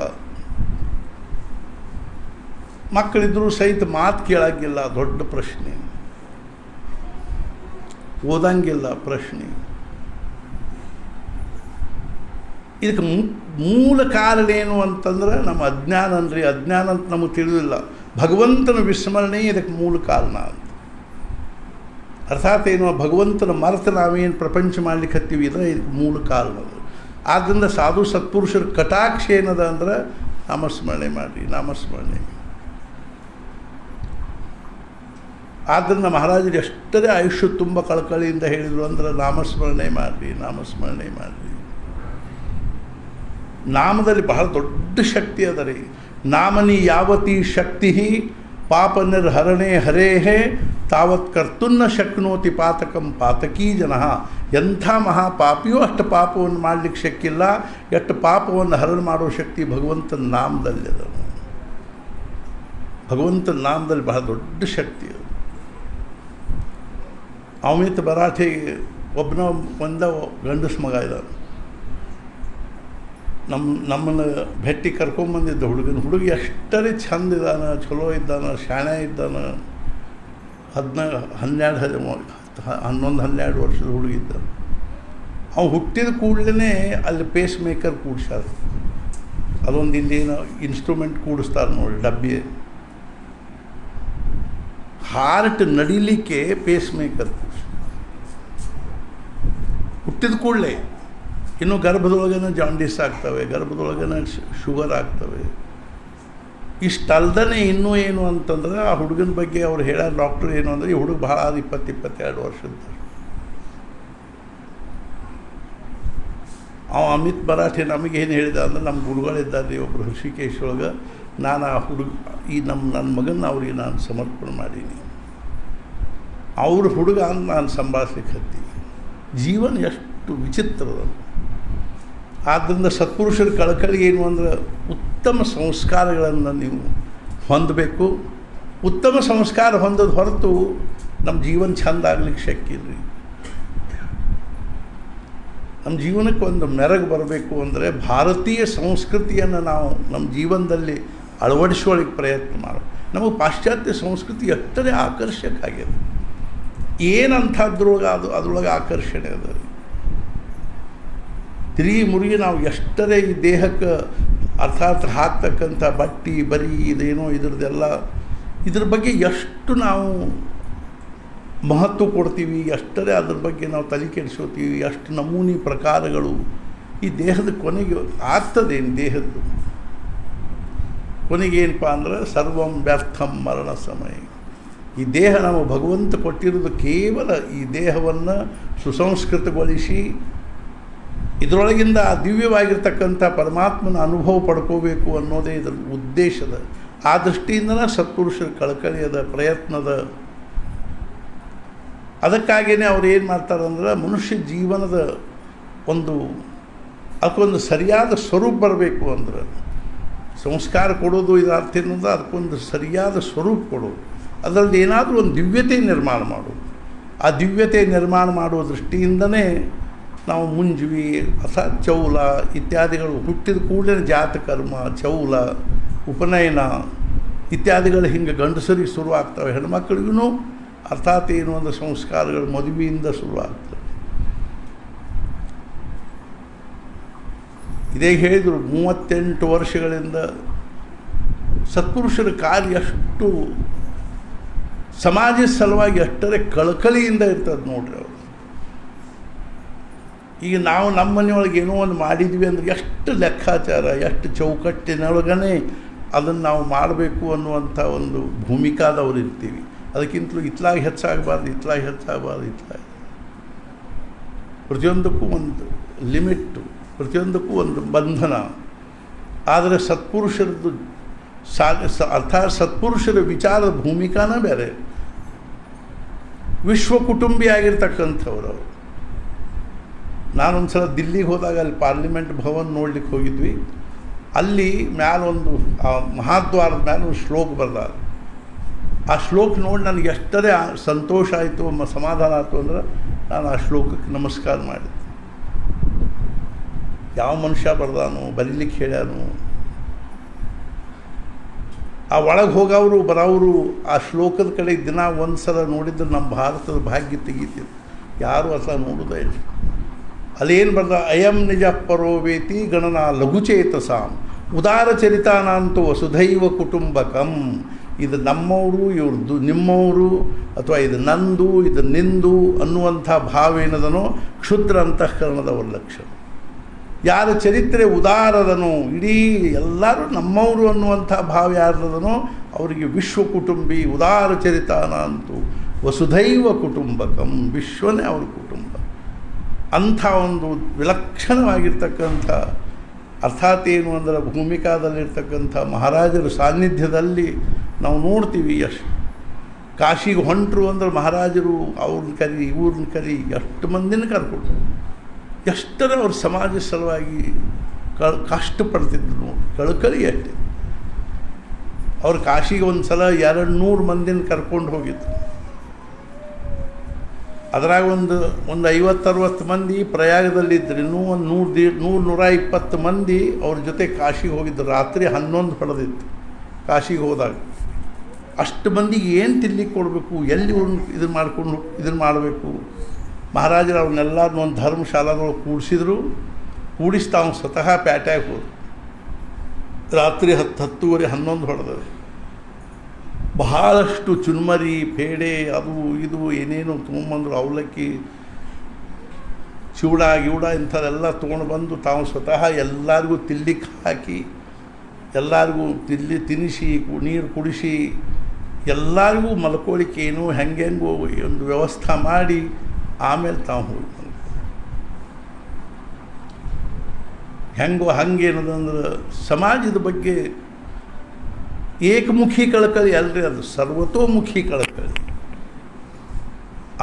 ಮಕ್ಕಳಿದ್ರೂ ಸಹಿತ ಮಾತು ಕೇಳಂಗಿಲ್ಲ, ದೊಡ್ಡ ಪ್ರಶ್ನೆ. ಓದಂಗಿಲ್ಲ, ಪ್ರಶ್ನೆ. ಇದಕ್ಕೆ ಮೂಲ ಕಾರಣ ಏನು ಅಂತಂದ್ರೆ ನಮ್ಮ ಅಜ್ಞಾನ ಅನ್ರಿ. ಅಜ್ಞಾನ ಅಂತ ನಮಗೆ ತಿಳಿದಿಲ್ಲ. ಭಗವಂತನ ವಿಸ್ಮರಣೆ ಇದಕ್ಕೆ ಮೂಲ ಕಾರಣ ಅಂತ. ಅರ್ಥಾತ್ ಏನು, ಭಗವಂತನ ಮರೆತು ನಾವೇನು ಪ್ರಪಂಚ ಮಾಡ್ಲಿಕ್ಕೆ ಹತ್ತೀವಿ, ಇದ್ರೆ ಇದಕ್ಕೆ ಮೂಲ ಕಾರಣ ಅದು. ಆದ್ದರಿಂದ ಸಾಧು ಸತ್ಪುರುಷರ ಕಟಾಕ್ಷ ಏನದ ಅಂದ್ರೆ ನಾಮಸ್ಮರಣೆ ಮಾಡಿರಿ, ನಾಮಸ್ಮರಣೆ. ಆದ್ದರಿಂದ ಮಹಾರಾಜರು ಎಷ್ಟರೇ ಆಯುಷ್ಯ ತುಂಬ ಕಳಕಳಿಯಿಂದ ಹೇಳಿದರು ಅಂದ್ರೆ ನಾಮಸ್ಮರಣೆ ಮಾಡಿರಿ, ನಾಮಸ್ಮರಣೆ ಮಾಡಿರಿ. ನಾಮದಲ್ಲಿ ಬಹಳ ದೊಡ್ಡ ಶಕ್ತಿ ಅದ ರೀ. ನಾಮನಿ ಯಾವತಿ ಶಕ್ತಿ ಪಾಪ ನಿರ್ಹರಣೆ ಹರೇಹೇ ತಾವತ್ ಕರ್ತುನ್ನ ಶಕ್ನೋತಿ ಪಾತಕಂ ಪಾತಕೀ ಜನ. ಎಂಥ ಮಹಾಪಾಪಿಯೂ ಅಷ್ಟು ಪಾಪವನ್ನು ಮಾಡಲಿಕ್ಕೆ ಶಕ್ತಿಲ್ಲ, ಎಷ್ಟು ಪಾಪವನ್ನು ಹರಣ ಮಾಡೋ ಶಕ್ತಿ ಭಗವಂತನ ನಾಮದಲ್ಲಿ ಅದ. ಭಗವಂತನ ನಾಮದಲ್ಲಿ ಬಹಳ ದೊಡ್ಡ ಶಕ್ತಿ ಅದು. ಅಮಿತ್ ಮರಾಠೆ ಒಂದ ಗಂಡಸ ಮಗ ಇದ್ದಾನೆ. ನಮ್ಮನ್ನು ಭೇಟಿ ಕರ್ಕೊಂಬಂದಿದ್ದ ಹುಡುಗಿ ಎಷ್ಟರೇ ಚಂದ ಇದ್ದಾನೆ, ಚಲೋ ಇದ್ದಾನೆ, ಶಾಣೆ ಇದ್ದಾನೆ. 11-12 ವರ್ಷದ ಹುಡುಗಿದ್ದ. ಅವ್ನು ಹುಟ್ಟಿದ ಕೂಡಲೇ ಅಲ್ಲಿ ಪೇಸ್ ಮೇಕರ್ ಕೂಡಿಸ್ಯಾರ. ಅದೊಂದು ಇಲ್ಲೇನೋ ಇನ್ಸ್ಟ್ರೂಮೆಂಟ್ ಕೂಡಿಸ್ತಾರೆ ನೋಡಿ, ಡಬ್ಬಿ. ಹಾರ್ಟ್ ನಡಿಲಿಕ್ಕೆ ಪೇಸ್ ಮೇಕರ್ ಹುಟ್ಟಿದ ಕೂಡಲೇ. ಇನ್ನು ಗರ್ಭದೊಳಗೇನೆ ಜಾಂಡೀಸ್ ಆಗ್ತವೆ, ಗರ್ಭದೊಳಗೇನೆ ಶುಗರ್ ಆಗ್ತವೆ. ಇಷ್ಟಲ್ದೇ ಇನ್ನೂ ಏನು ಅಂತಂದ್ರೆ ಆ ಹುಡುಗನ ಬಗ್ಗೆ ಅವ್ರು ಹೇಳೋ ಡಾಕ್ಟ್ರು ಏನು ಅಂದರೆ, ಈ ಹುಡುಗ ಭಾಳ 20-22 ವರ್ಷದ. ಅವ ಅಮಿತ್ ಮರಾಠೆ ನಮಗೇನು ಹೇಳಿದ ಅಂದರೆ, ನಮ್ಮ ಗುರುಗಳಿದ್ದಾರೆ ಒಬ್ಬರು ಹೃಷಿಕೇಶ್ ಒಳಗೆ. ನಾನು ಆ ನನ್ನ ಮಗನ ಅವ್ರಿಗೆ ನಾನು ಸಮರ್ಪಣೆ ಮಾಡೀನಿ. ಅವ್ರ ಹುಡುಗ ಅಂತ ನಾನು ಸಂಭಾಳಿಸ್ಲಿಕ್ಕೆ ಹತ್ತೀನಿ. ಜೀವನ ಎಷ್ಟು ವಿಚಿತ್ರದ. ಆದ್ದರಿಂದ ಸತ್ಪುರುಷರ ಕಳಕಳಿ ಏನು ಅಂದರೆ, ಉತ್ತಮ ಸಂಸ್ಕಾರಗಳನ್ನು ನೀವು ಹೊಂದಬೇಕು. ಉತ್ತಮ ಸಂಸ್ಕಾರ ಹೊಂದೋದು ಹೊರತು ನಮ್ಮ ಜೀವನ ಚಂದ ಆಗ್ಲಿಕ್ಕೆ ಶಕ್ಯ ಇಲ್ರಿ. ನಮ್ಮ ಜೀವನಕ್ಕೆ ಒಂದು ಮೆರಗು ಬರಬೇಕು ಅಂದರೆ ಭಾರತೀಯ ಸಂಸ್ಕೃತಿಯನ್ನು ನಾವು ನಮ್ಮ ಜೀವನದಲ್ಲಿ ಅಳವಡಿಸೋಳಿಗೆ ಪ್ರಯತ್ನ ಮಾಡೋದು. ನಮಗೆ ಪಾಶ್ಚಾತ್ಯ ಸಂಸ್ಕೃತಿ ಎಷ್ಟರೇ ಆಕರ್ಷಕ ಆಗಿದೆ. ಏನಂಥದ್ರೊಳಗೆ ಅದರೊಳಗೆ ಆಕರ್ಷಣೆ ಅದ. ತಿರುಗಿ ಮುರುಗಿ ನಾವು ಎಷ್ಟರೇ ಈ ದೇಹಕ್ಕೆ ಅರ್ಥಾತ್ ಹಾಕ್ತಕ್ಕಂಥ ಬಟ್ಟೆ ಬರೀ ಇದೇನೋ ಇದ್ರದ್ದೆಲ್ಲ ಇದ್ರ ಬಗ್ಗೆ ಎಷ್ಟು ನಾವು ಮಹತ್ವ ಕೊಡ್ತೀವಿ, ಎಷ್ಟರೇ ಅದ್ರ ಬಗ್ಗೆ ನಾವು ತಲೆ ಕೆಡಿಸೋತೀವಿ, ಎಷ್ಟು ನಮೂನಿ ಪ್ರಕಾರಗಳು ಈ ದೇಹದ ಕೊನೆಗೆ ಆಗ್ತದೇನು. ದೇಹದ್ದು ಕೊನೆಗೇನಪ್ಪ ಅಂದ್ರೆ ಸರ್ವಂ ವ್ಯರ್ಥಂ ಮರಣ ಸಮಯ. ಈ ದೇಹ ನಾವು ಭಗವಂತ ಕೊಟ್ಟಿರೋದು ಕೇವಲ ಈ ದೇಹವನ್ನು ಸುಸಂಸ್ಕೃತಗೊಳಿಸಿ ಇದರೊಳಗಿಂದ ಆ ದಿವ್ಯವಾಗಿರ್ತಕ್ಕಂಥ ಪರಮಾತ್ಮನ ಅನುಭವ ಪಡ್ಕೋಬೇಕು ಅನ್ನೋದೇ ಇದರ ಉದ್ದೇಶದ. ಆ ದೃಷ್ಟಿಯಿಂದನೇ ಸತ್ಪುರುಷರ ಕಳಕಳಿಯದ ಪ್ರಯತ್ನದ. ಅದಕ್ಕಾಗಿಯೇ ಅವ್ರು ಏನು ಮಾಡ್ತಾರಂದ್ರೆ ಮನುಷ್ಯ ಜೀವನದ ಅದಕ್ಕೊಂದು ಸರಿಯಾದ ಸ್ವರೂಪ ಬರಬೇಕು ಅಂದ್ರೆ ಸಂಸ್ಕಾರ ಕೊಡೋದು ಇದರ ಅರ್ಥ ಏನಂದ್ರೆ ಅದಕ್ಕೊಂದು ಸರಿಯಾದ ಸ್ವರೂಪ ಕೊಡೋದು, ಅದರಲ್ಲಿ ಏನಾದರೂ ಒಂದು ದಿವ್ಯತೆ ನಿರ್ಮಾಣ ಮಾಡೋದು. ಆ ದಿವ್ಯತೆ ನಿರ್ಮಾಣ ಮಾಡುವ ದೃಷ್ಟಿಯಿಂದನೇ ನಾವು ಮುಂಜ್ವಿ ಅಥವಾ ಚೌಲ ಇತ್ಯಾದಿಗಳು ಹುಟ್ಟಿದ ಕೂಡಲೇ ಜಾತಕರ್ಮ, ಚೌಲ, ಉಪನಯನ ಇತ್ಯಾದಿಗಳು ಹಿಂಗೆ ಗಂಡಸರಿಗೆ ಶುರುವಾಗ್ತವೆ. ಹೆಣ್ಮಕ್ಳಿಗೂ ಅರ್ಥಾತ್ ಏನು ಒಂದು ಸಂಸ್ಕಾರಗಳು ಮದುವೆಯಿಂದ ಶುರುವಾಗ್ತವೆ. ಇದೇ ಹೇಳಿದರು 38 ವರ್ಷಗಳಿಂದ ಸತ್ಪುರುಷರ ಕಾರ್ಯ ಎಷ್ಟು ಸಮಾಜದ ಸಲುವಾಗಿ ಎಷ್ಟರೇ ಕಳಕಳಿಯಿಂದ ಇರ್ತದೆ ನೋಡ್ರಿ ಅವರು. ಈಗ ನಾವು ನಮ್ಮ ಮನೆಯೊಳಗೆ ಏನೋ ಒಂದು ಮಾಡಿದ್ವಿ ಅಂದರೆ ಎಷ್ಟು ಲೆಕ್ಕಾಚಾರ, ಎಷ್ಟು ಚೌಕಟ್ಟಿನೊಳಗನೆ ಅದನ್ನು ನಾವು ಮಾಡಬೇಕು ಅನ್ನುವಂಥ ಒಂದು ಭೂಮಿಕಾದವ್ರು ಇರ್ತೀವಿ. ಅದಕ್ಕಿಂತಲೂ ಇತ್ಲಾಗಿ ಹೆಚ್ಚಾಗಬಾರ್ದು, ಇತ್ಲಾಗಿ ಹೆಚ್ಚಾಗಬಾರ್ದು, ಇತ್ಲಾಗಿ ಪ್ರತಿಯೊಂದಕ್ಕೂ ಒಂದು ಲಿಮಿಟ್ಟು, ಪ್ರತಿಯೊಂದಕ್ಕೂ ಒಂದು ಬಂಧನ. ಆದರೆ ಸತ್ಪುರುಷರದ್ದು ಅರ್ಥಾತ್ ಸತ್ಪುರುಷರ ವಿಚಾರದ ಭೂಮಿಕಾನೇ ಬೇರೆ. ವಿಶ್ವ ಕುಟುಂಬಿಯಾಗಿರ್ತಕ್ಕಂಥವ್ರು ಅವರು. ನಾನೊಂದು ಸಲ ದಿಲ್ಲಿಗೆ ಹೋದಾಗ ಅಲ್ಲಿ ಪಾರ್ಲಿಮೆಂಟ್ ಭವನ್ ನೋಡ್ಲಿಕ್ಕೆ ಹೋಗಿದ್ವಿ. ಅಲ್ಲಿ ಮ್ಯಾಲೊಂದು ಮಹಾದ್ವಾರದ ಮೇಲೆ ಒಂದು ಶ್ಲೋಕ ಬರ್ದಾರ. ಆ ಶ್ಲೋಕ ನೋಡಿ ನನಗೆ ಎಷ್ಟರೇ ಸಂತೋಷ ಆಯಿತು, ಸಮಾಧಾನ ಆಯಿತು ಅಂದ್ರೆ ನಾನು ಆ ಶ್ಲೋಕಕ್ಕೆ ನಮಸ್ಕಾರ ಮಾಡಿದೆ. ಯಾವ ಮನುಷ್ಯ ಬರ್ದಾನು, ಬರೀಲಿಕ್ಕೆ ಹೇಳ್ಯಾನು. ಆ ಒಳಗೆ ಹೋಗೋರು ಬರೋರು ಆ ಶ್ಲೋಕದ ಕಡೆ ದಿನ ಒಂದು ಸಲ ನೋಡಿದ್ರೆ ನಮ್ಮ ಭಾರತದ ಭಾಗ್ಯ ತೆಗೀತಿತ್ತು. ಯಾರೂ ಅಸಲ ನೋಡೋದೇ ಇಲ್ಲ. ಅಲ್ಲೇನು ಬರ್ದ, ಅಯಂ ನಿಜ ಪರೋವೇತಿ ಗಣನ ಲಘುಚೇತಸಾಂ ಉದಾರ ಚರಿತಾನಂತೂ ವಸುಧೈವ ಕುಟುಂಬಕಂ. ಇದು ನಮ್ಮವರು, ಇವ್ರದ್ದು ನಿಮ್ಮವರು, ಅಥವಾ ಇದು ನಂದು, ಇದು ನಿಂದು ಅನ್ನುವಂಥ ಭಾವ ಏನದನೋ ಕ್ಷುದ್ರ ಅಂತಃಕರಣದವರ ಲಕ್ಷಣ. ಯಾರ ಚರಿತ್ರೆ ಉದಾರದನೋ, ಇಡೀ ಎಲ್ಲರೂ ನಮ್ಮವರು ಅನ್ನುವಂಥ ಭಾವ ಯಾರದನೋ ಅವರಿಗೆ ವಿಶ್ವ ಕುಟುಂಬಿ, ಉದಾರ ಚರಿತಾನಂತೂ ವಸುಧೈವ ಕುಟುಂಬಕಂ. ವಿಶ್ವನೇ ಅವ್ರ ಕುಟುಂಬ. ಅಂಥ ಒಂದು ವಿಲಕ್ಷಣವಾಗಿರ್ತಕ್ಕಂಥ ಅರ್ಥಾತ್ ಏನು ಅಂದರೆ ಭೂಮಿಕಾದಲ್ಲಿರ್ತಕ್ಕಂಥ ಮಹಾರಾಜರ ಸಾನ್ನಿಧ್ಯದಲ್ಲಿ ನಾವು ನೋಡ್ತೀವಿ. ಎಷ್ಟು ಕಾಶಿಗೆ ಹೊಂಟರು ಅಂದ್ರೆ ಮಹಾರಾಜರು ಅವ್ರನ್ನ ಕರಿ, ಇವ್ರನ್ನ ಕರಿ, ಎಷ್ಟು ಮಂದಿನ ಕರ್ಕೊಟ್ರು. ಎಷ್ಟರ ಅವ್ರ ಸಮಾಜ ಸಲುವಾಗಿ ಕಷ್ಟಪಡ್ತಿದ್ರು ನೋಡಿ. ಕಳಕಳಿ ಅಷ್ಟೇ. ಅವ್ರು ಕಾಶಿಗೆ ಒಂದು ಸಲ 200 ಮಂದಿನ ಕರ್ಕೊಂಡು ಹೋಗಿದ್ರು. ಅದ್ರಾಗ ಒಂದು 50-60 ಮಂದಿ ಪ್ರಯಾಗದಲ್ಲಿದ್ದರು. ಇನ್ನೂ ಒಂದು 100-120 ಮಂದಿ ಅವ್ರ ಜೊತೆ ಕಾಶಿಗೆ ಹೋಗಿದ್ರು. ರಾತ್ರಿ 11 ಹೊಡೆದಿತ್ತು ಕಾಶಿಗೆ ಹೋದಾಗ. ಅಷ್ಟು ಮಂದಿಗೆ ಏನು ತಿನ್ಲಿಕ್ಕೆ ಕೊಡಬೇಕು, ಎಲ್ಲಿ ಇದನ್ನು ಮಾಡಬೇಕು. ಮಹಾರಾಜರು ಅವ್ರನ್ನೆಲ್ಲರೂ ಒಂದು ಧರ್ಮಶಾಲಾದೊಳಗೆ ಕೂಡಿಸಿದ್ರು. ಕೂಡಿಸಿ ತಾವು ಸ್ವತಃ ಪ್ಯಾಟ್ಯಾಗ ಹೋದ್ರು. ರಾತ್ರಿ 10-10:30 11 ಹೊಡೆದರು. ಬಹಳಷ್ಟು ಚುನ್ಮರಿ, ಪೇಡೆ, ಅದು ಇದು ಏನೇನು ತೊಗೊಂಬಂದರು. ಅವಲಕ್ಕಿ, ಚಿವಡ ಗಿವಡ ಇಂಥದ್ದೆಲ್ಲ ತೊಗೊಂಡು ಬಂದು ತಾವು ಸ್ವತಃ ಎಲ್ಲರಿಗೂ ತಿನ್ಲಿಕ್ಕೆ ಹಾಕಿ, ಎಲ್ಲರಿಗೂ ತಿನ್ನಿಸಿ, ನೀರು ಕುಡಿಸಿ, ಎಲ್ಲರಿಗೂ ಮಲ್ಕೊಳ್ಳಿಕ್ಕೆ ಏನು ಹೆಂಗೆಂಗೋ ಒಂದು ವ್ಯವಸ್ಥೆ ಮಾಡಿ ಆಮೇಲೆ ತಾವು ಹೋಗಿ ಹೆಂಗೋ ಹಂಗೇನದಂದ್ರೆ ಸಮಾಜದ ಬಗ್ಗೆ ಏಕಮುಖಿ ಕಳಕಳಿ ಅಲ್ಲದೆ, ಅದು ಸರ್ವತೋಮುಖಿ ಕಳಕಳಿ.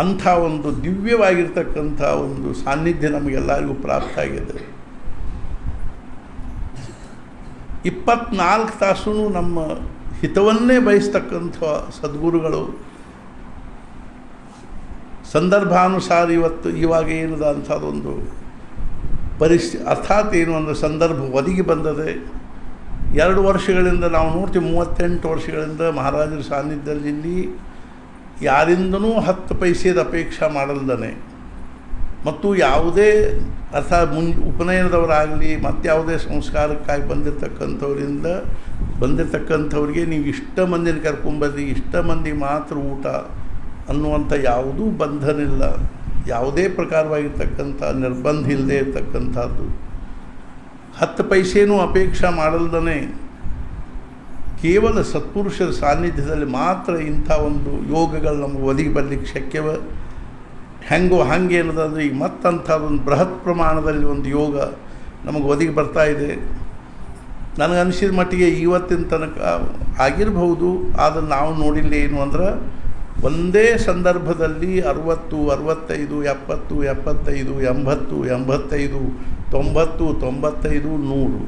ಅಂಥ ಒಂದು ದಿವ್ಯವಾಗಿರ್ತಕ್ಕಂಥ ಒಂದು ಸಾನ್ನಿಧ್ಯ ನಮಗೆಲ್ಲರಿಗೂ ಪ್ರಾಪ್ತ ಆಗಿದೆ. 24 ತಾಸು ನಮ್ಮ ಹಿತವನ್ನೇ ಬಯಸ್ತಕ್ಕಂಥ ಸದ್ಗುರುಗಳು ಸಂದರ್ಭಾನುಸಾರ ಇವಾಗ ಏನದ ಅಂಥದ್ದೊಂದು ಪರಿಸ್ಥಿತಿ, ಅರ್ಥಾತ್ ಏನು ಅಂದರೆ ಸಂದರ್ಭ ಒದಗಿ ಬಂದದೆ. 2 ವರ್ಷಗಳಿಂದ ನಾವು ನೋಡ್ತೀವಿ, 38 ವರ್ಷಗಳಿಂದ ಮಹಾರಾಜರ ಸಾನ್ನಿಧ್ಯದಲ್ಲಿ ಯಾರಿಂದನೂ 10 ಪೈಸೆದ ಅಪೇಕ್ಷೆ ಮಾಡಲ್ದನೆ, ಮತ್ತು ಯಾವುದೇ ಅರ್ಥಾತ್ ಉಪನಯನದವರಾಗಲಿ ಮತ್ತಾವುದೇ ಸಂಸ್ಕಾರಕ್ಕಾಗಿ ಬಂದಿರತಕ್ಕಂಥವ್ರಿಗೆ ನೀವು ಇಷ್ಟ ಮಂದಿನ ಕರ್ಕೊಂಬರ್ರಿ, ಇಷ್ಟ ಮಂದಿ ಮಾತ್ರ ಊಟ ಅನ್ನುವಂಥ ಯಾವುದೂ ಬಂಧನಿಲ್ಲ, ಯಾವುದೇ ಪ್ರಕಾರವಾಗಿರ್ತಕ್ಕಂಥ ನಿರ್ಬಂಧ ಇಲ್ಲದೆ ಇರತಕ್ಕಂಥದ್ದು. 10 ಪೈಸೆನೂ ಅಪೇಕ್ಷೆ ಮಾಡಲ್ದನೆ ಕೇವಲ ಸತ್ಪುರುಷರ ಸಾನ್ನಿಧ್ಯದಲ್ಲಿ ಮಾತ್ರ ಇಂಥ ಒಂದು ಯೋಗಗಳು ನಮಗೆ ಒದಗಿ ಬರಲಿಕ್ಕೆ ಶಕ್ಯವ. ಹೆಂಗೋ ಏನದಂದರೆ ಈಗ ಮತ್ತಂಥದ್ದೊಂದು ಬೃಹತ್ ಪ್ರಮಾಣದಲ್ಲಿ ಒಂದು ಯೋಗ ನಮಗೆ ಒದಗಿ ಬರ್ತಾ ಇದೆ. ನನಗನ್ಸಿದ ಮಟ್ಟಿಗೆ ಇವತ್ತಿನ ತನಕ ಆಗಿರಬಹುದು, ಆದರೆ ನಾವು ನೋಡಿಲ್ಲ. ಏನು ಅಂದ್ರೆ ಒಂದೇ ಸಂದರ್ಭದಲ್ಲಿ 60, 65, 70, 75, 80, 85, 90, 95, 100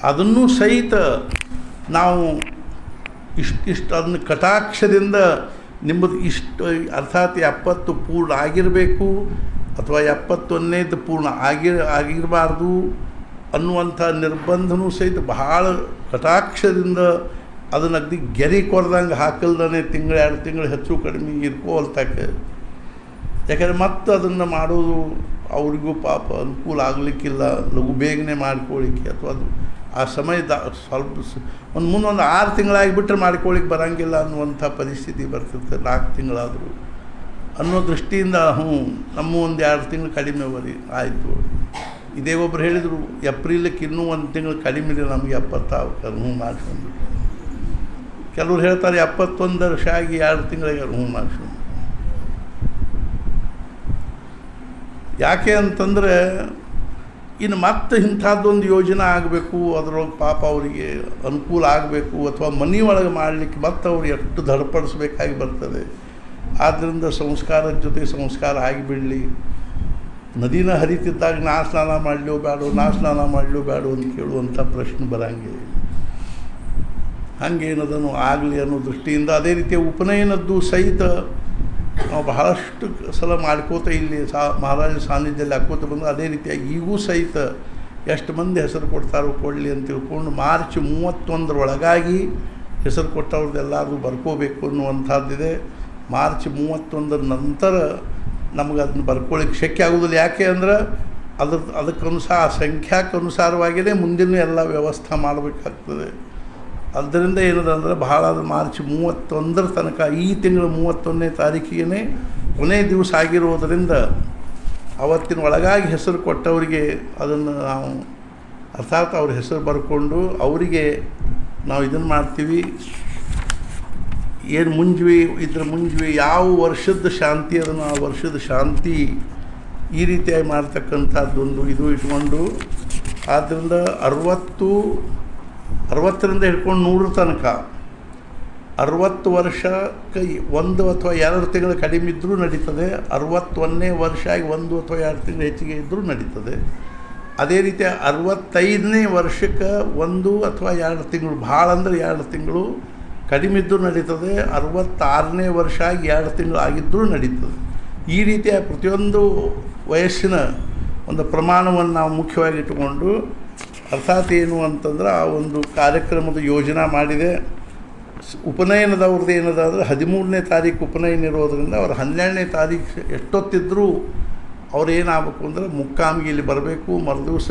ಅದನ್ನು ಸಹಿತ ನಾವು ಇಷ್ಟು ಅದನ್ನು ಕಟಾಕ್ಷದಿಂದ ನಿಮ್ಮದು ಇಷ್ಟು ಅರ್ಥಾತ್ 70 ಪೂರ್ಣ ಆಗಿರಬೇಕು ಅಥವಾ 71ನೇದು ಪೂರ್ಣ ಆಗಿರಬಾರ್ದು ಅನ್ನುವಂಥ ನಿರ್ಬಂಧನೂ ಸಹಿತ ಬಹಳ ಕಟಾಕ್ಷದಿಂದ ಅದನ್ನು ಅಗ್ದಿ ಗೆರೆ ಕೊಡ್ದಂಗೆ ಹಾಕಲ್ದೇ ತಿಂಗಳು 2 ತಿಂಗಳು ಹೆಚ್ಚು ಕಡಿಮೆ ಇರ್ಕೋಲ್ತಕ್ಕೆ. ಯಾಕಂದರೆ ಮತ್ತೆ ಅದನ್ನು ಮಾಡೋದು ಅವ್ರಿಗೂ ಪಾಪ ಅನುಕೂಲ ಆಗಲಿಕ್ಕಿಲ್ಲ, ಲಘು ಬೇಗನೆ ಮಾಡ್ಕೊಳ್ಳಿಕ್ಕೆ ಅಥವಾ ಅದು ಆ ಸಮಯದ ಸ್ವಲ್ಪ ಒಂದು ಮುಂದೊಂದು 6 ತಿಂಗಳಾಗಿಬಿಟ್ರೆ ಮಾಡ್ಕೊಳ್ಳಿಕ್ಕೆ ಬರೋಂಗಿಲ್ಲ ಅನ್ನುವಂಥ ಪರಿಸ್ಥಿತಿ ಬರ್ತಿರ್ತದೆ, 4 ತಿಂಗಳಾದರೂ ಅನ್ನೋ ದೃಷ್ಟಿಯಿಂದ ನಮ್ಮ ಒಂದು 2 ತಿಂಗಳು ಕಡಿಮೆ ಬರೀ ಆಯಿತು. ಇದೇ ಒಬ್ಬರು ಹೇಳಿದರು, ಏಪ್ರಿಲಕ್ಕೆ ಇನ್ನೂ 1 ತಿಂಗಳು ಕಡಿಮೆ ಇದೆ ನಮಗೆ 70 ಆಗ್ತಾರೆ, ಮಾಡಿಸ್ಕೊಂಡು. ಕೆಲವ್ರು ಹೇಳ್ತಾರೆ 71 ವರ್ಷ ಆಗಿ 2 ತಿಂಗಳಿಗೆ ಮಾಡಿಸ್ಕೊಂಡು. ಯಾಕೆ ಅಂತಂದರೆ ಇನ್ನು ಮತ್ತೆ ಇಂಥದ್ದೊಂದು ಯೋಜನೆ ಆಗಬೇಕು, ಅದರೊಳಗೆ ಪಾಪ ಅವರಿಗೆ ಅನುಕೂಲ ಆಗಬೇಕು, ಅಥವಾ ಮನೆಯೊಳಗೆ ಮಾಡಲಿಕ್ಕೆ ಮತ್ತೆ ಅವ್ರು ಎಷ್ಟು ದೃಢಪಡಿಸ್ಬೇಕಾಗಿ ಬರ್ತದೆ. ಆದ್ದರಿಂದ ಸಂಸ್ಕಾರದ ಜೊತೆ ಸಂಸ್ಕಾರ ಆಗಿಬಿಡಲಿ. ನದಿನ ಹರಿತಿದ್ದಾಗ ನಾ ಸ್ನಾನ ಮಾಡಲೋ ಬೇಡೋ ಅಂತ ಕೇಳುವಂಥ ಪ್ರಶ್ನೆ ಬರಂಗೆ, ಹಾಗೇನದನ್ನು ಆಗಲಿ ಅನ್ನೋ ದೃಷ್ಟಿಯಿಂದ ಅದೇ ರೀತಿಯ ಉಪನಯನದ್ದು ಸಹಿತ ನಾವು ಬಹಳಷ್ಟು ಸಲ ಮಾಡ್ಕೋತ ಇಲ್ಲಿ ಮಹಾರಾಜರ ಸಾನ್ನಿಧ್ಯದಲ್ಲಿ ಹಾಕೋತ ಬಂದು ಅದೇ ರೀತಿಯಾಗಿ ಈಗೂ ಸಹಿತ ಎಷ್ಟು ಮಂದಿ ಹೆಸರು ಕೊಡ್ತಾರೋ ಕೊಡಲಿ ಅಂತ ತಿಳ್ಕೊಂಡು ಮಾರ್ಚ್ 31 ಹೆಸರು ಕೊಟ್ಟವ್ರದ್ದೆಲ್ಲರೂ ಬರ್ಕೋಬೇಕು ಅನ್ನುವಂಥದ್ದಿದೆ. ಮಾರ್ಚ್ 31 ನಂತರ ನಮಗೆ ಅದನ್ನು ಬರ್ಕೊಳ್ಳಿಕ್ಕೆ ಶಕ್ಯ ಆಗೋದಿಲ್ಲ. ಯಾಕೆ ಅಂದ್ರೆ ಅದಕ್ಕನುಸಾರ ಸಂಖ್ಯಾಕ್ಕನುಸಾರವಾಗಿಯೇ ಮುಂದಿನ ಎಲ್ಲ ವ್ಯವಸ್ಥೆ ಮಾಡಬೇಕಾಗ್ತದೆ. ಆದ್ದರಿಂದ ಏನದಂದ್ರೆ ಬಹಳ ಮಾರ್ಚ್ 31 ತನಕ, ಈ ತಿಂಗಳ 31ನೇ ತಾರೀಕಿಗೆ ಕೊನೆ ದಿವಸ ಆಗಿರೋದರಿಂದ ಅವತ್ತಿನ ಒಳಗಾಗಿ ಹೆಸರು ಕೊಟ್ಟವರಿಗೆ ಅದನ್ನು ನಾವು ಅರ್ಥಾತ್ ಅವ್ರ ಹೆಸರು ಬರ್ಕೊಂಡು ಅವರಿಗೆ ನಾವು ಇದನ್ನು ಮಾಡ್ತೀವಿ. ಏನು ಮುಂಜ್ವಿ ಯಾವ ವರ್ಷದ ಶಾಂತಿ ಅದನ್ನು ಆ ವರ್ಷದ ಶಾಂತಿ ಈ ರೀತಿಯಾಗಿ ಮಾಡ್ತಕ್ಕಂಥದ್ದೊಂದು ಇದು ಇಟ್ಕೊಂಡು, ಆದ್ದರಿಂದ 60ರಿಂದ ಹಿಡ್ಕೊಂಡು 100 ತನಕ 60 ವರ್ಷಕ್ಕೆ 1 ಅಥವಾ 2 ತಿಂಗಳು ಕಡಿಮೆ ಇದ್ದರೂ ನಡೀತದೆ. 61ನೇ ವರ್ಷ ಆಗಿ 1 ಅಥವಾ 2 ತಿಂಗಳು ಹೆಚ್ಚಿಗೆ ಇದ್ದರೂ ನಡೀತದೆ. ಅದೇ ರೀತಿ 65ನೇ ವರ್ಷಕ್ಕೆ 1 ಅಥವಾ 2 ತಿಂಗಳು, ಭಾಳ ಅಂದರೆ 2 ತಿಂಗಳು ಕಡಿಮೆ ಇದ್ದರೂ ನಡೀತದೆ. 66ನೇ ವರ್ಷ ಆಗಿ 2 ತಿಂಗಳು ಆಗಿದ್ದರೂ ನಡೀತದೆ. ಈ ರೀತಿಯ ಪ್ರತಿಯೊಂದು ವಯಸ್ಸಿನ ಒಂದು ಪ್ರಮಾಣವನ್ನು ನಾವು ಮುಖ್ಯವಾಗಿ ಇಟ್ಟುಕೊಂಡು, ಅರ್ಥಾತ್ ಏನು ಅಂತಂದ್ರೆ ಆ ಒಂದು ಕಾರ್ಯಕ್ರಮದ ಯೋಜನೆ ಮಾಡಿದೆ. ಉಪನಯನದವ್ರದ್ದು ಏನದಾದ್ರೆ 13ನೇ ತಾರೀಕು ಉಪನಯನ ಇರೋದರಿಂದ ಅವ್ರು 12ನೇ ತಾರೀಕು ಎಷ್ಟೊತ್ತಿದ್ದರೂ ಅವ್ರು ಏನಾಗಬೇಕು ಅಂದರೆ ಮುಕ್ಕಾಮಿಗೆ ಇಲ್ಲಿ ಬರಬೇಕು. ಮರುದಿವಸ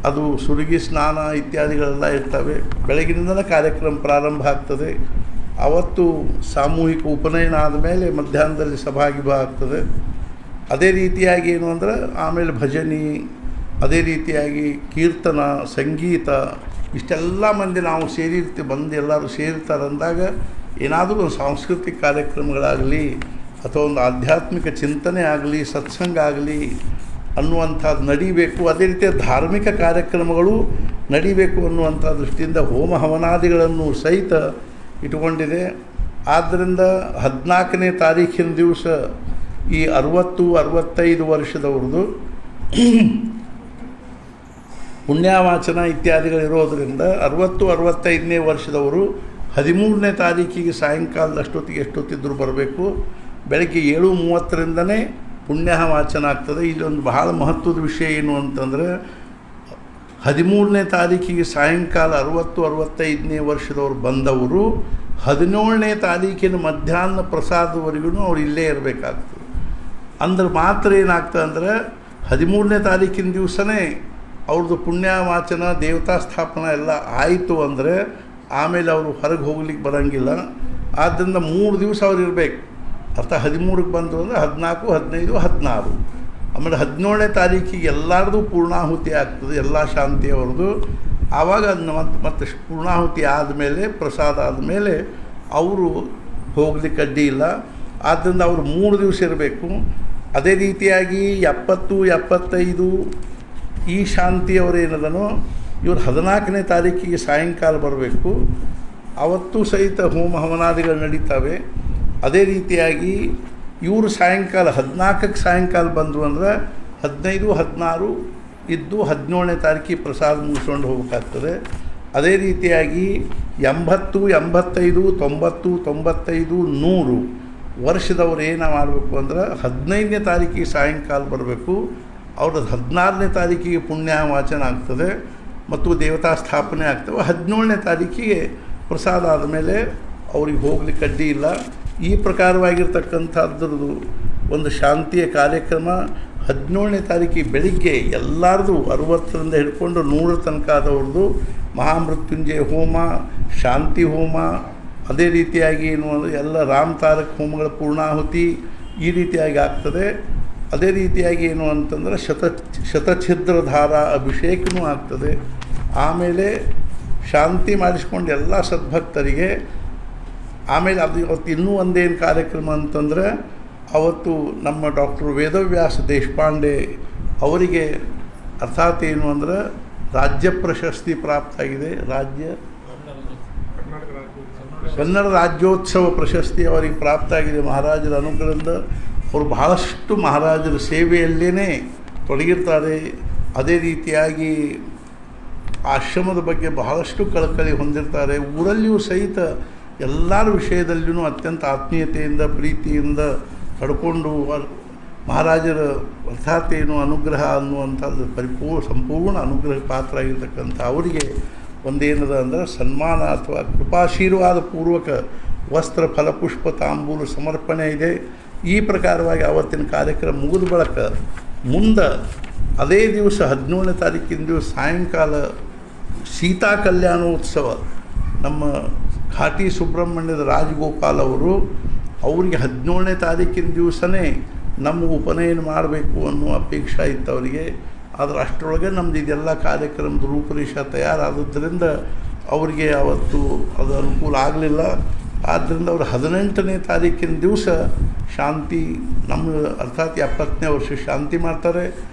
ಅದು ಸುರುಗಿ ಸ್ನಾನ ಇತ್ಯಾದಿಗಳೆಲ್ಲ ಇರ್ತವೆ. ಬೆಳಗಿನಿಂದಲೇ ಕಾರ್ಯಕ್ರಮ ಪ್ರಾರಂಭ ಆಗ್ತದೆ. ಆವತ್ತು ಸಾಮೂಹಿಕ ಉಪನಯನ ಆದಮೇಲೆ ಮಧ್ಯಾಹ್ನದಲ್ಲಿ ಸಭಾಗಿಭ ಆಗ್ತದೆ. ಅದೇ ರೀತಿಯಾಗಿ ಏನು ಅಂದರೆ ಆಮೇಲೆ ಭಜನೆ, ಅದೇ ರೀತಿಯಾಗಿ ಕೀರ್ತನ, ಸಂಗೀತ, ಇಷ್ಟೆಲ್ಲ ಮಂದಿ ನಾವು ಸೇರಿರ್ತೀವಿ, ಬಂದು ಎಲ್ಲರೂ ಸೇರ್ತಾರೆ ಅಂದಾಗ ಏನಾದರೂ ಒಂದು ಸಾಂಸ್ಕೃತಿಕ ಕಾರ್ಯಕ್ರಮಗಳಾಗಲಿ ಅಥವಾ ಒಂದು ಆಧ್ಯಾತ್ಮಿಕ ಚಿಂತನೆ ಆಗಲಿ, ಸತ್ಸಂಗ ಆಗಲಿ ಅನ್ನುವಂಥದ್ದು ನಡೀಬೇಕು. ಅದೇ ರೀತಿಯ ಧಾರ್ಮಿಕ ಕಾರ್ಯಕ್ರಮಗಳು ನಡೀಬೇಕು ಅನ್ನುವಂಥ ದೃಷ್ಟಿಯಿಂದ ಹೋಮ ಹವನಾದಿಗಳನ್ನು ಸಹಿತ ಇಟ್ಕೊಂಡಿದೆ. ಆದ್ದರಿಂದ 14ನೇ ತಾರೀಖಿನ ದಿವಸ ಈ 60-65 ವರ್ಷದವ್ರದ್ದು ಪುಣ್ಯವಾಚನ ಇತ್ಯಾದಿಗಳಿರೋದರಿಂದ 60-65ನೇ ವರ್ಷದವರು 13ನೇ ತಾರೀಕಿಗೆ ಸಾಯಂಕಾಲದ ಅಷ್ಟೊತ್ತಿಗೆ ಎಷ್ಟೊತ್ತಿದ್ದರೂ ಬರಬೇಕು. ಬೆಳಗ್ಗೆ 7:30ರಿಂದನೇ ಪುಣ್ಯ ವಾಚನ ಆಗ್ತದೆ. ಇಲ್ಲೊಂದು ಬಹಳ ಮಹತ್ವದ ವಿಷಯ ಏನು ಅಂತಂದರೆ 13ನೇ ತಾರೀಕಿಗೆ ಸಾಯಂಕಾಲ 60-65ನೇ ವರ್ಷದವ್ರು ಬಂದವರು 17ನೇ ತಾರೀಕಿನ ಮಧ್ಯಾಹ್ನ ಪ್ರಸಾದವರೆಗೂ ಅವ್ರು ಇಲ್ಲೇ ಇರಬೇಕಾಗ್ತದೆ. ಅಂದ್ರೆ ಮಾತ್ರ ಏನಾಗ್ತದೆ ಅಂದರೆ 13ನೇ ತಾರೀಕಿನ ದಿವಸನೇ ಅವ್ರದ್ದು ಪುಣ್ಯ ವಾಚನ ದೇವತಾ ಸ್ಥಾಪನ ಎಲ್ಲ ಆಯಿತು ಅಂದರೆ ಆಮೇಲೆ ಅವರು ಹೊರಗೆ ಹೋಗ್ಲಿಕ್ಕೆ ಬರೋಂಗಿಲ್ಲ. ಆದ್ದರಿಂದ 3 ದಿವಸ ಅವ್ರು ಇರಬೇಕು. ಅರ್ಥ 13ಕ್ಕೆ ಬಂದರು ಅಂದರೆ 14, 15, 16. ಆಮೇಲೆ 17ನೇ ತಾರೀಕಿಗೆ ಎಲ್ಲರದು ಪೂರ್ಣಾಹುತಿ ಆಗ್ತದೆ, ಎಲ್ಲ ಶಾಂತಿಯವ್ರದ್ದು. ಆವಾಗ ಅದನ್ನ ಮತ್ತೆ ಪೂರ್ಣಾಹುತಿ ಆದಮೇಲೆ ಪ್ರಸಾದ ಆದಮೇಲೆ ಅವರು ಹೋಗ್ಲಿಕ್ಕೆ ಅಡ್ಡಿ ಇಲ್ಲ. ಆದ್ದರಿಂದ ಅವರು 3 ದಿವಸ ಇರಬೇಕು. ಅದೇ ರೀತಿಯಾಗಿ 70, 75 ಈ ಶಾಂತಿಯವರೇನದನೋ ಇವರು 14ನೇ ತಾರೀಕಿಗೆ ಸಾಯಂಕಾಲ ಬರಬೇಕು. ಅವತ್ತು ಸಹಿತ ಹೋಮ ಹವನಾದಿಗಳು ನಡೀತವೆ. ಅದೇ ರೀತಿಯಾಗಿ ಇವರು ಸಾಯಂಕಾಲ 14ಕ್ಕೆ ಸಾಯಂಕಾಲ ಬಂದರು ಅಂದರೆ 15, 16 ಇದ್ದು 17ನೇ ತಾರೀಕಿಗೆ ಪ್ರಸಾದ ಮುಗಿಸ್ಕೊಂಡು ಹೋಗ್ಬೇಕಾಗ್ತದೆ. ಅದೇ ರೀತಿಯಾಗಿ 80, 85, 90, 95, 100 ವರ್ಷದವ್ರು ಏನು ಮಾಡಬೇಕು ಅಂದ್ರೆ 15ನೇ ತಾರೀಕಿಗೆ ಸಾಯಂಕಾಲ ಬರಬೇಕು. ಅವ್ರದ್ದು 16ನೇ ತಾರೀಕಿಗೆ ಪುಣ್ಯ ವಾಚನ ಆಗ್ತದೆ ಮತ್ತು ದೇವತಾ ಸ್ಥಾಪನೆ ಆಗ್ತವೆ. 17ನೇ ತಾರೀಕಿಗೆ ಪ್ರಸಾದ ಆದಮೇಲೆ ಅವ್ರಿಗೆ ಹೋಗ್ಲಿಕ್ಕೆ ಅಡ್ಡಿ ಇಲ್ಲ. ಈ ಪ್ರಕಾರವಾಗಿರ್ತಕ್ಕಂಥದ್ರದ್ದು ಒಂದು ಶಾಂತಿಯ ಕಾರ್ಯಕ್ರಮ 17ನೇ ತಾರೀಕಿಗೆ ಬೆಳಿಗ್ಗೆ ಎಲ್ಲರದು 60ರಿಂದ ಹಿಡ್ಕೊಂಡು 100 ತನಕ ಆದವ್ರದ್ದು ಮಹಾಮೃತ್ಯುಂಜಯ ಹೋಮ, ಶಾಂತಿ ಹೋಮ, ಅದೇ ರೀತಿಯಾಗಿ ಏನು ಅಂದರೆ ಎಲ್ಲ ರಾಮತಾರಕ ಹೋಮಗಳ ಪೂರ್ಣಾಹುತಿ ಈ ರೀತಿಯಾಗಿ ಆಗ್ತದೆ. ಅದೇ ರೀತಿಯಾಗಿ ಏನು ಅಂತಂದರೆ ಶತಛಿದ್ರಧಾರ ಅಭಿಷೇಕನೂ ಆಗ್ತದೆ. ಆಮೇಲೆ ಶಾಂತಿ ಮಾಡಿಸ್ಕೊಂಡು ಎಲ್ಲ ಸದ್ಭಕ್ತರಿಗೆ ಆಮೇಲೆ ಅದು ಇವತ್ತು ಇನ್ನೂ ಒಂದೇನು ಕಾರ್ಯಕ್ರಮ ಅಂತಂದರೆ ಅವತ್ತು ನಮ್ಮ ಡಾಕ್ಟರ್ ವೇದವ್ಯಾಸ ದೇಶಪಾಂಡೆ ಅವರಿಗೆ ಅರ್ಥಾತ್ ಏನು ಅಂದರೆ ರಾಜ್ಯ ಪ್ರಶಸ್ತಿ ಪ್ರಾಪ್ತಾಗಿದೆ. ಕನ್ನಡ ರಾಜ್ಯೋತ್ಸವ ಪ್ರಶಸ್ತಿ ಅವರಿಗೆ ಪ್ರಾಪ್ತಾಗಿದೆ ಮಹಾರಾಜರ ಅನುಗ್ರಹದಿಂದ. ಅವರು ಬಹಳಷ್ಟು ಮಹಾರಾಜರ ಸೇವೆಯಲ್ಲೇ ತೊಡಗಿರ್ತಾರೆ. ಅದೇ ರೀತಿಯಾಗಿ ಆಶ್ರಮದ ಬಗ್ಗೆ ಬಹಳಷ್ಟು ಕಳಕಳಿ ಹೊಂದಿರ್ತಾರೆ. ಊರಲ್ಲಿಯೂ ಸಹಿತ ಎಲ್ಲರ ವಿಷಯದಲ್ಲಿಯೂ ಅತ್ಯಂತ ಆತ್ಮೀಯತೆಯಿಂದ ಪ್ರೀತಿಯಿಂದ ನಡ್ಕೊಂಡು ಮಹಾರಾಜರ ಅರ್ಥಾತ್ ಏನು ಅನುಗ್ರಹ ಅನ್ನುವಂಥದ್ದು ಸಂಪೂರ್ಣ ಅನುಗ್ರಹ ಪಾತ್ರ ಆಗಿರ್ತಕ್ಕಂಥ ಅವರಿಗೆ ಒಂದೇನದ ಅಂದರೆ ಸನ್ಮಾನ ಅಥವಾ ಕೃಪಾಶೀರ್ವಾದ ಪೂರ್ವಕ ವಸ್ತ್ರ ಫಲಪುಷ್ಪ ತಾಂಬೂಲ ಸಮರ್ಪಣೆ ಇದೆ. ಈ ಪ್ರಕಾರವಾಗಿ ಆವತ್ತಿನ ಕಾರ್ಯಕ್ರಮ ಮುಗಿದ ಬಳಿಕ ಮುಂದೆ ಅದೇ ದಿವಸ 17ನೇ ತಾರೀಕಿನ ದಿವಸ ಸಾಯಂಕಾಲ ಸೀತಾ ಕಲ್ಯಾಣೋತ್ಸವ ನಮ್ಮ ಘಾಟಿ ಸುಬ್ರಹ್ಮಣ್ಯದ ರಾಜಗೋಪಾಲ್ ಅವರಿಗೆ 17ನೇ ತಾರೀಕಿನ ದಿವಸನೇ ನಮ್ಮ ಉಪನಯನ ಮಾಡಬೇಕು ಅನ್ನೋ ಅಪೇಕ್ಷೆ ಇತ್ತು ಅವರಿಗೆ. ಆದರೆ ಅಷ್ಟರೊಳಗೆ ನಮ್ಮದು ಇದೆಲ್ಲ ಕಾರ್ಯಕ್ರಮದ ರೂಪರೇಷ ತಯಾರಾದದ್ದರಿಂದ ಅವರಿಗೆ ಅವತ್ತು ಅದು ಅನುಕೂಲ ಆಗಲಿಲ್ಲ. ಆದ್ದರಿಂದ ಅವರು 18ನೇ ತಾರೀಕಿನ ದಿವಸ ಶಾಂತಿ ನಮ್ಮ ಅರ್ಥಾತ್ 70ನೇ ವರ್ಷ ಶಾಂತಿ ಮಾಡ್ತಾರೆ.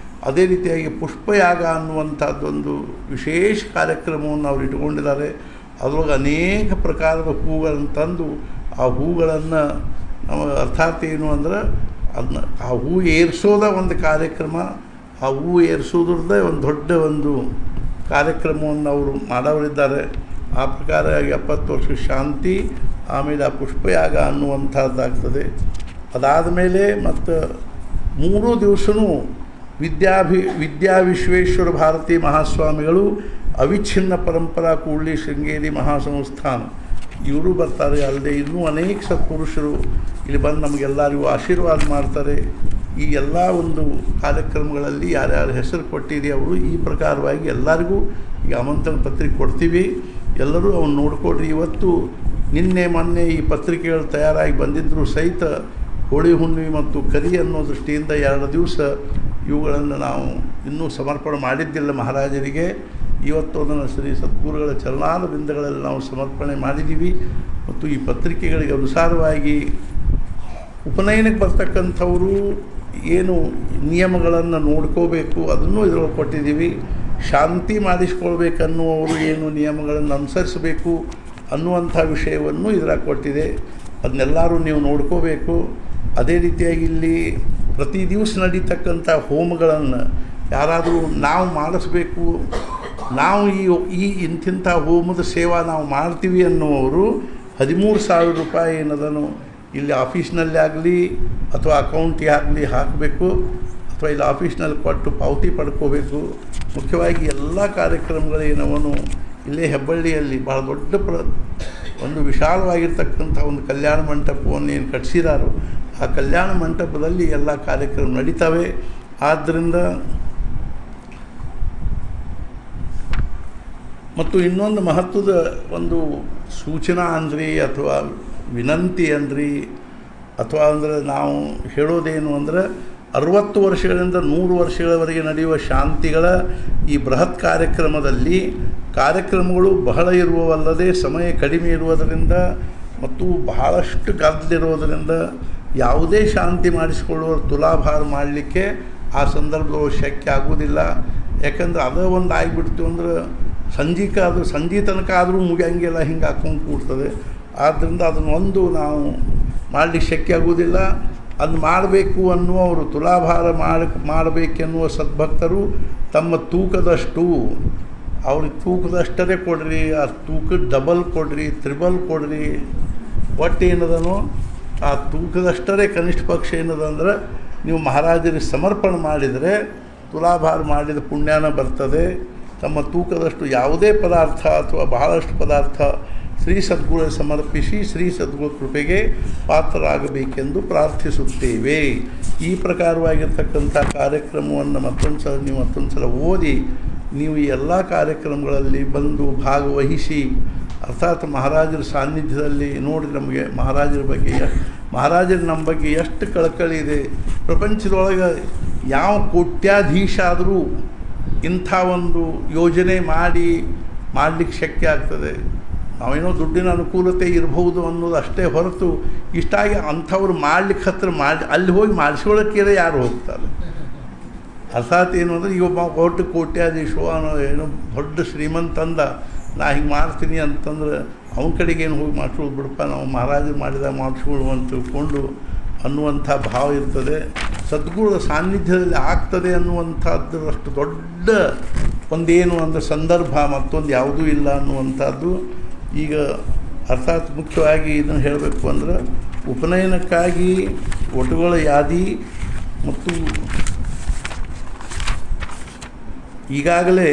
ಅದೇ ರೀತಿಯಾಗಿ ಪುಷ್ಪಯಾಗ ಅನ್ನುವಂಥದ್ದೊಂದು ವಿಶೇಷ ಕಾರ್ಯಕ್ರಮವನ್ನು ಅವರು ಇಟ್ಕೊಂಡಿದ್ದಾರೆ. ಅದರೊಳಗೆ ಅನೇಕ ಪ್ರಕಾರದ ಹೂಗಳನ್ನು ತಂದು ಆ ಹೂಗಳನ್ನು ನಮ್ಮ ಅರ್ಥಾತ್ ಏನು ಅಂದ್ರೆ ಅದನ್ನ ಆ ಹೂ ಏರಿಸೋದ ಒಂದು ಕಾರ್ಯಕ್ರಮ. ಆ ಹೂ ಏರಿಸೋದ್ರದ್ದೇ ಒಂದು ದೊಡ್ಡ ಒಂದು ಕಾರ್ಯಕ್ರಮವನ್ನು ಅವರು ಮಾಡೋರಿದ್ದಾರೆ. ಆ ಪ್ರಕಾರ 70 ವರ್ಷ ಶಾಂತಿ ಆಮೇಲೆ ಆ ಪುಷ್ಪಯಾಗ ಅನ್ನುವಂಥದ್ದಾಗ್ತದೆ. ಅದಾದ ಮೇಲೆ ಮತ್ತು 3 ದಿವಸವೂ ವಿದ್ಯಾ ವಿಶ್ವೇಶ್ವರ ಭಾರತಿ ಮಹಾಸ್ವಾಮಿಗಳು ಅವಿಚ್ಛಿನ್ನ ಪರಂಪರಾ ಕೂಡ್ಲಿ ಶೃಂಗೇರಿ ಮಹಾಸಂಸ್ಥಾನ ಇವರು ಬರ್ತಾರೆ. ಅಲ್ಲದೆ ಇನ್ನೂ ಅನೇಕ ಸತ್ಪುರುಷರು ಇಲ್ಲಿ ಬಂದು ನಮಗೆಲ್ಲರಿಗೂ ಆಶೀರ್ವಾದ ಮಾಡ್ತಾರೆ. ಈ ಎಲ್ಲ ಒಂದು ಕಾರ್ಯಕ್ರಮಗಳಲ್ಲಿ ಯಾರ್ಯಾರು ಹೆಸರು ಕೊಟ್ಟಿದೆ ಅವರು ಈ ಪ್ರಕಾರವಾಗಿ ಎಲ್ಲರಿಗೂ ಈಗ ಆಮಂತ್ರಣ ಪತ್ರಿಕೆ ಕೊಡ್ತೀವಿ. ಎಲ್ಲರೂ ಅವನ್ನ ನೋಡಿಕೊಡ್ರಿ. ಇವತ್ತು ನಿನ್ನೆ ಮೊನ್ನೆ ಈ ಪತ್ರಿಕೆಗಳು ತಯಾರಾಗಿ ಬಂದಿದ್ದರೂ ಸಹಿತ ಹೋಳಿ ಹುಣ್ಣಿಮೆ ಮತ್ತು ಕರಿ ಅನ್ನೋ ದೃಷ್ಟಿಯಿಂದ 2 ದಿವಸ ಇವುಗಳನ್ನು ನಾವು ಇನ್ನೂ ಸಮರ್ಪಣೆ ಮಾಡಿದ್ದಿಲ್ಲ ಮಹಾರಾಜರಿಗೆ. ಇವತ್ತು ಅದನ್ನು ಶ್ರೀ ಸದ್ಗುರುಗಳ ಚರಣಾದ ಬಿಂದಗಳಲ್ಲಿ ನಾವು ಸಮರ್ಪಣೆ ಮಾಡಿದ್ದೀವಿ. ಮತ್ತು ಈ ಪತ್ರಿಕೆಗಳಿಗೆ ಅನುಸಾರವಾಗಿ ಉಪನಯನಕ್ಕೆ ಬರ್ತಕ್ಕಂಥವರು ಏನು ನಿಯಮಗಳನ್ನು ನೋಡ್ಕೋಬೇಕು ಅದನ್ನು ಇದರೊಳಗೆ ಕೊಟ್ಟಿದ್ದೀವಿ. ಶಾಂತಿ ಮಾಡಿಸ್ಕೊಳ್ಬೇಕನ್ನುವರು ಏನು ನಿಯಮಗಳನ್ನು ಅನುಸರಿಸಬೇಕು ಅನ್ನುವಂಥ ವಿಷಯವನ್ನು ಇದರಾಗ ಕೊಟ್ಟಿದೆ. ಅದನ್ನೆಲ್ಲರೂ ನೀವು ನೋಡ್ಕೋಬೇಕು. ಅದೇ ರೀತಿಯಾಗಿ ಇಲ್ಲಿ ಪ್ರತಿ ದಿವಸ ನಡೀತಕ್ಕಂಥ ಹೋಮಗಳನ್ನು ಯಾರಾದರೂ ನಾವು ಮಾಡಿಸ್ಬೇಕು ನಾವು ಇಂತಿಂಥ ಹೋಮದ ಸೇವಾ ನಾವು ಮಾಡ್ತೀವಿ ಅನ್ನುವರು 13,000 ರೂಪಾಯಿ ಏನದನು ಇಲ್ಲಿ ಆಫೀಸ್ನಲ್ಲಿ ಆಗಲಿ ಅಥವಾ ಅಕೌಂಟಿಗೆ ಆಗಲಿ ಹಾಕಬೇಕು, ಅಥವಾ ಇಲ್ಲಿ ಆಫೀಸ್ನಲ್ಲಿ ಕೊಟ್ಟು ಪಾವತಿ ಪಡ್ಕೋಬೇಕು. ಮುಖ್ಯವಾಗಿ ಎಲ್ಲ ಕಾರ್ಯಕ್ರಮಗಳೇನವನು ಇಲ್ಲೇ ಹೆಬ್ಬಳ್ಳಿಯಲ್ಲಿ ಭಾಳ ದೊಡ್ಡ ಒಂದು ವಿಶಾಲವಾಗಿರ್ತಕ್ಕಂಥ ಒಂದು ಕಲ್ಯಾಣ ಮಂಟಪವನ್ನು ಏನು ಕಟ್ಟಿಸಿದಾರೋ ಆ ಕಲ್ಯಾಣ ಮಂಟಪದಲ್ಲಿ ಎಲ್ಲ ಕಾರ್ಯಕ್ರಮ ನಡೀತವೆ. ಆದ್ದರಿಂದ ಮತ್ತು ಇನ್ನೊಂದು ಮಹತ್ವದ ಒಂದು ಸೂಚನಾ ಅಂದ್ರಿ ಅಥವಾ ವಿನಂತಿ ಅಂದ್ರಿ ಅಥವಾ ಅಂದರೆ ನಾವು ಹೇಳೋದೇನು ಅಂದರೆ 60 ವರ್ಷಗಳಿಂದ 100 ವರ್ಷಗಳವರೆಗೆ ನಡೆಯುವ ಶಾಂತಿಗಳ ಈ ಬೃಹತ್ ಕಾರ್ಯಕ್ರಮದಲ್ಲಿ ಕಾರ್ಯಕ್ರಮಗಳು ಬಹಳ ಇರುವವಲ್ಲದೆ ಸಮಯ ಕಡಿಮೆ ಇರುವುದರಿಂದ ಮತ್ತು ಬಹಳಷ್ಟು ಗದ್ದಲಿರೋದರಿಂದ ಯಾವುದೇ ಶಾಂತಿ ಮಾಡಿಸಿಕೊಳ್ಳುವ ತುಲಾಭಾರ ಮಾಡಲಿಕ್ಕೆ ಆ ಸಂದರ್ಭದೊಳಗೆ ಶಕ್ಯ ಆಗೋದಿಲ್ಲ. ಯಾಕಂದ್ರೆ ಅದೇ ಒಂದು ಆಗಿಬಿಡ್ತು ಅಂದ್ರೆ ಸಂಜೆ ತನಕ ಆದರೂ ಮುಗಿಯಂಗಿಲ್ಲ, ಹಿಂಗೆ ಹಾಕ್ಕೊಂಡು ಕೂಡ್ತದೆ. ಆದ್ದರಿಂದ ಅದನ್ನೊಂದು ನಾವು ಮಾಡಲಿಕ್ಕೆ ಶಕ್ಯ ಆಗೋದಿಲ್ಲ. ಅದು ಮಾಡಬೇಕು ಅನ್ನುವರು ತುಲಾಭಾರ ಮಾಡಬೇಕೆನ್ನುವ ಸದ್ಭಕ್ತರು ತಮ್ಮ ತೂಕದಷ್ಟು ಅವ್ರಿಗೆ ತೂಕದಷ್ಟೇ ಕೊಡ್ರಿ, ಆ ತೂಕದ ಡಬಲ್ ಕೊಡ್ರಿ, ತ್ರಿಬಲ್ ಕೊಡ್ರಿ, ಒಟ್ಟು ಏನದನೋ ಆ ತೂಕದಷ್ಟೇ ಕನಿಷ್ಠ ಪಕ್ಷ ಏನದಂದ್ರೆ ನೀವು ಮಹಾರಾಜರಿಗೆ ಸಮರ್ಪಣೆ ಮಾಡಿದರೆ ತುಲಾಭಾರ ಮಾಡಿದ ಪುಣ್ಯನ ಬರ್ತದೆ. ತಮ್ಮ ತೂಕದಷ್ಟು ಯಾವುದೇ ಪದಾರ್ಥ ಅಥವಾ ಬಹಳಷ್ಟು ಪದಾರ್ಥ ಶ್ರೀ ಸದ್ಗುರು ಸಮರ್ಪಿಸಿ ಶ್ರೀ ಸದ್ಗುರು ಕೃಪೆಗೆ ಪಾತ್ರರಾಗಬೇಕೆಂದು ಪ್ರಾರ್ಥಿಸುತ್ತೇವೆ. ಈ ಪ್ರಕಾರವಾಗಿರ್ತಕ್ಕಂಥ ಕಾರ್ಯಕ್ರಮವನ್ನು ಮತ್ತೊಂದು ಸಲ ಓದಿ ನೀವು ಈ ಎಲ್ಲ ಕಾರ್ಯಕ್ರಮಗಳಲ್ಲಿ ಬಂದು ಭಾಗವಹಿಸಿ, ಅರ್ಥಾತ್ ಮಹಾರಾಜರ ಸಾನ್ನಿಧ್ಯದಲ್ಲಿ ನೋಡಿ ನಮಗೆ ಮಹಾರಾಜರ ನಮ್ಮ ಬಗ್ಗೆ ಎಷ್ಟು ಕಳಕಳಿ ಇದೆ. ಪ್ರಪಂಚದೊಳಗೆ ಯಾವ ಕೋಟ್ಯಾಧೀಶ ಆದರೂ ಇಂಥ ಒಂದು ಯೋಜನೆ ಮಾಡಲಿಕ್ಕೆ ಶಕ್ಯ ಆಗ್ತದೆ. ನಾವೇನೋ ದುಡ್ಡಿನ ಅನುಕೂಲತೆ ಇರಬಹುದು ಅನ್ನೋದು ಅಷ್ಟೇ ಹೊರತು ಇಷ್ಟಾಗಿ ಅಂಥವ್ರು ಮಾಡ್ಲಿಕ್ಕೆ ಅಲ್ಲಿ ಹೋಗಿ ಮಾಡಿಸ್ಕೊಳ್ಳೋಕ್ಕೆ ಯಾರು ಹೋಗ್ತಾರೆ. ಅರ್ಥಾತ್ ಏನು ಅಂದರೆ ಈಗ ಒಬ್ಬ ಕೋಟ್ಯಾಧೀಶ ಏನೋ ದೊಡ್ಡ ಶ್ರೀಮಂತಂದ ನಾ ಹಿಂಗೆ ಮಾಡ್ತೀನಿ ಅಂತಂದ್ರೆ ಅವನ ಕಡೆಗೆ ಏನು ಹೋಗಿ ಮಾಡಿಸ್ಕೊಳ್ಳೋದು ಬಿಡಪ್ಪ, ನಾವು ಮಹಾರಾಜರು ಮಾಡಿದಾಗ ಮಾಡಿಸ್ಕೊಳ್ಳು ಅಂತ ತಿಳ್ಕೊಂಡು ಅನ್ನುವಂಥ ಭಾವ ಇರ್ತದೆ. ಸದ್ಗುರುಗಳ ಸಾನ್ನಿಧ್ಯದಲ್ಲಿ ಆಗ್ತದೆ ಅನ್ನುವಂಥದ್ದು ಅಷ್ಟು ದೊಡ್ಡ ಒಂದೇನು ಅಂದರೆ ಸಂದರ್ಭ ಮತ್ತೊಂದು ಯಾವುದೂ ಇಲ್ಲ ಅನ್ನುವಂಥದ್ದು. ಈಗ ಅರ್ಥಾತ್ ಮುಖ್ಯವಾಗಿ ಇದನ್ನು ಹೇಳಬೇಕು ಅಂದ್ರೆ ಉಪನಯನಕ್ಕಾಗಿ ಒಟುಗಳ ಯಾದಿ ಮತ್ತು ಈಗಾಗಲೇ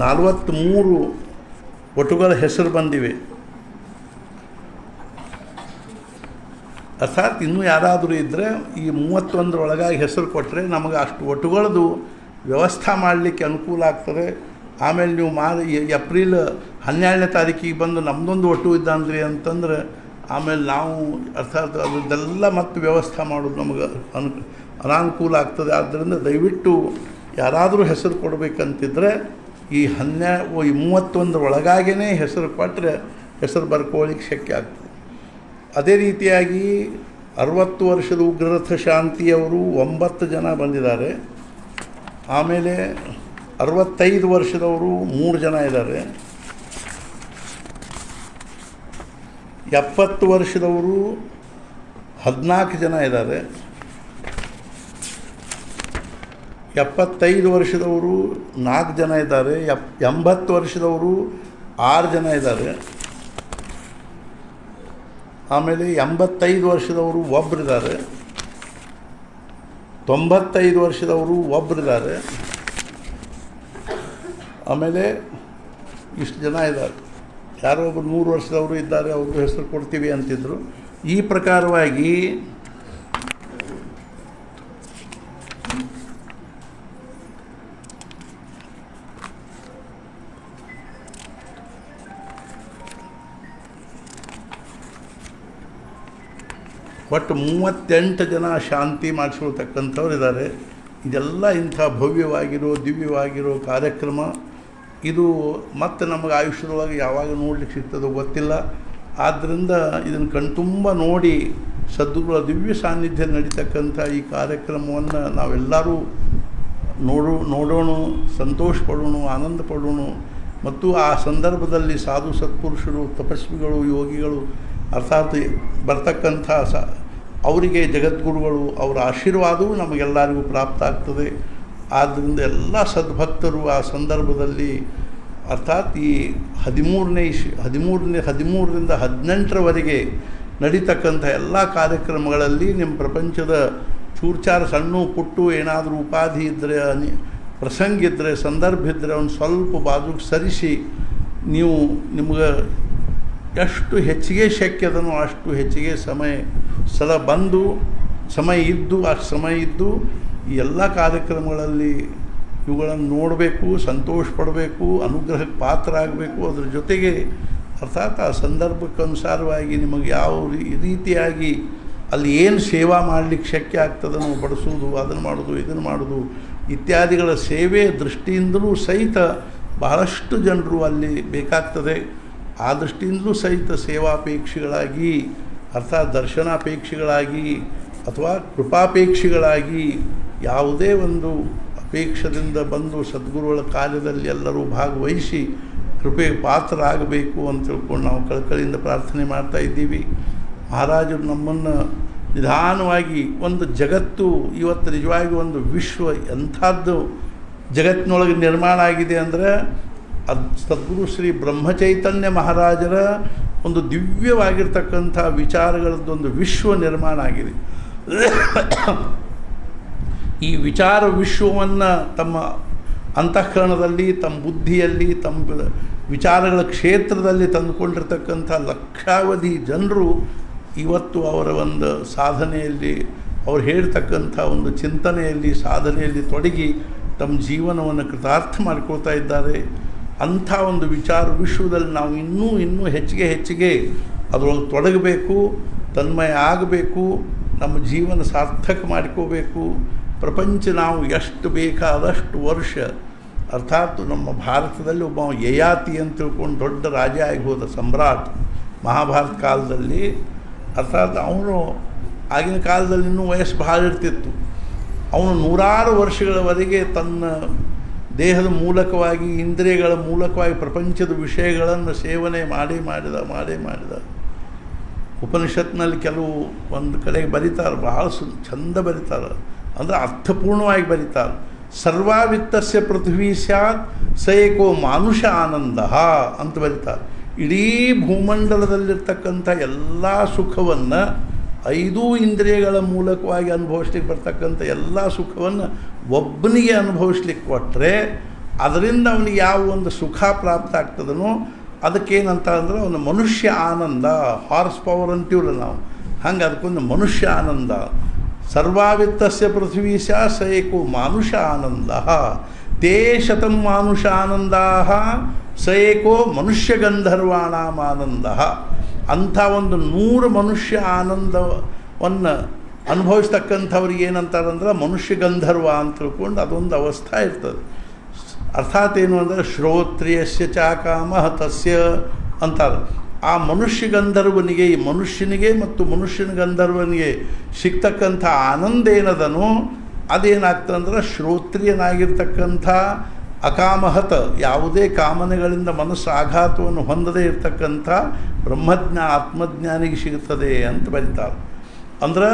43 ಒಟುಗಳ ಹೆಸರು ಬಂದಿವೆ. ಅರ್ಥಾತ್ ಇನ್ನೂ ಯಾರಾದರೂ ಇದ್ದರೆ ಈ 31 ಒಳಗಾಗಿ ಹೆಸರು ಕೊಟ್ಟರೆ ನಮಗೆ ಅಷ್ಟು ಒಟುಗಳದು ವ್ಯವಸ್ಥೆ ಮಾಡಲಿಕ್ಕೆ ಅನುಕೂಲ ಆಗ್ತದೆ. ಆಮೇಲೆ ನೀವು ಏಪ್ರಿಲ್ 12ನೇ ತಾರೀಕಿಗೆ ಬಂದು ನಮ್ಮದೊಂದು ಒಟ್ಟು ಇದ್ದಾನ್ರಿ ಅಂತಂದ್ರೆ ಆಮೇಲೆ ನಾವು ಅರ್ಥಾತ್ ಅದನ್ನೆಲ್ಲ ಮತ್ತೆ ವ್ಯವಸ್ಥೆ ಮಾಡೋದು ನಮಗೆ ಅನಾನುಕೂಲ ಆಗ್ತದೆ. ಆದ್ದರಿಂದ ದಯವಿಟ್ಟು ಯಾರಾದರೂ ಹೆಸರು ಕೊಡಬೇಕಂತಿದ್ರೆ ಈ 31 ಒಳಗಾಗೇ ಹೆಸರು ಕೊಟ್ಟರೆ ಹೆಸರು ಬರ್ಕೊಳ್ಳಿಕ್ಕೆ ಶಕ್ಯ ಆಗ್ತದೆ. ಅದೇ ರೀತಿಯಾಗಿ 60 ವರ್ಷದ ಉಗ್ರರಥ ಶಾಂತಿಯವರು 9 ಜನ ಬಂದಿದ್ದಾರೆ. ಆಮೇಲೆ 65 ವರ್ಷದವರು 3 ಜನ ಇದ್ದಾರೆ. 70 ವರ್ಷದವರು 14 ಜನ ಇದ್ದಾರೆ. 75 ವರ್ಷದವರು 4 ಜನ ಇದ್ದಾರೆ. 80 ವರ್ಷದವರು 6 ಜನ ಇದ್ದಾರೆ. ಆಮೇಲೆ 85 ವರ್ಷದವರು ಒಬ್ಬರಿದ್ದಾರೆ. 95 ವರ್ಷದವರು ಒಬ್ಬರಿದ್ದಾರೆ. ಆಮೇಲೆ ಇಷ್ಟು ಜನ ಇದ್ದಾರೆ. ಯಾರೋ ಒಬ್ಬರು 100 ವರ್ಷದವರು ಇದ್ದಾರೆ, ಅವ್ರಿಗೂ ಹೆಸರು ಕೊಡ್ತೀವಿ ಅಂತಿದ್ರು. ಈ ಪ್ರಕಾರವಾಗಿ ಒಟ್ಟು 38 ಜನ ಶಾಂತಿ ಮಾಡಿಸ್ಕೊಳ್ತಕ್ಕಂಥವ್ರು ಇದ್ದಾರೆ. ಇದೆಲ್ಲ ಇಂಥ ಭವ್ಯವಾಗಿರೋ ದಿವ್ಯವಾಗಿರೋ ಕಾರ್ಯಕ್ರಮ. ಇದು ಮತ್ತೆ ನಮಗೆ ಆಯುಷ್ಯದೊಳಗೆ ಯಾವಾಗ ನೋಡ್ಲಿಕ್ಕೆ ಸಿಗ್ತದೋ ಗೊತ್ತಿಲ್ಲ. ಆದ್ದರಿಂದ ಇದನ್ನು ಕಣ್ತುಂಬ ನೋಡಿ ಸದ್ಗುರುಗಳ ದಿವ್ಯ ಸಾನ್ನಿಧ್ಯ ನಡೀತಕ್ಕಂಥ ಈ ಕಾರ್ಯಕ್ರಮವನ್ನು ನಾವೆಲ್ಲರೂ ನೋಡೋಣ, ಸಂತೋಷ ಪಡೋಣ, ಆನಂದ ಪಡೋಣ. ಮತ್ತು ಆ ಸಂದರ್ಭದಲ್ಲಿ ಸಾಧು ಸತ್ಪುರುಷರು, ತಪಸ್ವಿಗಳು, ಯೋಗಿಗಳು ಅರ್ಥಾತ್ ಬರ್ತಕ್ಕಂಥ ಅವರಿಗೆ ಜಗದ್ಗುರುಗಳು ಅವರ ಆಶೀರ್ವಾದವೂ ನಮಗೆಲ್ಲರಿಗೂ ಪ್ರಾಪ್ತ ಆಗ್ತದೆ. ಆದ್ದರಿಂದ ಎಲ್ಲ ಸದ್ಭಕ್ತರು ಆ ಸಂದರ್ಭದಲ್ಲಿ ಅರ್ಥಾತ್ ಈ 13ರಿಂದ 18ರವರೆಗೆ ನಡೀತಕ್ಕಂಥ ಎಲ್ಲ ಕಾರ್ಯಕ್ರಮಗಳಲ್ಲಿ ನಿಮ್ಮ ಪ್ರಪಂಚದ ಚೂರ್ಚಾರ ಸಣ್ಣ ಪುಟ್ಟು ಏನಾದರೂ ಉಪಾಧಿ ಇದ್ದರೆ ಪ್ರಸಂಗ ಇದ್ದರೆ ಸಂದರ್ಭ ಇದ್ದರೆ ಒಂದು ಸ್ವಲ್ಪ ಬಾಜುಗೆ ಸರಿಸಿ ನೀವು ನಿಮ್ಗೆ ಎಷ್ಟು ಹೆಚ್ಚಿಗೆ ಶಕ್ಯದನೋ ಅಷ್ಟು ಹೆಚ್ಚಿಗೆ ಸಮಯ ಬಂದು ಅಷ್ಟು ಸಮಯ ಇದ್ದು ಈ ಎಲ್ಲ ಕಾರ್ಯಕ್ರಮಗಳಲ್ಲಿ ಇವುಗಳನ್ನು ನೋಡಬೇಕು, ಸಂತೋಷ ಪಡಬೇಕು, ಅನುಗ್ರಹಕ್ಕೆ ಪಾತ್ರ ಆಗಬೇಕು. ಅದ್ರ ಜೊತೆಗೆ ಅರ್ಥಾತ್ ಆ ಸಂದರ್ಭಕ್ಕನುಸಾರವಾಗಿ ನಿಮಗೆ ಯಾವ ರೀತಿಯಾಗಿ ಅಲ್ಲಿ ಏನು ಸೇವಾ ಮಾಡಲಿಕ್ಕೆ ಶಕ್ಯ ಆಗ್ತದನೋ ಬಡಿಸೋದು, ಅದನ್ನು ಮಾಡೋದು, ಇದನ್ನು ಮಾಡೋದು ಇತ್ಯಾದಿಗಳ ಸೇವೆ ದೃಷ್ಟಿಯಿಂದಲೂ ಸಹಿತ ಬಹಳಷ್ಟು ಜನರು ಅಲ್ಲಿ ಬೇಕಾಗ್ತದೆ. ಆ ದೃಷ್ಟಿಯಿಂದಲೂ ಸಹಿತ ಸೇವಾಪೇಕ್ಷಿಗಳಾಗಿ ಅರ್ಥಾತ್ ದರ್ಶನಾಪೇಕ್ಷಿಗಳಾಗಿ ಅಥವಾ ಕೃಪಾಪೇಕ್ಷಿಗಳಾಗಿ ಯಾವುದೇ ಒಂದು ಅಪೇಕ್ಷದಿಂದ ಬಂದು ಸದ್ಗುರುಗಳ ಕಾರ್ಯದಲ್ಲಿ ಎಲ್ಲರೂ ಭಾಗವಹಿಸಿ ಕೃಪೆಗೆ ಪಾತ್ರ ಆಗಬೇಕು ಅಂತ ತಿಳ್ಕೊಂಡು ನಾವು ಕಳಕಳಿಯಿಂದ ಪ್ರಾರ್ಥನೆ ಮಾಡ್ತಾ ಇದ್ದೀವಿ. ಮಹಾರಾಜರು ನಮ್ಮನ್ನು ನಿಧಾನವಾಗಿ ಒಂದು ಜಗತ್ತು ಇವತ್ತು ನಿಜವಾಗಿ ಒಂದು ವಿಶ್ವ ಎಂಥದ್ದು ಜಗತ್ತಿನೊಳಗೆ ನಿರ್ಮಾಣ ಆಗಿದೆ ಅಂದರೆ ಅದು ಸದ್ಗುರು ಶ್ರೀ ಬ್ರಹ್ಮಚೈತನ್ಯ ಮಹಾರಾಜರ ಒಂದು ದಿವ್ಯವಾಗಿರ್ತಕ್ಕಂಥ ವಿಚಾರಗಳದ್ದೊಂದು ವಿಶ್ವ ನಿರ್ಮಾಣ ಆಗಿದೆ. ಈ ವಿಚಾರ ವಿಶ್ವವನ್ನು ತಮ್ಮ ಅಂತಃಕರಣದಲ್ಲಿ, ತಮ್ಮ ಬುದ್ಧಿಯಲ್ಲಿ, ತಮ್ಮ ವಿಚಾರಗಳ ಕ್ಷೇತ್ರದಲ್ಲಿ ತಂದುಕೊಂಡಿರ್ತಕ್ಕಂಥ ಲಕ್ಷಾವಧಿ ಜನರು ಇವತ್ತು ಅವರ ಒಂದು ಸಾಧನೆಯಲ್ಲಿ, ಅವ್ರು ಹೇಳ್ತಕ್ಕಂಥ ಒಂದು ಚಿಂತನೆಯಲ್ಲಿ, ಸಾಧನೆಯಲ್ಲಿ ತೊಡಗಿ ತಮ್ಮ ಜೀವನವನ್ನು ಕೃತಾರ್ಥ ಮಾಡ್ಕೊಳ್ತಾ ಇದ್ದಾರೆ. ಅಂಥ ಒಂದು ವಿಚಾರ ವಿಶ್ವದಲ್ಲಿ ನಾವು ಇನ್ನೂ ಹೆಚ್ಚಿಗೆ ಅದರೊಳಗೆ ತೊಡಗಬೇಕು, ತನ್ಮಯ ಆಗಬೇಕು, ನಮ್ಮ ಜೀವನ ಸಾರ್ಥಕ ಮಾಡಿಕೋಬೇಕು. ಪ್ರಪಂಚ ನಾವು ಎಷ್ಟು ಬೇಕಾದಷ್ಟು ವರ್ಷ ಅರ್ಥಾತ್ ನಮ್ಮ ಭಾರತದಲ್ಲಿ ಒಬ್ಬ ಯಯಾತಿ ಅಂತ ತಿಳ್ಕೊಂಡು ದೊಡ್ಡ ರಾಜ ಆಗಿ ಹೋದ ಸಮ್ರಾಟ್ ಮಹಾಭಾರತ ಕಾಲದಲ್ಲಿ. ಅರ್ಥಾತ್ ಅವನು ಆಗಿನ ಕಾಲದಲ್ಲಿ ಇನ್ನೂ ವಯಸ್ಸು ಭಾಳ ಇರ್ತಿತ್ತು. ಅವನು ನೂರಾರು ವರ್ಷಗಳವರೆಗೆ ತನ್ನ ದೇಹದ ಮೂಲಕವಾಗಿ, ಇಂದ್ರಿಯಗಳ ಮೂಲಕವಾಗಿ ಪ್ರಪಂಚದ ವಿಷಯಗಳನ್ನು ಸೇವನೆ ಮಾಡಿದ. ಉಪನಿಷತ್ನಲ್ಲಿ ಕೆಲವು ಒಂದು ಕಡೆಗೆ ಬರೀತಾರೆ, ಭಾಳ ಚಂದ ಬರೀತಾರೆ, ಅಂದರೆ ಅರ್ಥಪೂರ್ಣವಾಗಿ ಬರೀತಾರೆ. ಸರ್ವಾವಿತ್ತಸ್ಯ ಪೃಥ್ವೀ ಸ್ಯಾತ್ ಸ ಏಕೋ ಮಾನುಷ ಆನಂದ ಅಂತ ಬರೀತಾರೆ. ಇಡೀ ಭೂಮಂಡಲದಲ್ಲಿರ್ತಕ್ಕಂಥ ಎಲ್ಲ ಸುಖವನ್ನು 5 ಇಂದ್ರಿಯಗಳ ಮೂಲಕವಾಗಿ ಅನುಭವಿಸ್ಲಿಕ್ಕೆ ಬರ್ತಕ್ಕಂಥ ಎಲ್ಲ ಸುಖವನ್ನು ಒಬ್ಬನಿಗೆ ಅನುಭವಿಸ್ಲಿಕ್ಕೆ ಕೊಟ್ಟರೆ ಅದರಿಂದ ಅವನಿಗೆ ಯಾವ ಒಂದು ಸುಖ ಪ್ರಾಪ್ತ ಆಗ್ತದನೋ ಅದಕ್ಕೇನಂತ ಅಂದ್ರೆ ಅವನು ಮನುಷ್ಯ ಆನಂದ, ಹಾರ್ಸ್ ಪವರ್ ಅಂತೀವಲ್ಲ ನಾವು, ಹಂಗೆ ಅದಕ್ಕೊಂದು ಮನುಷ್ಯ ಆನಂದ. ಸರ್ವಾವಿತ್ತಸ್ಯ ಪೃಥ್ವೀ ಸ್ಯಾತ್ ಸ ಏಕೋ ಮಾನುಷ ಆನಂದ ತೇ ಶತಂ ಮಾನುಷ ಆನಂದಾ ಸ ಏಕೋ ಮನುಷ್ಯ ಗಂಧರ್ವಾಣಾಂ ಆನಂದ. ಅಂಥ ಒಂದು 100 ಮನುಷ್ಯ ಆನಂದವನ್ನು ಅನುಭವಿಸ್ತಕ್ಕಂಥವ್ರಿಗೆ ಏನಂತಾರಂದ್ರೆ ಮನುಷ್ಯ ಗಂಧರ್ವ ಅಂತ ತಿಳ್ಕೊಂಡು ಅದೊಂದು ಅವಸ್ಥೆ ಇರ್ತದೆ. ಅರ್ಥಾತ್ ಏನು ಅಂದರೆ ಶ್ರೋತ್ರಿಯಸ್ಯ ಚಾಕಾಮ ತಸ್ಯ ಅಂತಾರೆ. ಆ ಮನುಷ್ಯ ಗಂಧರ್ವನಿಗೆ, ಈ ಮನುಷ್ಯನಿಗೆ ಮತ್ತು ಮನುಷ್ಯನ ಗಂಧರ್ವನಿಗೆ ಸಿಗ್ತಕ್ಕಂಥ ಆನಂದ ಏನದನೋ ಅದೇನಾಗ್ತಂದ್ರೆ ಶ್ರೋತ್ರಿಯನಾಗಿರ್ತಕ್ಕಂಥ ಅಕಾಮಹತ, ಯಾವುದೇ ಕಾಮನೆಗಳಿಂದ ಮನಸ್ಸು ಆಘಾತವನ್ನು ಹೊಂದದೇ ಇರತಕ್ಕಂಥ ಆತ್ಮಜ್ಞಾನಿಗೆ ಸಿಗುತ್ತದೆ ಅಂತ ಬರೀತಾರೆ. ಅಂದ್ರೆ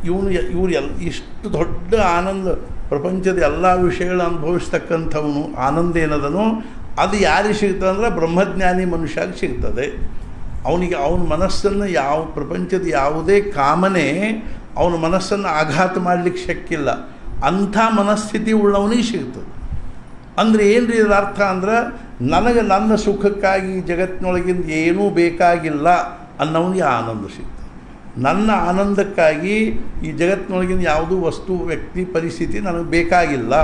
ಇವರು ಇಷ್ಟು ದೊಡ್ಡ ಆನಂದ, ಪ್ರಪಂಚದ ಎಲ್ಲ ವಿಷಯಗಳು ಅನುಭವಿಸ್ತಕ್ಕಂಥವನು ಆನಂದ ಏನದನೋ ಅದು ಯಾರಿಗೆ ಸಿಗ್ತದೆ ಅಂದರೆ ಬ್ರಹ್ಮಜ್ಞಾನಿ ಮನುಷ್ಯಗೆ ಸಿಗ್ತದೆ. ಅವನಿಗೆ ಅವನ ಮನಸ್ಸನ್ನು ಪ್ರಪಂಚದ ಯಾವುದೇ ಕಾಮನೆ ಅವನ ಮನಸ್ಸನ್ನು ಆಘಾತ ಮಾಡಲಿಕ್ಕೆ ಶಕ್ಕಿಲ್ಲ. ಅಂಥ ಮನಸ್ಥಿತಿ ಉಳ್ಳವನಿಗೆ ಸಿಗ್ತದೆ. ಅಂದರೆ ಏನು ರೀ ಇದರ ಅರ್ಥ ಅಂದ್ರೆ ನನಗೆ ನನ್ನ ಸುಖಕ್ಕಾಗಿ ಜಗತ್ತಿನೊಳಗಿಂದ ಏನೂ ಬೇಕಾಗಿಲ್ಲ ಅನ್ನೋನಿಗೆ ಆನಂದ ಸಿಗ್ತದೆ. ನನ್ನ ಆನಂದಕ್ಕಾಗಿ ಈ ಜಗತ್ತಿನೊಳಗಿಂದ ಯಾವುದೂ ವಸ್ತು, ವ್ಯಕ್ತಿ, ಪರಿಸ್ಥಿತಿ ನನಗೆ ಬೇಕಾಗಿಲ್ಲ.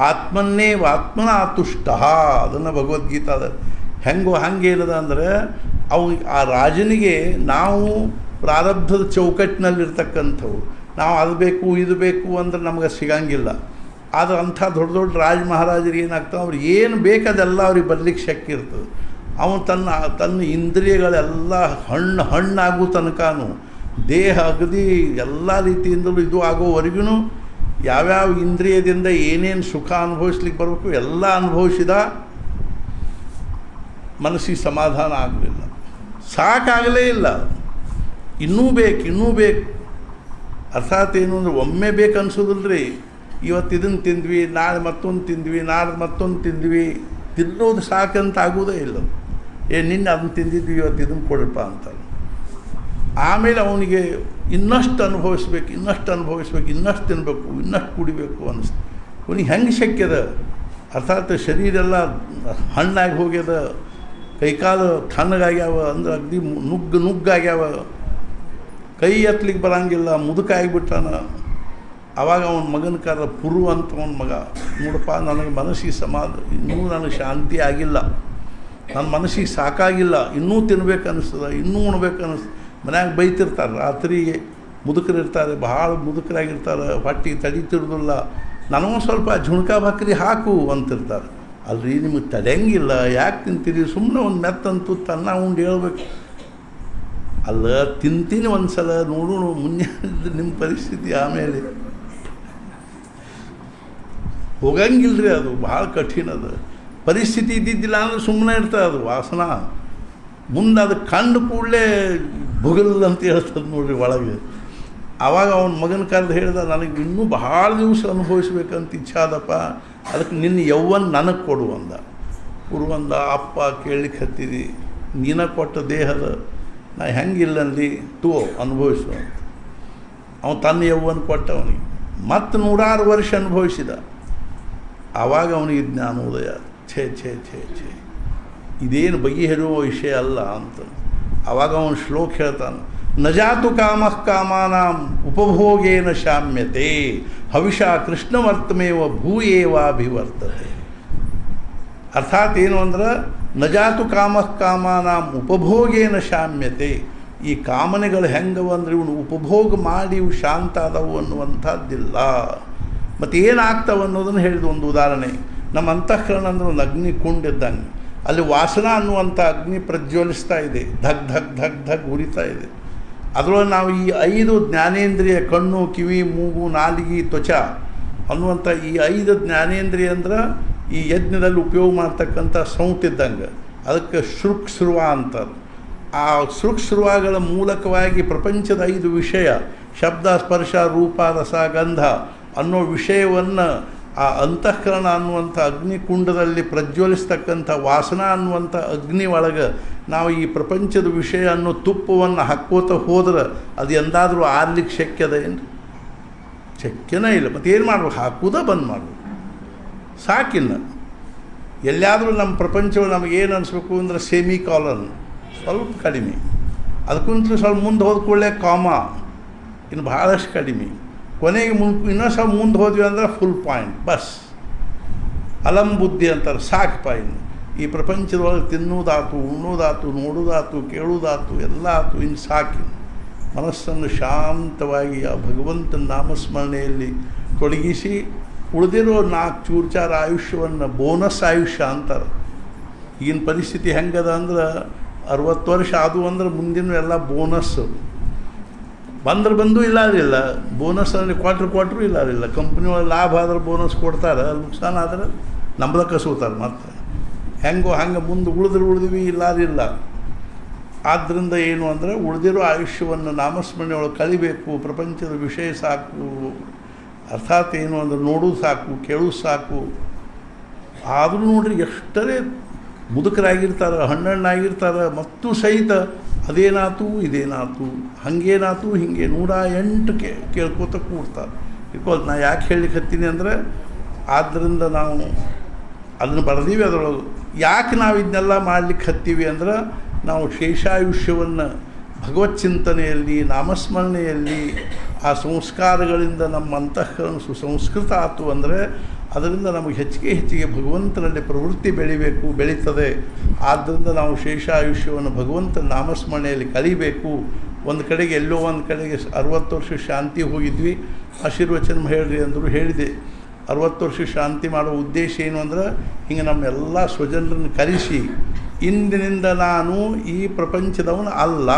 ಆತ್ಮನ ತುಷ್ಟ, ಅದನ್ನು ಭಗವದ್ಗೀತಾದ ಹಂಗೇನದ ಅಂದರೆ ಆ ರಾಜನಿಗೆ ನಾವು ಪ್ರಾರಬ್ಧದ ಚೌಕಟ್ಟಿನಲ್ಲಿರ್ತಕ್ಕಂಥವು, ನಾವು ಅದು ಬೇಕು ಇದು ಬೇಕು ಅಂದ್ರೆ ನಮಗೆ ಸಿಗಂಗಿಲ್ಲ. ಆದರೆ ಅಂಥ ದೊಡ್ಡ ರಾಜ ಮಹಾರಾಜರಿಗೆ ಏನಾಗ್ತದೆ, ಅವ್ರು ಏನು ಬೇಕದೆಲ್ಲ ಅವ್ರಿಗೆ ಬರಲಿಕ್ಕೆ ಶಕ್ಯ ಇರ್ತದೆ. ಅವನು ತನ್ನ ಇಂದ್ರಿಯಗಳೆಲ್ಲ ಹಣ್ಣಾಗೋ ತನಕನೂ ದೇಹ ಅಗದಿ ಎಲ್ಲ ರೀತಿಯಿಂದಲೂ ಇದು ಆಗೋವರೆಗೂ ಯಾವ್ಯಾವ ಇಂದ್ರಿಯದಿಂದ ಏನೇನು ಸುಖ ಅನುಭವಿಸ್ಲಿಕ್ಕೆ ಬರಬೇಕು ಎಲ್ಲ ಅನುಭವಿಸಿದ, ಮನಸ್ಸಿಗೆ ಸಮಾಧಾನ ಆಗಲಿಲ್ಲ, ಸಾಕಾಗಲೇ ಇಲ್ಲ, ಇನ್ನೂ ಬೇಕು. ಅರ್ಥಾತ್ ಏನು ಅಂದರೆ ಒಮ್ಮೆ ಬೇಕು ಅನ್ಸೋದಿಲ್ಲ ರೀ, ಇವತ್ತು ಇದನ್ನು ತಿಂದ್ವಿ, ನಾಳೆ ಮತ್ತೊಂದು ತಿಂದ್ವಿ, ನಾಳೆ ಮತ್ತೊಂದು ತಿಂದ್ವಿ. ತಿನ್ನೋದು ಸಾಕಂತ ಆಗೋದೇ ಇಲ್ಲ. ನಿನ್ನೆ ಅದನ್ನು ತಿಂದಿದ್ವಿ, ಇವತ್ತು ಇದನ್ನು ಕೊಡಪ್ಪ ಅಂತಾರೆ. ಆಮೇಲೆ ಅವನಿಗೆ ಇನ್ನಷ್ಟು ಅನುಭವಿಸ್ಬೇಕು, ಇನ್ನಷ್ಟು ತಿನ್ನಬೇಕು, ಇನ್ನಷ್ಟು ಕುಡಿಬೇಕು ಅನ್ನಿಸ್ತು. ಅವನಿಗೆ ಹೆಂಗೆ ಶಕ್ಯದ? ಅರ್ಥಾತ್ ಶರೀರ ಎಲ್ಲ ಹಣ್ಣಾಗಿ ಹೋಗ್ಯದ, ಕೈಕಾಲು ತಣ್ಣಗಾಗ್ಯಾವ, ಅಂದ್ರೆ ಅಗ್ದಿ ನುಗ್ಗಾಗ್ಯಾವ, ಕೈ ಎತ್ತಲಿಕ್ಕೆ ಬರೋಂಗಿಲ್ಲ, ಮುದುಕಾಗಿಬಿಟ್ಟಾನ. ಆವಾಗ ಅವನ ಮಗನ ಕರ ಪುರು ಅಂತ ಅವನ ಮಗ, ನೋಡಪ್ಪ ನನಗೆ ಮನಸ್ಸಿಗೆ ಇನ್ನೂ ನನಗೆ ಶಾಂತಿ ಆಗಿಲ್ಲ, ನನ್ನ ಮನಸ್ಸಿಗೆ ಸಾಕಾಗಿಲ್ಲ, ಇನ್ನೂ ತಿನ್ಬೇಕು ಅನ್ನಿಸ್ತದೆ, ಇನ್ನೂ ಉಣ್ಬೇಕು ಅನ್ನಿಸ್ತದೆ. ಮನ್ಯಾಗ ಬೈತಿರ್ತಾರೆ, ರಾತ್ರಿ ಮುದುಕರು ಇರ್ತಾರೆ, ಭಾಳ ಮುದುಕರಾಗಿರ್ತಾರೆ, ಹೊಟ್ಟಿಗೆ ತಡೀತಿರೋದಿಲ್ಲ. ನನಗೊಂದು ಸ್ವಲ್ಪ ಝುಣ್ಕ ಬಕ್ರಿ ಹಾಕು ಅಂತಿರ್ತಾರೆ. ಅಲ್ರಿ ನಿಮಗೆ ತಡೆಯಂಗಿಲ್ಲ, ಯಾಕೆ ತಿಂತೀರಿ? ಸುಮ್ಮನೆ ಒಂದು ಮೆತ್ತಂತೂ ತನ್ನ ಉಂಡು ಹೇಳ್ಬೇಕು. ಅಲ್ಲ, ತಿಂತೀನಿ ಒಂದು ಸಲ, ನೋಡೋಣ ಮುಂಜಾನೆ ನಿಮ್ಮ ಪರಿಸ್ಥಿತಿ. ಆಮೇಲೆ ಹೋಗಂಗಿಲ್ರಿ, ಅದು ಭಾಳ ಕಠಿಣ. ಅದು ಪರಿಸ್ಥಿತಿ ಇದ್ದಿದ್ದಿಲ್ಲ ಅಂದರೆ ಸುಮ್ಮನೆ ಇರ್ತದೆ ಅದು ವಾಸನ. ಮುಂದೆ ಅದು ಕಂಡು ಕೂಡಲೇ ಭುಗಲ್ ಅಂತ ಹೇಳ್ತದೆ ನೋಡ್ರಿ ಒಳಗೆ. ಆವಾಗ ಅವನ ಮಗನ ಕರೆದು ಹೇಳ್ದ, ನನಗೆ ಇನ್ನೂ ಭಾಳ ದಿವಸ ಅನುಭವಿಸ್ಬೇಕಂತ ಇಚ್ಛೆ ಆದಪ್ಪ, ಅದಕ್ಕೆ ನಿನ್ನ ಯೌವನ ನನಗೆ ಕೊಡು ಅಂದ. ಕೊಡುವಂದ. ಅಪ್ಪ ಕೇಳಲಿಕ್ಕೆ ಹತ್ತಿದಿ, ನೀನ ಕೊಟ್ಟ ದೇಹದ ನಾ ಹೆಂಗಿಲ್ಲಲ್ಲಿ ತೋ ಅನುಭವಿಸು ಅಂತ. ಅವನು ತನ್ನ ಯೌವನ ಕೊಟ್ಟ ಅವನಿಗೆ, ಮತ್ತು 100 ವರ್ಷ ಅನುಭವಿಸಿದ. ಆವಾಗ ಅವನಿಗೆ ಜ್ಞಾನೋದಯ. ಛೇ ಛೇ ಛೇ ಛೇ, ಇದೇನು ಬಗೆಹರಿಯುವ ವಿಷಯ ಅಲ್ಲ ಅಂತ. ಆವಾಗ ಅವನು ಶ್ಲೋಕ ಹೇಳ್ತಾನೆ, ನ ಜಾತು ಕಾಮಃ ಕಾಮಾನಾಂ ಉಪಭೋಗೇನ ಶಾಮ್ಯತೆ ಹವಿಷಾ ಕೃಷ್ಣವರ್ತಮೇವ ಭೂಯೇವಾಭಿವರ್ತತೆ. ಅರ್ಥಾತ್ ಏನು ಅಂದ್ರೆ, ನ ಜಾತು ಕಾಮಃ ಕಾಮಾನಾಂ ಉಪಭೋಗೇನ ಶಾಮ್ಯತೆ. ಈ ಕಾಮನೆಗಳು ಹೆಂಗವಂದ್ರೆ ಇವನು ಉಪಭೋಗ ಮಾಡಿ ಇವು ಶಾಂತ ಆದವು ಅನ್ನುವಂಥದ್ದಿಲ್ಲ. ಮತ್ತು ಏನಾಗ್ತಾವೆ ಅನ್ನೋದನ್ನು ಹೇಳಿದ ಒಂದು ಉದಾಹರಣೆ. ನಮ್ಮ ಅಂತಃಕರಣ ಅಂದ್ರೆ ಒಂದು ಅಗ್ನಿ ಕುಂಡಿದ್ದಂಗೆ, ಅಲ್ಲಿ ವಾಸನ ಅನ್ನುವಂಥ ಅಗ್ನಿ ಪ್ರಜ್ವಲಿಸ್ತಾ ಇದೆ, ಧಗ್ ಧಗ್ ಧಗ್ ಧಗ್ ಉರಿತಾ ಇದೆ. ಅದರೊಳಗೆ ನಾವು ಈ 5 ಜ್ಞಾನೇಂದ್ರಿಯ, ಕಣ್ಣು, ಕಿವಿ, ಮೂಗು, ನಾಲಿಗೆ, ತ್ವಚ ಅನ್ನುವಂಥ ಈ 5 ಜ್ಞಾನೇಂದ್ರಿಯ ಅಂದ್ರೆ ಈ ಯಜ್ಞದಲ್ಲಿ ಉಪಯೋಗ ಮಾಡ್ತಕ್ಕಂಥ ಸೌಂಟಿದ್ದಂಗೆ. ಅದಕ್ಕೆ ಶೃಕ್ಸ್ರುವ ಅಂತಾರೆ. ಆ ಶೃಕ್ಸ್ರುವಗಳ ಮೂಲಕವಾಗಿ ಪ್ರಪಂಚದ 5 ವಿಷಯ, ಶಬ್ದ, ಸ್ಪರ್ಶ, ರೂಪ, ರಸ, ಗಂಧ ಅನ್ನೋ ವಿಷಯವನ್ನು ಆ ಅಂತಃಕರಣ ಅನ್ನುವಂಥ ಅಗ್ನಿಕುಂಡದಲ್ಲಿ ಪ್ರಜ್ವಲಿಸ್ತಕ್ಕಂಥ ವಾಸನ ಅನ್ನುವಂಥ ಅಗ್ನಿ ಒಳಗೆ ನಾವು ಈ ಪ್ರಪಂಚದ ವಿಷಯ ಅನ್ನೋ ತುಪ್ಪವನ್ನು ಹಾಕ್ಕೋತ ಹೋದ್ರೆ ಅದು ಎಂದಾದರೂ ಆರ್ಲಿಕ್ಕೆ ಶಕ್ಯದ ಏನು? ಶಕ್ಯನೇ ಇಲ್ಲ. ಮತ್ತು ಏನು ಮಾಡ್ಬೇಕು? ಹಾಕೋದ ಬಂದ್ ಮಾಡಬೇಕು, ಸಾಕಿಲ್ಲ. ಎಲ್ಲಿಯಾದರೂ ನಮ್ಮ ಪ್ರಪಂಚಗಳು ನಮಗೇನು ಅನಿಸ್ಬೇಕು ಅಂದರೆ ಸೆಮಿ ಕಾಲನ್ ಸ್ವಲ್ಪ ಕಡಿಮೆ, ಅದಕ್ಕಿಂತ ಸ್ವಲ್ಪ ಮುಂದೆ ಹೋದ ಕೂಡಲೇ ಕಾಮ ಇನ್ನು ಭಾಳಷ್ಟು ಕಡಿಮೆ, ಕೊನೆಗೆ ಇನ್ನೊಂದು ಸ್ವಲ್ಪ ಮುಂದೆ ಹೋದ್ವಿ ಅಂದ್ರೆ ಫುಲ್ ಪಾಯಿಂಟ್ ಬಸ್. ಅಲಂ ಬುದ್ಧಿ ಅಂತಾರೆ, ಸಾಕಪ್ಪ ಇನ್ನು ಈ ಪ್ರಪಂಚದೊಳಗೆ ತಿನ್ನೋದಾತು, ಉಣ್ಣೋದಾತು, ನೋಡೋದಾತು, ಕೇಳೋದಾತು, ಎಲ್ಲ ಆತು, ಇನ್ನು ಸಾಕಿ ಮನಸ್ಸನ್ನು ಶಾಂತವಾಗಿ ಆ ಭಗವಂತನ ನಾಮಸ್ಮರಣೆಯಲ್ಲಿ ತೊಡಗಿಸಿ ಉಳಿದಿರೋ 4 ಚೂರ್ಚಾರ ಆಯುಷ್ಯವನ್ನು ಬೋನಸ್ ಆಯುಷ್ಯ ಅಂತಾರೆ. ಈಗಿನ ಪರಿಸ್ಥಿತಿ ಹೆಂಗದ ಅಂದ್ರೆ 60 ವರ್ಷ ಆದವು ಅಂದ್ರೆ ಮುಂದಿನ ಎಲ್ಲ ಬೋನಸ್ಸು ಬಂದು ಇಲ್ಲ ಬೋನಸ್ಸಲ್ಲಿ ಕ್ವಾರ್ಟ್ರು ಇಲ್ಲ. ಕಂಪ್ನಿ ಒಳಗೆ ಲಾಭ ಆದ್ರೆ ಬೋನಸ್ ಕೊಡ್ತಾರೆ, ನುಕ್ಸಾನ ಆದರೆ ನಮ್ಮದ ಕಸೋತಾರೆ. ಮತ್ತು ಹಂಗೆ ಮುಂದೆ ಉಳಿದ್ವಿ ಇಲ್ಲ. ಆದ್ದರಿಂದ ಏನು ಅಂದರೆ ಉಳಿದಿರೋ ಆಯುಷ್ಯವನ್ನು ನಾಮಸ್ಮರಣೆ ಒಳಗೆ ಕಲಿಬೇಕು. ಪ್ರಪಂಚದ ವಿಷಯ ಸಾಕು, ಅರ್ಥಾತ್ ಏನು ಅಂದರೆ ನೋಡೋದು ಸಾಕು, ಕೇಳೋದು ಸಾಕು. ಆದರೂ ನೋಡ್ರಿ ಎಷ್ಟರೇ ಮುದುಕರಾಗಿರ್ತಾರೆ, ಹಣ್ಣಾಗಿರ್ತಾರೆ, ಮತ್ತು ಸಹಿತ ಅದೇನಾತು ಇದೇನಾತು, ಹಾಗೇನಾತು ಹಿಂಗೆ 108 ಕೇಳ್ಕೋತ ಕೂಡ್ತಾರೆ. ನಾ ಯಾಕೆ ಹೇಳಲಿಕ್ಕೆ ಹತ್ತೀನಿ ಅಂದರೆ, ಆದ್ದರಿಂದ ನಾವು ಅದನ್ನು ಬರೆದೀವಿ. ಅದರೊಳಗೆ ಯಾಕೆ ನಾವು ಇದನ್ನೆಲ್ಲ ಮಾಡಲಿಕ್ಕೆ ಹತ್ತೀವಿ ಅಂದ್ರೆ, ನಾವು ಶೇಷಾಯುಷ್ಯವನ್ನು ಭಗವತ್ ಚಿಂತನೆಯಲ್ಲಿ, ನಾಮಸ್ಮರಣೆಯಲ್ಲಿ, ಆ ಸಂಸ್ಕಾರಗಳಿಂದ ನಮ್ಮ ಅಂತಃಕರಣ ಸುಸಂಸ್ಕೃತ ಆಯಿತು ಅಂದರೆ ಅದರಿಂದ ನಮಗೆ ಹೆಚ್ಚಿಗೆ ಭಗವಂತನಲ್ಲಿ ಪ್ರವೃತ್ತಿ ಬೆಳೀತದೆ. ಆದ್ದರಿಂದ ನಾವು ಶೇಷಾಯುಷ್ಯವನ್ನು ಭಗವಂತನ ನಾಮಸ್ಮರಣೆಯಲ್ಲಿ ಕಲಿಬೇಕು. ಒಂದು ಕಡೆಗೆ ಎಲ್ಲೋ ಒಂದು ಕಡೆಗೆ 60 ವರ್ಷ ಶಾಂತಿ ಹೋಗಿದ್ವಿ, ಆಶೀರ್ವಚನ ಹೇಳ್ರಿ ಅಂದರು, ಹೇಳಿದೆ. 60 ವರ್ಷ ಶಾಂತಿ ಮಾಡೋ ಉದ್ದೇಶ ಏನು ಅಂದ್ರೆ, ಹಿಂಗೆ ನಮ್ಮೆಲ್ಲ ಸ್ವಜನರನ್ನು ಕರೆಸಿ, ಇಂದಿನಿಂದ ನಾನು ಈ ಪ್ರಪಂಚದವನು ಅಲ್ಲ,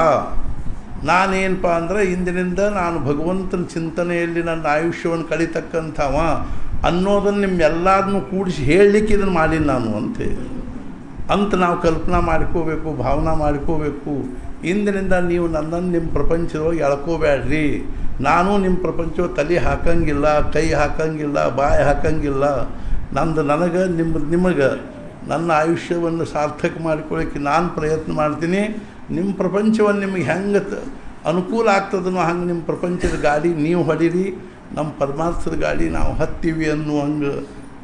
ನಾನೇನಪ್ಪ ಅಂದರೆ ಇಂದಿನಿಂದ ನಾನು ಭಗವಂತನ ಚಿಂತನೆಯಲ್ಲಿ ನನ್ನ ಆಯುಷ್ಯವನ್ನು ಕಳೀತಕ್ಕಂಥವ ಅನ್ನೋದನ್ನು ನಿಮ್ಮೆಲ್ಲರನ್ನೂ ಕೂಡಿಸಿ ಹೇಳಲಿಕ್ಕೆ ಇದನ್ನು ಮಾಡೀನಿ ನಾನು ಅಂತ ನಾವು ಕಲ್ಪನಾ ಮಾಡ್ಕೋಬೇಕು, ಭಾವನಾ ಮಾಡ್ಕೋಬೇಕು. ಇಂದಿನಿಂದ ನೀವು ನನ್ನನ್ನು ನಿಮ್ಮ ಪ್ರಪಂಚದೊಳಗೆ ಎಳ್ಕೋಬೇಡ್ರಿ, ನಾನು ನಿಮ್ಮ ಪ್ರಪಂಚ ತಲೆ ಹಾಕಂಗಿಲ್ಲ, ಕೈ ಹಾಕಂಗಿಲ್ಲ, ಬಾಯಿ ಹಾಕಂಗಿಲ್ಲ. ನಂದು ನನಗೆ ನಿಮಗೆ ನನ್ನ ಆಯುಷ್ಯವನ್ನು ಸಾರ್ಥಕ ಮಾಡಿಕೊಳ್ಳೋಕ್ಕೆ ನಾನು ಪ್ರಯತ್ನ ಮಾಡ್ತೀನಿ. ನಿಮ್ಮ ಪ್ರಪಂಚವನ್ನು ನಿಮಗೆ ಹೆಂಗೆ ಅನುಕೂಲ ಆಗ್ತದನೋ ಹಂಗೆ ನಿಮ್ಮ ಪ್ರಪಂಚದ ಗಾಡಿ ನೀವು ಹೊಡೀರಿ, ನಮ್ಮ ಪರಮಾರ್ಥದ ಗಾಡಿ ನಾವು ಹತ್ತೀವಿ ಹಂಗೆ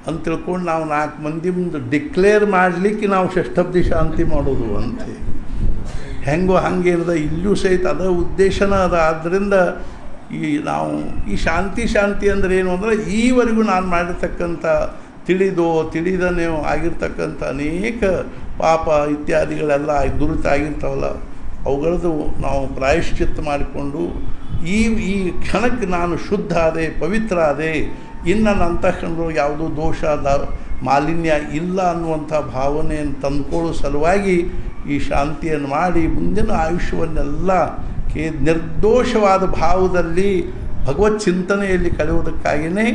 ಅಂತ ತಿಳ್ಕೊಂಡು ನಾವು 4 ಮಂದಿ ಮುಂದೆ ಡಿಕ್ಲೇರ್ ಮಾಡಲಿಕ್ಕೆ ನಾವು ಷಷ್ಠಬ್ದಿ ಶಾಂತಿ ಮಾಡೋದು ಅಂತೆ. ಹೆಂಗೋ ಹಂಗೆ ಇರದ ಇಲ್ಲೂ ಸಹಿತ ಅದ ಉದ್ದೇಶನ ಅದ. ಆದ್ದರಿಂದ ಈ ಶಾಂತಿ ಅಂದರೆ ಏನು ಅಂದರೆ ಈವರೆಗೂ ನಾನು ಮಾಡಿರ್ತಕ್ಕಂಥ ತಿಳಿದನೇ ಆಗಿರ್ತಕ್ಕಂಥ ಅನೇಕ ಪಾಪ ಇತ್ಯಾದಿಗಳೆಲ್ಲ ದುರಿತ ಆಗಿರ್ತಾವಲ್ಲ, ಅವುಗಳದ್ದು ನಾವು ಪ್ರಾಯಶ್ಚಿತ್ತ ಮಾಡಿಕೊಂಡು ಈ ಕ್ಷಣಕ್ಕೆ ನಾನು ಶುದ್ಧ ಆದೆ, ಪವಿತ್ರ ಆದೆ, ಇನ್ನು ನನ್ನ ಅಂತಃಕರಣರು ಯಾವುದೂ ದೋಷ ಮಾಲಿನ್ಯ ಇಲ್ಲ ಅನ್ನುವಂಥ ಭಾವನೆಯನ್ನು ತಂದುಕೊಳ್ಳೋ ಸಲುವಾಗಿ ಈ ಶಾಂತಿಯನ್ನು ಮಾಡಿ ಮುಂದಿನ ಆಯುಷ್ಯವನ್ನೆಲ್ಲ ನಿರ್ದೋಷವಾದ ಭಾವದಲ್ಲಿ ಭಗವತ್ ಚಿಂತನೆಯಲ್ಲಿ ಕಳೆಯುವುದಕ್ಕಾಗಿಯೇ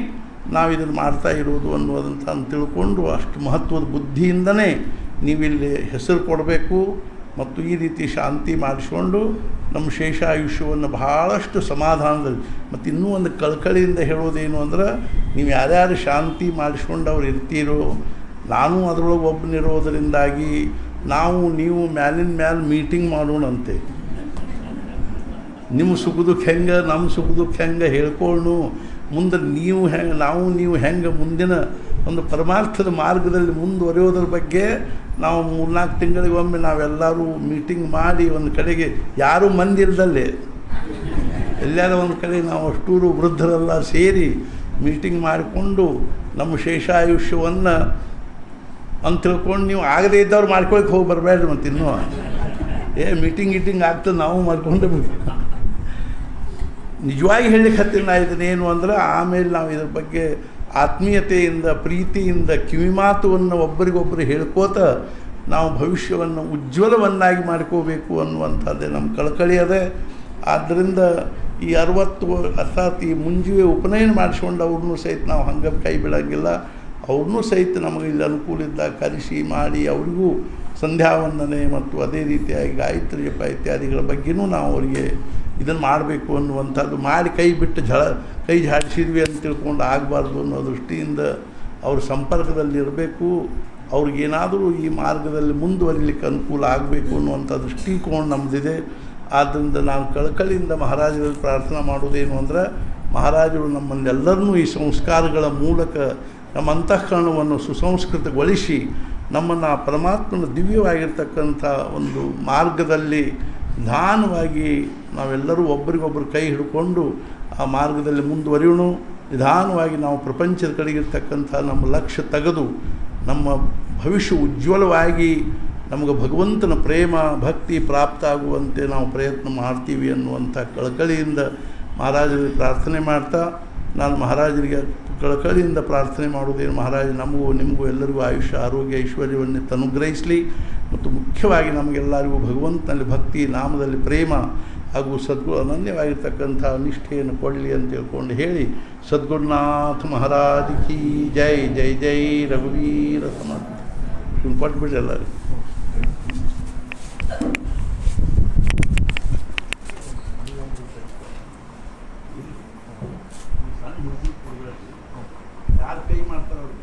ನಾವು ಇದನ್ನು ಮಾಡ್ತಾ ಇರೋದು ಅನ್ನೋದಂತ ತಿಳ್ಕೊಂಡು ಅಷ್ಟು ಮಹತ್ವದ ಬುದ್ಧಿಯಿಂದನೇ ನೀವಿಲ್ಲಿ ಹೆಸರು ಕೊಡಬೇಕು ಮತ್ತು ಈ ರೀತಿ ಶಾಂತಿ ಮಾಡಿಸ್ಕೊಂಡು ನಮ್ಮ ಶೇಷಾಯುಷ್ಯವನ್ನು ಭಾಳಷ್ಟು ಸಮಾಧಾನದಲ್ಲಿ ಮತ್ತು ಇನ್ನೂ ಒಂದು ಕಳಕಳಿಯಿಂದ ಹೇಳೋದೇನು ಅಂದ್ರೆ, ನೀವು ಯಾರ್ಯಾರು ಶಾಂತಿ ಮಾಡಿಸ್ಕೊಂಡು ಅವ್ರು ಇರ್ತೀರೋ, ನಾನು ಅದರೊಳಗೆ ಒಬ್ಬನಿರೋದರಿಂದಾಗಿ ನೀವು ಮ್ಯಾಲಿನ ಮೀಟಿಂಗ್ ಮಾಡೋಣಂತೆ. ನಿಮ್ಮ ಸುಖ ದುಃಖ ಹೆಂಗೆ, ನಮ್ಮ ಸುಖ ದುಃಖ ಹೆಂಗೆ ಹೇಳ್ಕೊಳ್ಳು. ಮುಂದೆ ನೀವು ಹೆಂಗೆ ಮುಂದಿನ ಒಂದು ಪರಮಾರ್ಥದ ಮಾರ್ಗದಲ್ಲಿ ಮುಂದುವರಿಯೋದ್ರ ಬಗ್ಗೆ ನಾವು 3-4 ತಿಂಗಳಿಗೊಮ್ಮೆ ನಾವೆಲ್ಲರೂ ಮೀಟಿಂಗ್ ಮಾಡಿ ಒಂದು ಕಡೆಗೆ ಯಾರೂ ಮಂದಿ ಇಲ್ದಲ್ಲೇ ಎಲ್ಲಾರ ಒಂದು ಕಡೆ ನಾವು ಅಷ್ಟೂರು ವೃದ್ಧರೆಲ್ಲ ಸೇರಿ ಮೀಟಿಂಗ್ ಮಾಡಿಕೊಂಡು ನಮ್ಮ ಶೇಷಾಯುಷ್ಯವನ್ನು ಅಂತ ತಿಳ್ಕೊಂಡು, ನೀವು ಆಗದೇ ಇದ್ದವ್ರು ಮಾಡ್ಕೊಳಕ್ಕೆ ಹೋಗಿ ಬರಬೇಡ್ರಿ. ಮತ್ತು ಇನ್ನೂ ಮೀಟಿಂಗ್ ಆಗ್ತದೆ, ನಾವು ಮಾಡ್ಕೊಂಡು ನಿಜವಾಗಿ ಹೇಳಲಿಕ್ಕೆ ಹತ್ತಿರ ಇದನ್ನೇನು ಅಂದ್ರೆ, ಆಮೇಲೆ ನಾವು ಇದ್ರ ಬಗ್ಗೆ ಆತ್ಮೀಯತೆಯಿಂದ ಪ್ರೀತಿಯಿಂದ ಕಿವಿಮಾತುವನ್ನು ಒಬ್ಬರಿಗೊಬ್ಬರು ಹೇಳ್ಕೋತ ನಾವು ಭವಿಷ್ಯವನ್ನು ಉಜ್ವಲವನ್ನಾಗಿ ಮಾಡ್ಕೋಬೇಕು ಅನ್ನುವಂಥದ್ದೇ ನಮ್ಮ ಕಳಕಳಿ ಅದೇ. ಆದ್ದರಿಂದ ಈ 60 ಅರ್ಥಾತ್ ಈ ಮುಂಜುವೆ ಉಪನಯನ ಮಾಡಿಸ್ಕೊಂಡು ಅವ್ರನ್ನೂ ಸಹಿತ ನಾವು ಹಂಗೆ ಕೈ ಬಿಡೋಂಗಿಲ್ಲ. ಅವ್ರನ್ನೂ ಸಹಿತ ನಮಗೆ ಇಲ್ಲಿ ಅನುಕೂಲ ಇದ್ದಾಗ ಕರೆಸಿ ಮಾಡಿ ಅವರಿಗೂ ಸಂಧ್ಯಾವಂದನೆ ಮತ್ತು ಅದೇ ರೀತಿಯಾಗಿ ಗಾಯತ್ರಿ ಜಪ ಇತ್ಯಾದಿಗಳ ಬಗ್ಗೆಯೂ ನಾವು ಅವರಿಗೆ ಇದನ್ನು ಮಾಡಬೇಕು ಅನ್ನುವಂಥದ್ದು. ಮಾಡಿ ಕೈ ಜಾಡಿಸಿದ್ವಿ ಅಂತ ತಿಳ್ಕೊಂಡು ಆಗಬಾರ್ದು ಅನ್ನೋ ದೃಷ್ಟಿಯಿಂದ ಅವ್ರ ಸಂಪರ್ಕದಲ್ಲಿರಬೇಕು. ಅವ್ರಿಗೇನಾದರೂ ಈ ಮಾರ್ಗದಲ್ಲಿ ಮುಂದುವರಿಲಿಕ್ಕೆ ಅನುಕೂಲ ಆಗಬೇಕು ಅನ್ನುವಂಥ ದೃಷ್ಟಿಕೋನ ನಮ್ಮದಿದೆ. ಆದ್ದರಿಂದ ನಾನು ಕಳಕಳಿಯಿಂದ ಮಹಾರಾಜರಲ್ಲಿ ಪ್ರಾರ್ಥನೆ ಮಾಡೋದೇನು ಅಂದ್ರೆ, ಮಹಾರಾಜರು ನಮ್ಮನ್ನೆಲ್ಲರನ್ನೂ ಈ ಸಂಸ್ಕಾರಗಳ ಮೂಲಕ ನಮ್ಮ ಅಂತಃಕರಣವನ್ನು ಸುಸಂಸ್ಕೃತಗೊಳಿಸಿ ನಮ್ಮನ್ನು ಪರಮಾತ್ಮನ ದಿವ್ಯವಾಗಿರ್ತಕ್ಕಂಥ ಒಂದು ಮಾರ್ಗದಲ್ಲಿ ನಿಧಾನವಾಗಿ ನಾವೆಲ್ಲರೂ ಒಬ್ಬರಿಗೊಬ್ಬರು ಕೈ ಹಿಡ್ಕೊಂಡು ಆ ಮಾರ್ಗದಲ್ಲಿ ಮುಂದುವರಿಯೋಣ. ನಿಧಾನವಾಗಿ ನಾವು ಪ್ರಪಂಚದ ಕಡೆಗಿರ್ತಕ್ಕಂಥ ನಮ್ಮ ಲಕ್ಷ್ಯ ತೆಗೆದು ನಮ್ಮ ಭವಿಷ್ಯ ಉಜ್ವಲವಾಗಿ ನಮಗೆ ಭಗವಂತನ ಪ್ರೇಮ ಭಕ್ತಿ ಪ್ರಾಪ್ತ ಆಗುವಂತೆ ನಾವು ಪ್ರಯತ್ನ ಮಾಡ್ತೀವಿ ಅನ್ನುವಂಥ ಕಳಕಳಿಯಿಂದ ಮಹಾರಾಜರಿಗೆ ಪ್ರಾರ್ಥನೆ ಮಾಡ್ತಾ, ನಾನು ಮಹಾರಾಜರಿಗೆ ಕಳಕಳಿಯಿಂದ ಪ್ರಾರ್ಥನೆ ಮಾಡೋದೇನು, ಮಹಾರಾಜ ನಮಗೂ ನಿಮಗೂ ಎಲ್ಲರಿಗೂ ಆಯುಷ್ಯ ಆರೋಗ್ಯ ಐಶ್ವರ್ಯವನ್ನು ಅನುಗ್ರಹಿಸಲಿ ಮತ್ತು ಮುಖ್ಯವಾಗಿ ನಮಗೆಲ್ಲರಿಗೂ ಭಗವಂತನಲ್ಲಿ ಭಕ್ತಿ ನಾಮದಲ್ಲಿ ಪ್ರೇಮ ಹಾಗೂ ಸದ್ಗುರು ಅನನ್ಯವಾಗಿರ್ತಕ್ಕಂಥ ನಿಷ್ಠೆಯನ್ನು ಕೊಡಲಿ ಅಂತ ತಿಳ್ಕೊಂಡು ಹೇಳಿ, ಸದ್ಗುರುನಾಥ ಮಹಾರಾಜ್ ಕಿ ಜೈ ಜೈ ಜೈ ರಘುವೀರ ಸಮರ್ಥ. ಕೊಟ್ಬಿಡ್ರಿ ಎಲ್ಲರಿಗೂ. ಯಾರು ಕೈ ಮಾಡ್ತಾರೆ ಅವ್ರಿಗೆ